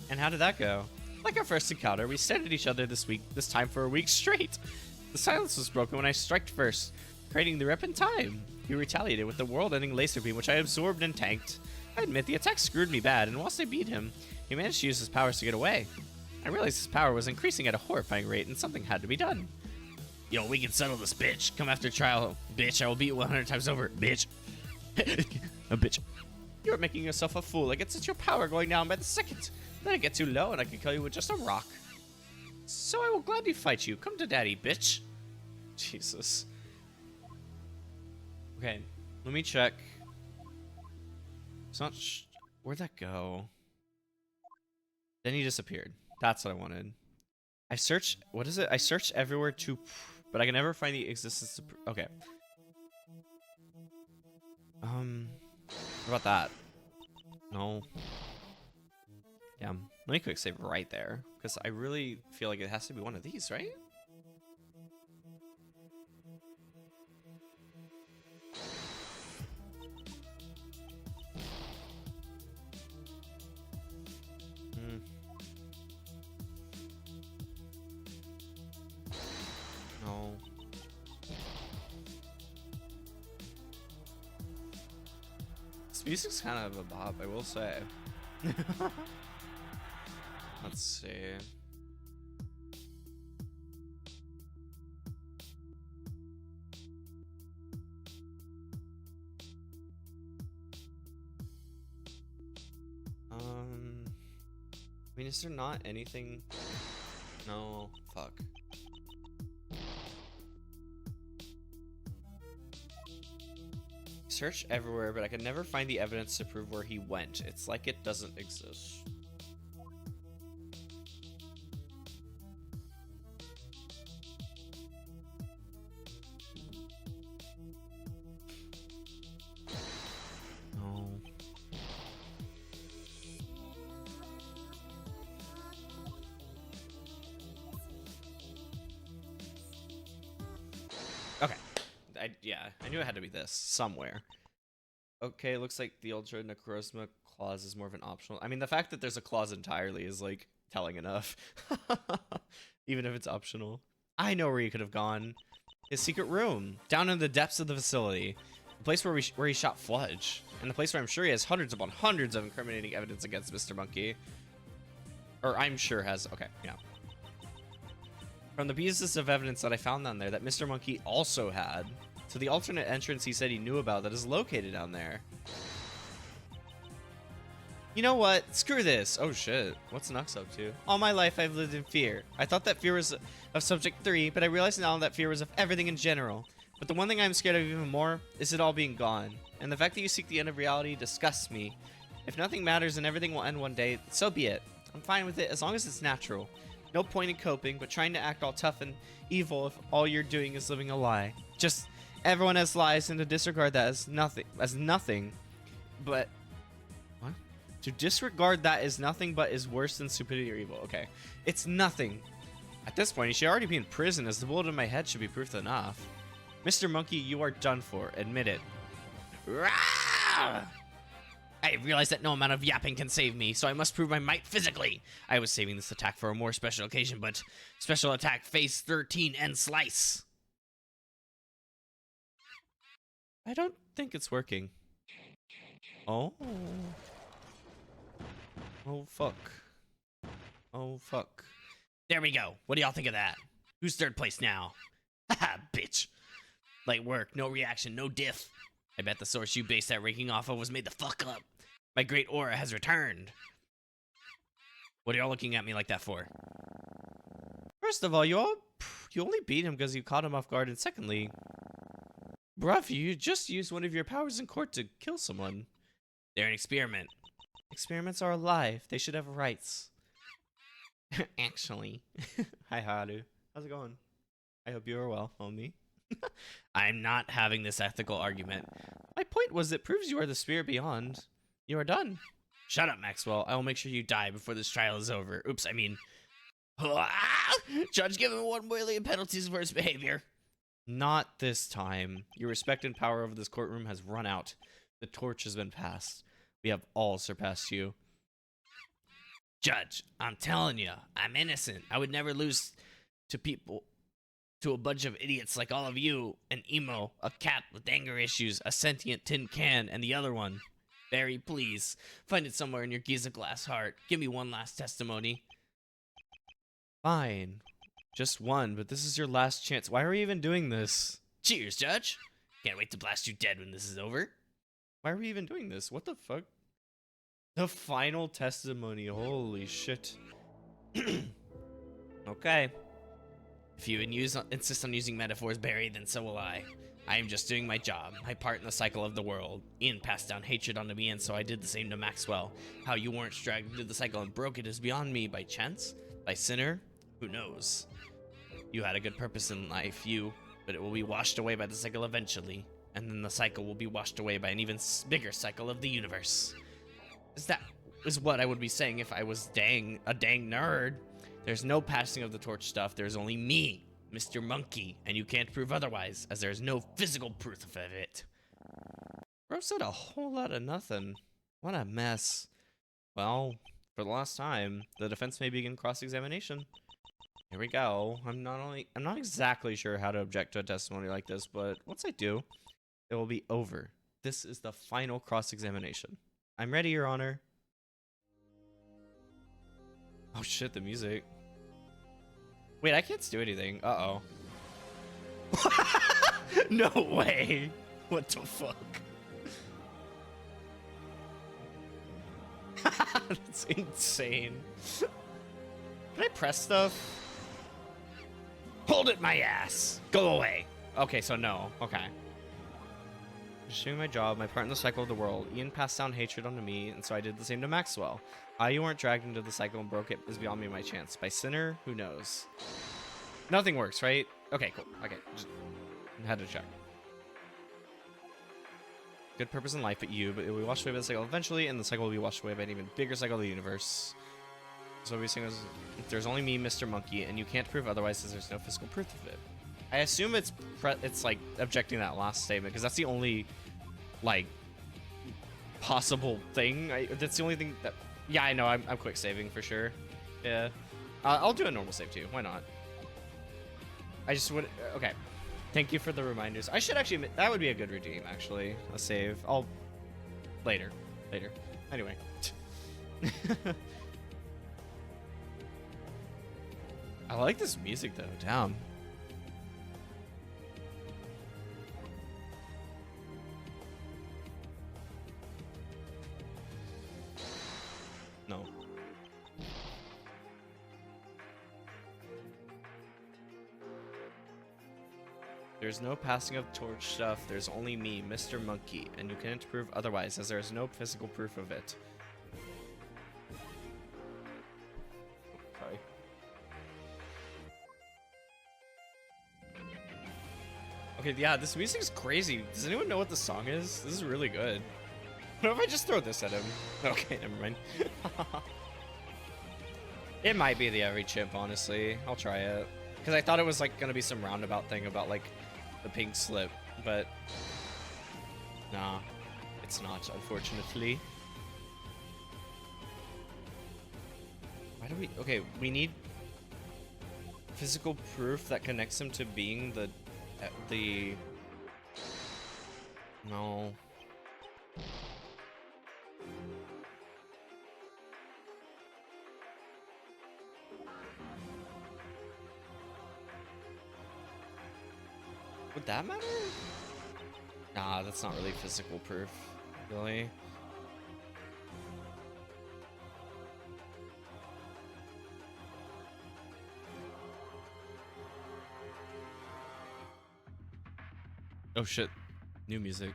And how did that go? Like our first encounter, we stared at each other this time for a week straight. The silence was broken when I struck first, creating the rip in time. He retaliated with the world-ending laser beam, which I absorbed and tanked. I admit the attack screwed me bad, and whilst I beat him, he managed to use his powers to get away. I realized his power was increasing at a horrifying rate, and something had to be done. Yo, we can settle this, bitch. Come after trial, bitch. I will beat you 100 times over, bitch. A bitch. You're making yourself a fool. I get such your power going down by the second. Then I get too low, and I can kill you with just a rock. So I will gladly fight you. Come to daddy, bitch. Jesus. Okay, let me check. It's not. Where'd that go? Then he disappeared. That's what I wanted. I searched. What is it? I searched everywhere to, but I can never find the existence. Okay. What about that? No. Yeah. Let me quick save right there, because I really feel like it has to be one of these, right? No. This music's kind of a bop, I will say. Let's see. I mean, is there not anything? No, fuck. Search everywhere, but I can never find the evidence to prove where he went. It's like it doesn't exist. No. Okay. Yeah, I knew it had to be this somewhere. Okay, looks like the Ultra Necrozma clause is more of an optional. I mean, the fact that there's a clause entirely is like telling enough. Even if it's optional. I know where he could have gone. His secret room, down in the depths of the facility. The place where he shot Fludge. And the place where I'm sure he has hundreds upon hundreds of incriminating evidence against Mr. Monkey. Or I'm sure has, okay, yeah. From the pieces of evidence that I found down there that Mr. Monkey also had, to the alternate entrance he said he knew about that is located down there. You know what? Screw this. Oh shit. What's Nux up to? All my life I've lived in fear. I thought that fear was of Subject 3, but I realize now that fear was of everything in general. But the one thing I'm scared of even more is it all being gone. And the fact that you seek the end of reality disgusts me. If nothing matters and everything will end one day, so be it. I'm fine with it as long as it's natural. No point in coping, but trying to act all tough and evil if all you're doing is living a lie. Just everyone has lies, and to disregard that as nothing, but what? To disregard that as nothing but is worse than stupidity or evil. Okay, it's nothing. At this point, he should already be in prison, as the bullet in my head should be proof enough. Mr. Monkey, you are done for. Admit it. Rah! I realize that no amount of yapping can save me, so I must prove my might physically. I was saving this attack for a more special occasion, but special attack phase 13 and slice. I don't think it's working. Oh. Oh, fuck. Oh, fuck. There we go. What do y'all think of that? Who's third place now? Haha, bitch. Light work, no reaction, no diff. I bet the source you based that ranking off of was made the fuck up. My great aura has returned. What are y'all looking at me like that for? First of all, you only beat him because you caught him off guard, and secondly, bruv, you just used one of your powers in court to kill someone. They're an experiment. Experiments are alive. They should have rights. Actually. Hi, Haru. How's it going? I hope you are well, homie. I'm not having this ethical argument. My point was it proves you are the spirit beyond. You are done. Shut up, Maxwell. I will make sure you die before this trial is over. Oops, I mean... Judge, give him 1 million penalties for his behavior. Not this time. Your respect and power over this courtroom has run out. The torch has been passed. We have all surpassed you. Judge, I'm telling you, I'm innocent. I would never lose to people, to a bunch of idiots like all of you, an emo, a cat with anger issues, a sentient tin can, and the other one. Barry, please, find it somewhere in your Giza glass heart. Give me one last testimony. Fine. Just one, but this is your last chance. Why are we even doing this? Cheers, Judge. Can't wait to blast you dead when this is over. Why are we even doing this? What the fuck? The final testimony. Holy shit. Okay. If you insist on using metaphors, Barry, then so will I. I am just doing my job, my part in the cycle of the world. Ian passed down hatred onto me, and so I did the same to Maxwell. How you weren't dragged into the cycle and broke it is beyond me. By chance? By sinner? Who knows? You had a good purpose in life, but it will be washed away by the cycle eventually. And then the cycle will be washed away by an even bigger cycle of the universe. That is what I would be saying if I was a dang nerd. There's no passing of the torch stuff. There's only me, Mr. Monkey, and you can't prove otherwise, as there's no physical proof of it. Bro said a whole lot of nothing. What a mess. Well, for the last time, the defense may begin cross-examination. Here we go. I'm not exactly sure how to object to a testimony like this, but once I do, it will be over. This is the final cross-examination. I'm ready, Your Honor. Oh shit, the music. Wait, I can't do anything. Uh-oh. No way. What the fuck? That's insane. Can I press stuff? Hold it, my ass. Go away. Okay, so no. Okay. Just doing my job, my part in the cycle of the world. Ian passed down hatred onto me, and so I did the same to Maxwell. How you weren't dragged into the cycle and broke it is beyond me my chance. By sinner, who knows? Nothing works, right? Okay, cool. Okay, just had to check. Good purpose in life, but it will be washed away by the cycle eventually, and the cycle will be washed away by an even bigger cycle of the universe. So what we're saying is, there's only me, Mr. Monkey, and you can't prove otherwise, as there's no physical proof of it. I assume it's like objecting that last statement, because that's the only like possible thing. That's the only thing that. Yeah, I know. I'm quick saving for sure. Yeah, I'll do a normal save too. Why not? I just would. Okay. Thank you for the reminders. I should actually. That would be a good redeem, actually. A save. I'll later. Anyway. I like this music though. Damn. No. There's no passing of torch stuff. There's only me, Mr. Monkey, and you can't prove otherwise, as there is no physical proof of it. Sorry. Okay, yeah, this music is crazy. Does anyone know what the song is? This is really good. What if I just throw this at him? Okay, never mind. It might be the every chip, honestly. I'll try it. Because I thought it was like gonna be some roundabout thing about like the pink slip, but nah, it's not, unfortunately. Why do we? Okay, we need physical proof that connects him to being the. No. Would that matter? Nah, that's not really physical proof, really. Oh shit, new music.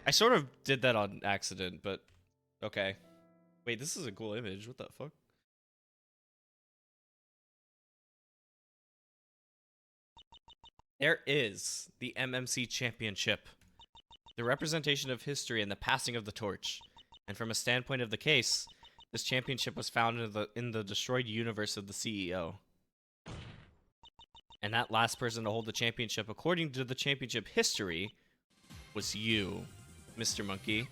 I sort of did that on accident, but okay. Wait, this is a cool image. What the fuck? There is the MMC Championship, the representation of history and the passing of the torch. And from a standpoint of the case, this championship was found in the destroyed universe of the CEO. And that last person to hold the championship, according to the championship history, was you, Mr. Monkey.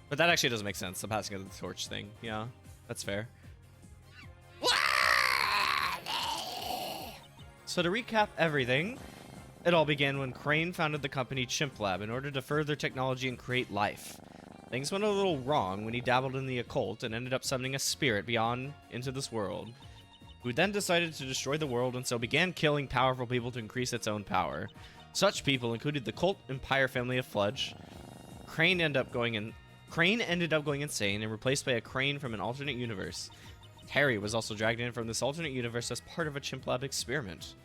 But that actually doesn't make sense, the passing of the torch thing. Yeah, that's fair. So to recap everything, it all began when Crane founded the company Chimp Lab in order to further technology and create life. Things went a little wrong when he dabbled in the occult and ended up summoning a spirit beyond into this world, who then decided to destroy the world and so began killing powerful people to increase its own power. Such people included the cult Empire family of Fludge. Crane ended up going insane and replaced by a Crane from an alternate universe. Terry was also dragged in from this alternate universe as part of a Chimp Lab experiment.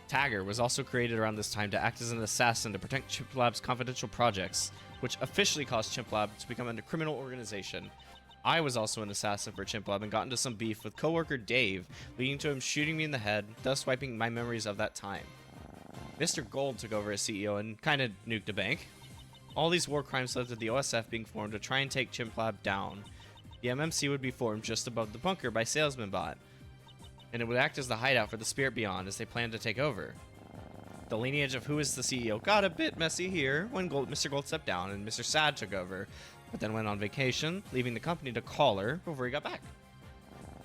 Tagger was also created around this time to act as an assassin to protect Chimp Lab's confidential projects, which officially caused Chimp Lab to become a criminal organization. I was also an assassin for Chimp Lab and got into some beef with coworker Dave, leading to him shooting me in the head, thus wiping my memories of that time. Mr. Gold took over as CEO and kinda nuked a bank. All these war crimes led to the OSF being formed to try and take Chimp Lab down. The MMC would be formed just above the bunker by Salesman Bot, and it would act as the hideout for the Spirit Beyond as they planned to take over. The lineage of who is the CEO got a bit messy here when Mr. Gold stepped down and Mr. Sad took over, but then went on vacation, leaving the company to Caller before he got back,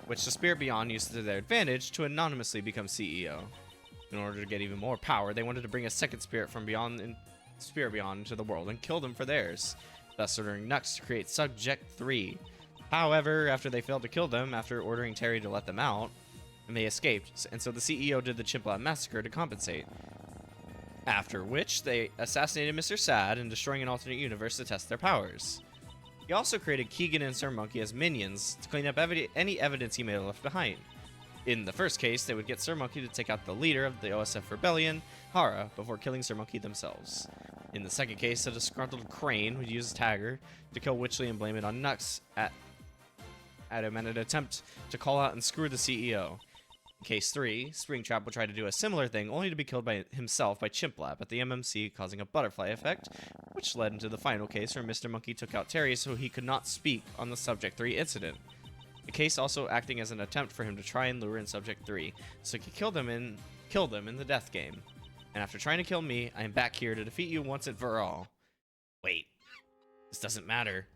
which the Spirit Beyond used to their advantage to anonymously become CEO. In order to get even more power, they wanted to bring a second spirit from beyond Spirit Beyond into the world and kill them for theirs, thus ordering Nux to create Subject 3. However, after they failed to kill them, after ordering Terry to let them out, and they escaped, and so the CEO did the Chimp Lab massacre to compensate. After which, they assassinated Mr. Sad and destroying an alternate universe to test their powers. He also created Keegan and Sir Monkey as minions to clean up any evidence he may have left behind. In the first case, they would get Sir Monkey to take out the leader of the OSF rebellion, Hara, before killing Sir Monkey themselves. In the second case, a disgruntled Crane would use Tagger to kill Witchley and blame it on Nux at him in an attempt to call out and screw the CEO. In case 3, Springtrap would try to do a similar thing, only to be killed by himself by Chimp Lab at the MMC, causing a butterfly effect, which led into the final case where Mr. Monkey took out Terry so he could not speak on the Subject 3 incident. The case also acting as an attempt for him to try and lure in Subject 3, so he could kill them in the death game. And after trying to kill me, I am back here to defeat you once and for all. Wait, this doesn't matter.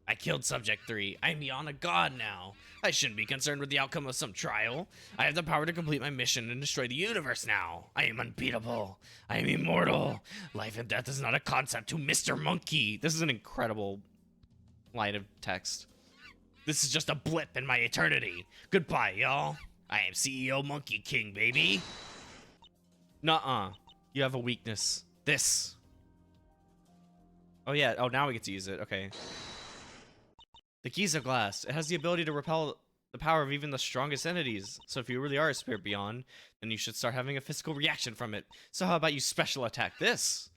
I killed Subject 3. I am beyond a god now. I shouldn't be concerned with the outcome of some trial. I have the power to complete my mission and destroy the universe now. I am unbeatable. I am immortal. Life and death is not a concept to Mr. Monkey. This is an incredible line of text. This is just a blip in my eternity. Goodbye, y'all. I am CEO Monkey King, baby. Nuh-uh. You have a weakness. This. Oh, yeah. Oh, now we get to use it. Okay. The key's of glass. It has the ability to repel the power of even the strongest entities. So if you really are a Spirit Beyond, then you should start having a physical reaction from it. So how about you special attack this?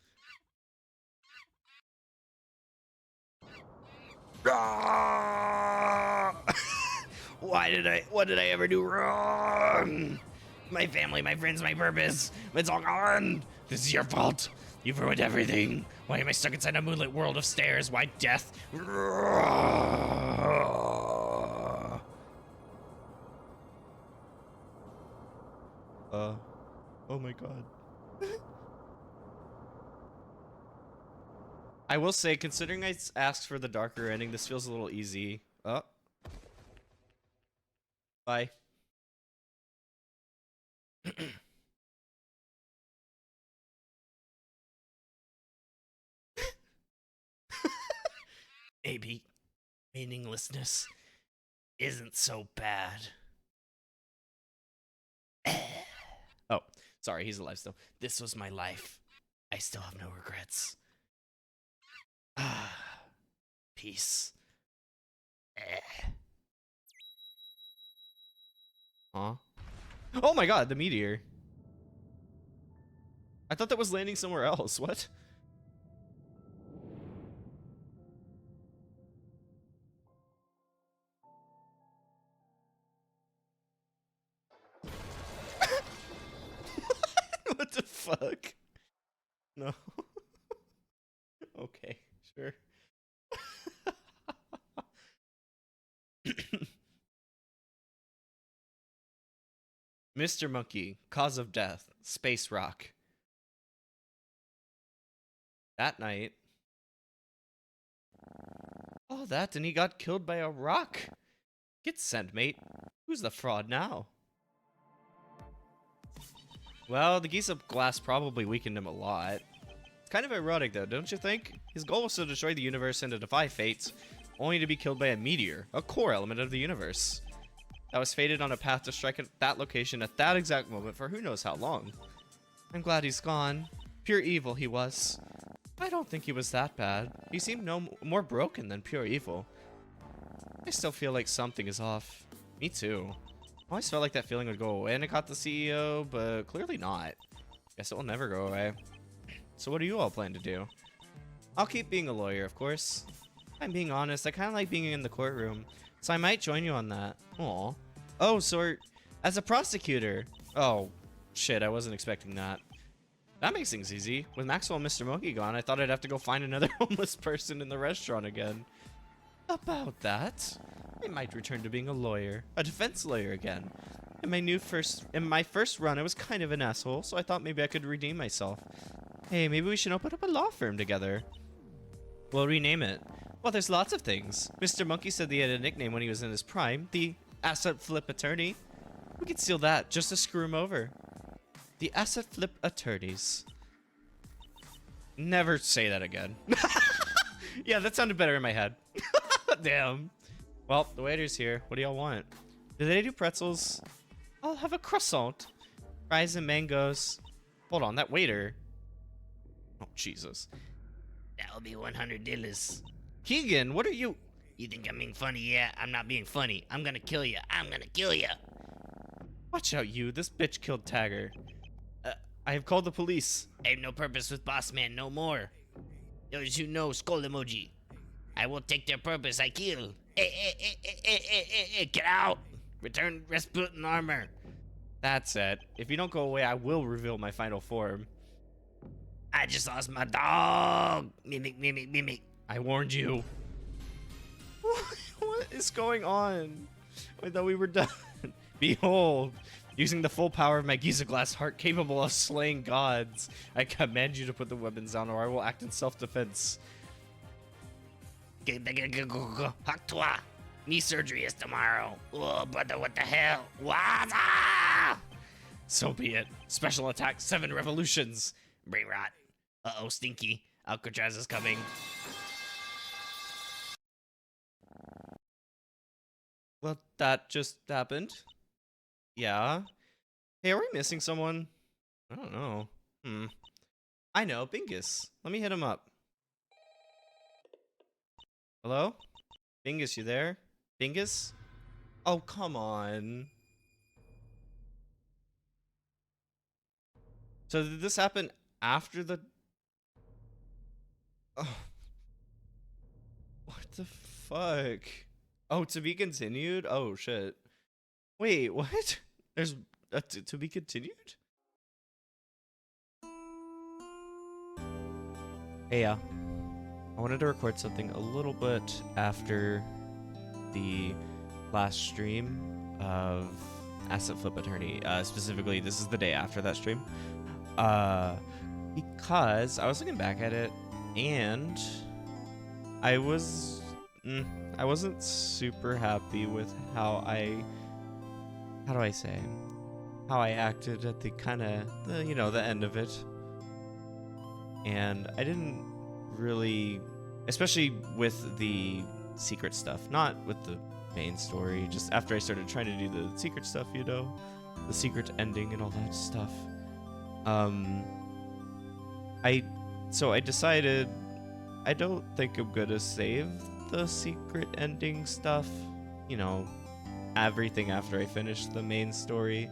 What did I ever do wrong? My family, my friends, my purpose. It's all gone. This is your fault. You've ruined everything. Why am I stuck inside a moonlit world of stairs? Why death? Oh my god. I will say, considering I asked for the darker ending, this feels a little easy. Oh. Bye. Maybe meaninglessness isn't so bad. Oh, sorry, he's alive still. This was my life. I still have no regrets. Peace. Huh? Oh my god, the meteor. I thought that was landing somewhere else. What? What the fuck? No. Okay, sure. Mr. Monkey, cause of death, space rock. That night. Oh, that, and he got killed by a rock. Get sent, mate. Who's the fraud now? Well, the geese of glass probably weakened him a lot. It's kind of ironic, though, don't you think? His goal was to destroy the universe and to defy fate, only to be killed by a meteor, a core element of the universe. That was fated on a path to strike at that location at that exact moment for who knows how long. I'm glad he's gone. Pure evil he was. I don't think he was that bad. He seemed no more broken than pure evil. I still feel like something is off. Me too. I always felt like that feeling would go away and it got the CEO, but clearly not. Guess it will never go away. So what do you all plan to do? I'll keep being a lawyer, of course. If I'm being honest, I kind of like being in the courtroom, so I might join you on that. Aw. Oh, so as a prosecutor. Oh, shit, I wasn't expecting that. That makes things easy. With Maxwell and Mr. Monkey gone, I thought I'd have to go find another homeless person in the restaurant again. About that, I might return to being a lawyer, a defense lawyer again. In my first run, I was kind of an asshole, so I thought maybe I could redeem myself. Hey, maybe we should open up a law firm together. We'll rename it. Well, there's lots of things. Mr. Monkey said he had a nickname when he was in his prime, the Assetflip attorney. We could steal that just to screw him over. The Assetflip attorneys. Never say that again. Yeah, that sounded better in my head. Damn. Well, the waiter's here. What do y'all want? Do they do pretzels? I'll have a croissant. Fries and mangoes. Hold on, that waiter. Oh, Jesus. That'll be $100. Keegan, what are you? You think I'm being funny? Yeah, I'm not being funny. I'm gonna kill you. I'm gonna kill you. Watch out, you. This bitch killed Tagger. I have called the police. I have no purpose with Boss Man no more. Those who know skull emoji. I will take their purpose. I kill. Get out. Return Rasputin armor. That's it. If you don't go away, I will reveal my final form. I just lost my dog. Mimic, mimic, mimic. I warned you. What is going on? I thought we were done. Behold, using the full power of my Giza glass heart capable of slaying gods, I command you to put the weapons down or I will act in self-defense. Haktwa. Knee surgery is tomorrow. Oh, brother, what the hell? Waza! So be it. Special attack 7 revolutions. Brainrot. Uh-oh, Stinky. Alcatraz is coming. Well, that just happened. Yeah. Hey, are we missing someone? I don't know. I know, Bingus. Let me hit him up. Hello? Bingus, you there? Bingus? Oh, come on. So did this happen after the... Oh. What the fuck? Oh, to be continued? Oh, shit. Wait, what? There's a to be continued? Hey, yeah. I wanted to record something a little bit after the last stream of Assetflip Attorney. Specifically, this is the day after that stream. Because I was looking back at it, and I wasn't super happy with how do I say? How I acted at the the end of it. And I didn't really, especially with the secret stuff, not with the main story, just after I started trying to do the secret stuff, the secret ending and all that stuff. I decided I don't think I'm gonna save the secret ending stuff, you know, everything after I finish the main story.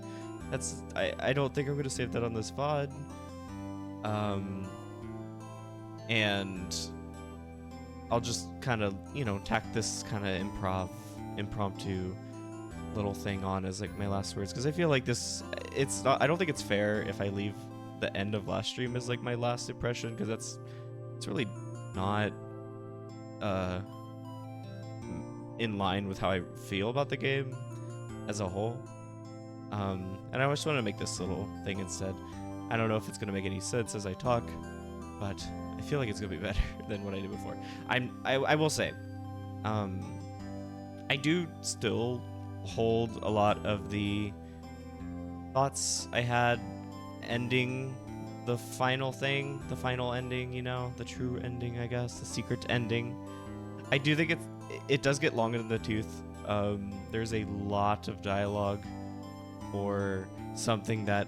I don't think I'm gonna save that on this VOD. And I'll just kind of, you know, tack this kind of impromptu little thing on as like my last words, because I feel like it's not, I don't think it's fair if I leave the end of last stream as like my last impression, because it's really not in line with how I feel about the game as a whole. And I just want to make this little thing instead. I don't know if it's gonna make any sense as I talk, but I feel like it's gonna be better than what I did before. I will say, I do still hold a lot of the thoughts I had ending the final thing, the final ending, you know, the true ending, I guess, the secret ending. I do think it does get long in the tooth. There's a lot of dialogue or something that,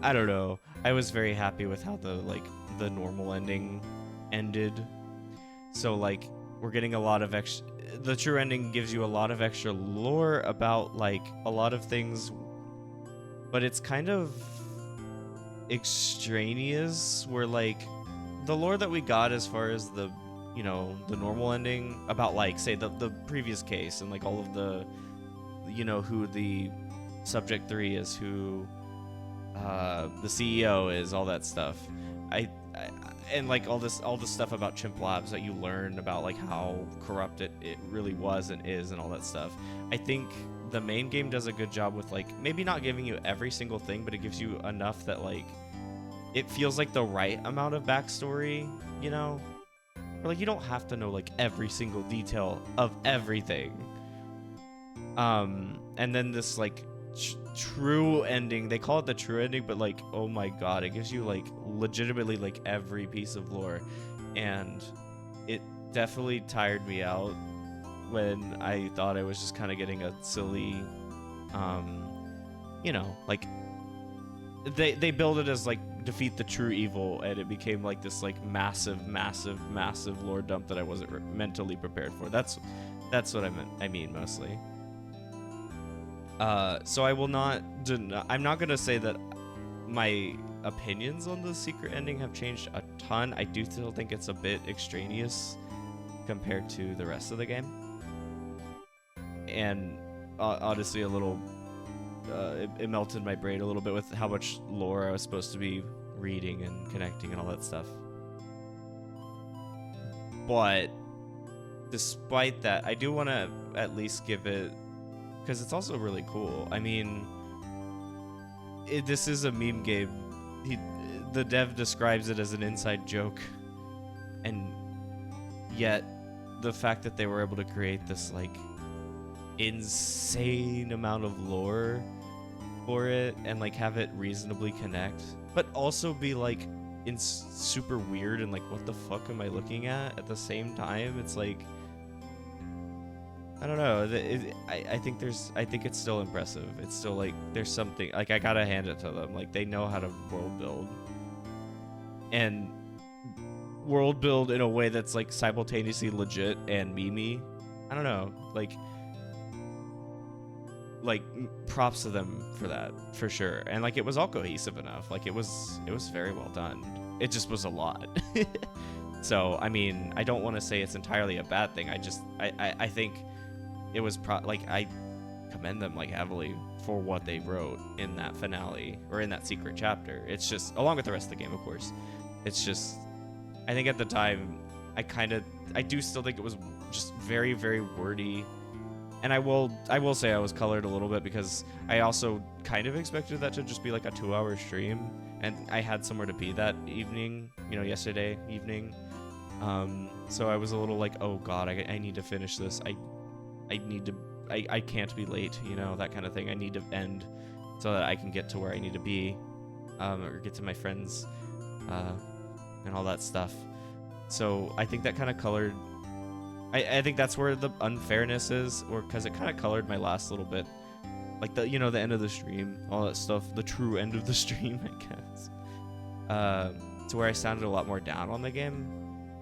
I don't know. I was very happy with how the normal ending ended. So like we're getting a lot of extra. The true ending gives you a lot of extra lore about like a lot of things, but it's kind of extraneous. Where like the lore that we got as far as the, you know, the normal ending about like say the previous case and like all of the, you know, who the subject 3 is, who the CEO is, all that stuff. I and like all this stuff about Chimp Labs that you learn about like how corrupt it really was and is and all that stuff. I think the main game does a good job with like maybe not giving you every single thing, but it gives you enough that like it feels like the right amount of backstory, you know? Or like you don't have to know like every single detail of everything. And then this like true ending, they call it the true ending, but like, oh my god, it gives you like legitimately like every piece of lore, and it definitely tired me out when I thought I was just kind of getting a silly, you know, like they build it as like defeat the true evil, and it became like this like massive lore dump that I wasn't mentally prepared for. That's what I mean mostly. So I will not I'm not gonna say that my opinions on the secret ending have changed a ton. I do still think it's a bit extraneous compared to the rest of the game, and honestly a little it melted my brain a little bit with how much lore I was supposed to be reading and connecting and all that stuff. But despite that, I do want to at least give it, because it's also really cool. I mean, this is a meme game. The dev describes it as an inside joke, and yet the fact that they were able to create this like insane amount of lore for it and like have it reasonably connect, but also be like super weird and like what the fuck am I looking at the same time. It's like, I don't know. I think it's still impressive. It's still like there's something like I gotta hand it to them. Like they know how to world build, and world build in a way that's like simultaneously legit and memey. I don't know. Like props to them for that for sure. And like it was all cohesive enough. Like it was very well done. It just was a lot. So I mean, I don't want to say it's entirely a bad thing. I think it was I commend them like heavily for what they wrote in that finale or in that secret chapter. It's just, along with the rest of the game, of course. It's just, I think at the time, I do still think it was just very, very wordy. And I will say I was colored a little bit because I also kind of expected that to just be like a 2-hour stream, and I had somewhere to be that evening, you know, yesterday evening. So I was a little like, oh god, I need to finish this. I can't be late, you know, that kind of thing. I need to end so that I can get to where I need to be, or get to my friends, and all that stuff. So I think that kind of colored, I think that's where the unfairness is, or because it kind of colored my last little bit, like the, you know, the end of the stream, all that stuff, the true end of the stream, I guess, to where I sounded a lot more down on the game.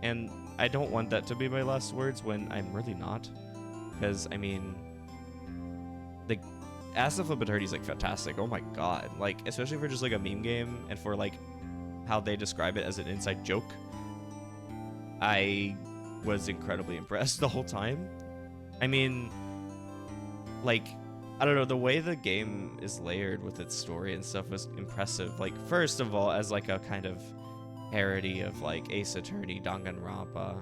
And I don't want that to be my last words when I'm really not, because I mean, the Assetflip is like fantastic. Oh my god, like especially for just like a meme game and for like how they describe it as an inside joke. I was incredibly impressed the whole time. I mean, like, I don't know, the way the game is layered with its story and stuff was impressive. Like, first of all, as like a kind of parody of like Ace Attorney, Danganronpa,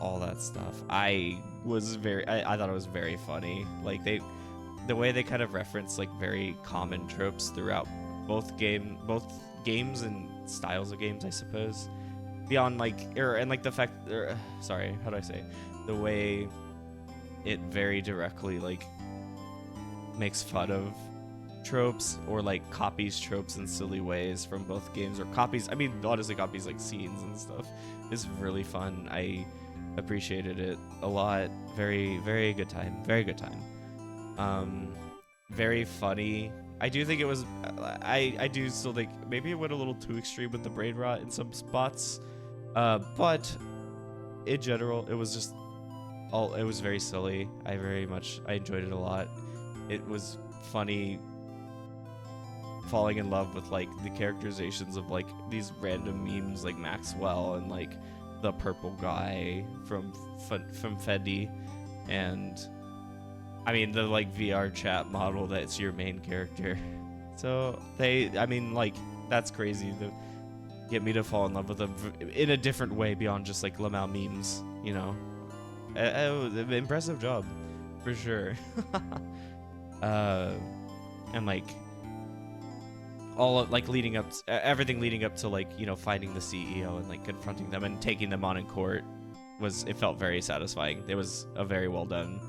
all that stuff. I thought it was very funny. Like the way they kind of reference like very common tropes throughout both games and styles of games, I suppose. Beyond like, and like the fact, sorry, how do I say? The way it very directly like makes fun of tropes or like copies tropes in silly ways from both games, or copies, I mean honestly copies like scenes and stuff, is really fun. I appreciated it a lot. Very good time. Very funny. I do think it was, I do still think maybe it went a little too extreme with the brain rot in some spots, but in general it was just it was very silly. I enjoyed it a lot. It was funny falling in love with like the characterizations of like these random memes like Maxwell and like the purple guy from Fendi, and I mean the like VR chat model that's your main character. So I mean like that's crazy to get me to fall in love with them in a different way beyond just like Lamau memes, you know. Impressive job for sure. And like all of, like leading up everything leading up to like, you know, finding the CEO and like confronting them and taking them on in court it felt very satisfying. It was a very well done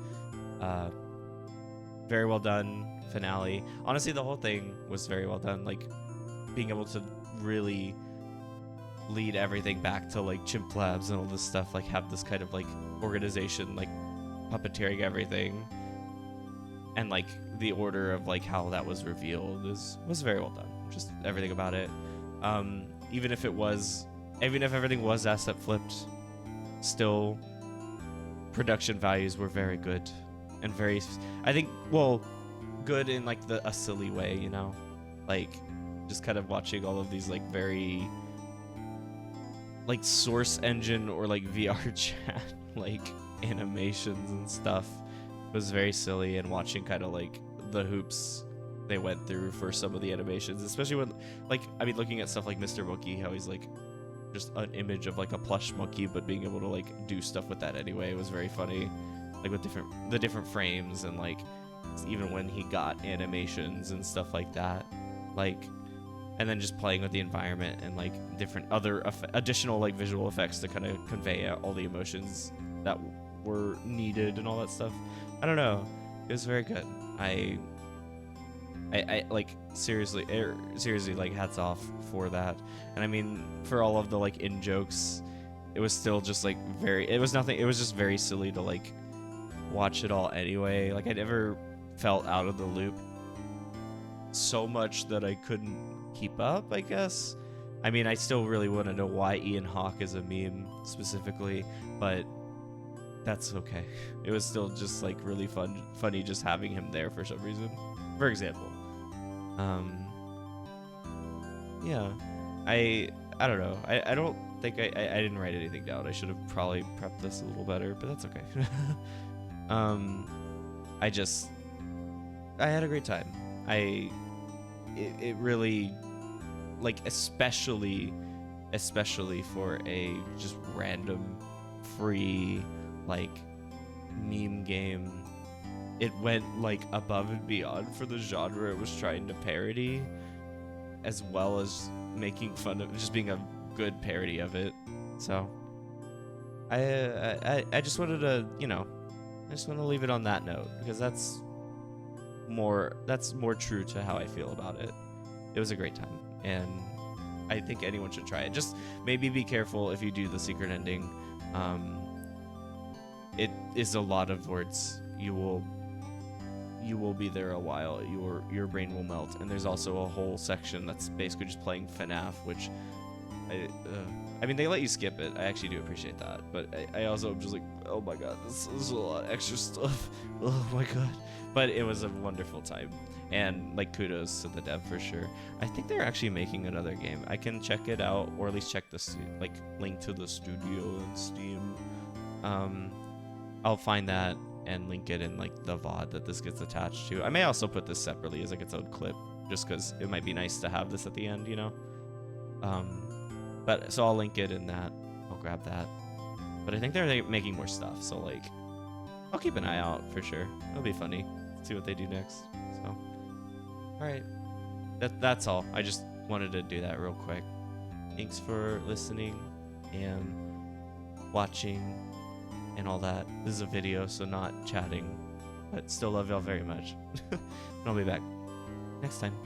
finale. Honestly, the whole thing was very well done. Like being able to really lead everything back to like Chimp Labs and all this stuff, like have this kind of like organization like puppeteering everything, and like the order of like how that was revealed was very well done. Just everything about it. Even if everything was asset flipped, still production values were very good and very, I think, well, good in like a silly way, you know, like just kind of watching all of these like very like source engine or like VR chat like animations and stuff was very silly, and watching kind of like the hoops they went through for some of the animations, especially when like, I mean, looking at stuff like Mr. Monkey, how he's like just an image of like a plush monkey, but being able to like do stuff with that anyway was very funny, like with the different frames, and like even when he got animations and stuff like that, like, and then just playing with the environment and like different other additional like visual effects to kind of convey all the emotions that were needed and all that stuff. I don't know, it was very good. I like seriously like hats off for that. And I mean, for all of the like in jokes, it was still just like it was just very silly to like watch it all anyway. Like I never felt out of the loop so much that I couldn't keep up, I guess. I mean, I still really want to know why Ian Hawke is a meme specifically, but that's okay. It was still just like really funny just having him there for some reason, for example. Yeah, I don't know. I don't think I didn't write anything down. I should have probably prepped this a little better, but that's okay. I had a great time. It really, like, especially for a just random free like meme game, it went like above and beyond for the genre it was trying to parody, as well as making fun of just being a good parody of it. So I just wanted to, you know, I just want to leave it on that note, because that's more true to how I feel about it. It was a great time, and I think anyone should try it. Just maybe be careful if you do the secret ending. It is a lot of words. You will be there a while. Your brain will melt. And there's also a whole section that's basically just playing FNAF, which I mean, they let you skip it. I actually do appreciate that, but I also am just like, oh my god, this is a lot of extra stuff. Oh my god. But it was a wonderful time, and like kudos to the dev for sure. I think they're actually making another game. I can check it out, or at least check the like link to the studio on Steam. I'll find that and link it in like the VOD that this gets attached to. I may also put this separately as like its own clip, just because it might be nice to have this at the end, you know. But so I'll link it in that. I'll grab that. But I think they're making more stuff, so like I'll keep an eye out for sure. It'll be funny. See what they do next. So all right, that's all. I just wanted to do that real quick. Thanks for listening and watching and all that. This is a video, so not chatting, but still love y'all very much. And I'll be back next time.